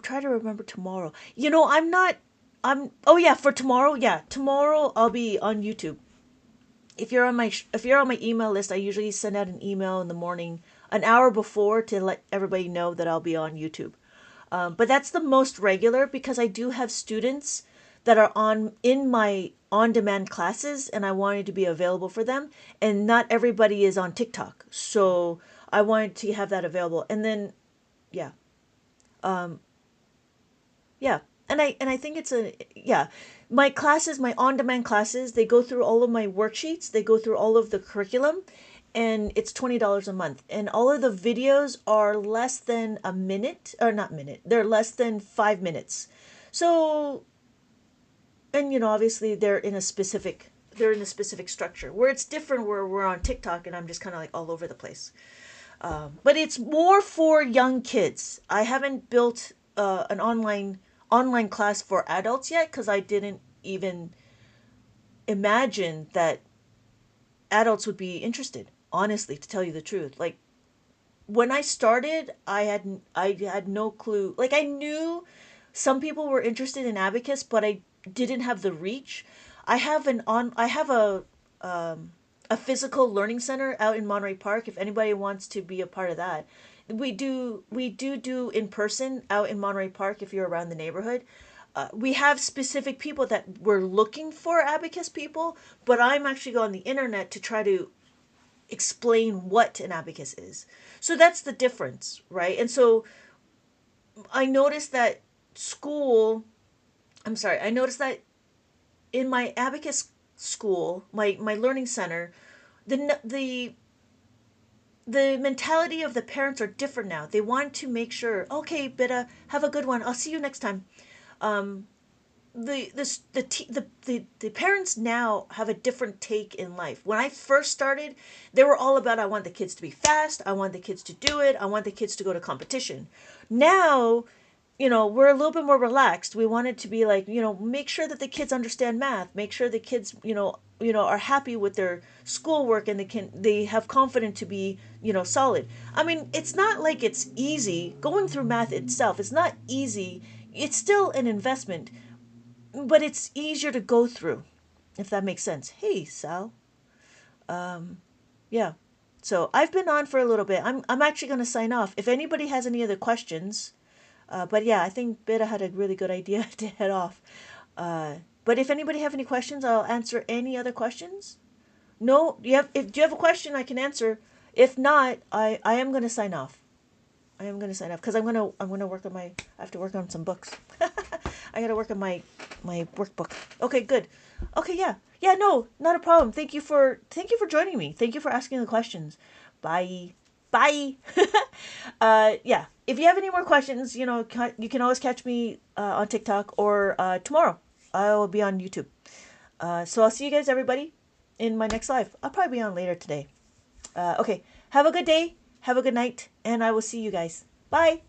try to remember tomorrow. I'm not. Oh yeah, for tomorrow. Yeah, tomorrow I'll be on YouTube. If you're on my email list, I usually send out an email in the morning, an hour before, to let everybody know that I'll be on YouTube. But that's the most regular because I do have students that are in my on-demand classes, and I wanted to be available for them. And not everybody is on TikTok, so I wanted to have that available. And then, yeah, yeah, and I think it's a yeah. My classes, my on-demand classes, they go through all of my worksheets. They go through all of the curriculum, and it's $20 a month. And all of the videos are less than a minute, or not minute. They're less than 5 minutes. So, and obviously they're in a specific structure where it's different. Where we're on TikTok, and I'm just kind of like all over the place. But it's more for young kids. I haven't built an online class for adults yet because I didn't even imagine that adults would be interested. Honestly, to tell you the truth, like when I started, I had no clue. Like I knew some people were interested in Abacus, but I didn't have the reach. I have a physical learning center out in Monterey Park. If anybody wants to be a part of that, we do in person out in Monterey Park. If you're around the neighborhood, we have specific people that we're looking for abacus people, but I'm actually on the internet to try to explain what an abacus is. So that's the difference, right? And so I noticed that school. I'm sorry. I noticed that in my abacus school, my learning center, the the mentality of the parents are different now. They want to make sure, okay, Beta, have a good one. I'll see you next time. The parents now have a different take in life. When I first started, they were all about I want the kids to be fast, I want the kids to do it, I want the kids to go to competition. Now, we're a little bit more relaxed. We want it to be like, make sure that the kids understand math, make sure the kids, are happy with their schoolwork, and they have confidence to be, solid. I mean, it's not like it's easy going through math itself. It's not easy. It's still an investment, but it's easier to go through, if that makes sense. Hey, Sal. Yeah. So I've been on for a little bit. I'm actually going to sign off. If anybody has any other questions, but yeah, I think Beta had a really good idea to head off. But if anybody have any questions, I'll answer any other questions. No, if do you have a question, I can answer. If not, I am going to sign off. I am going to sign off because I'm gonna work on I have to work on some books. I got to work on my workbook. Okay, good. Okay, yeah. Yeah, no, not a problem. Thank you for joining me. Thank you for asking the questions. Bye. Bye. Yeah. If you have any more questions, you can always catch me on TikTok, or tomorrow I will be on YouTube. So I'll see you guys, everybody, in my next live. I'll probably be on later today. Okay. Have a good day. Have a good night. And I will see you guys. Bye.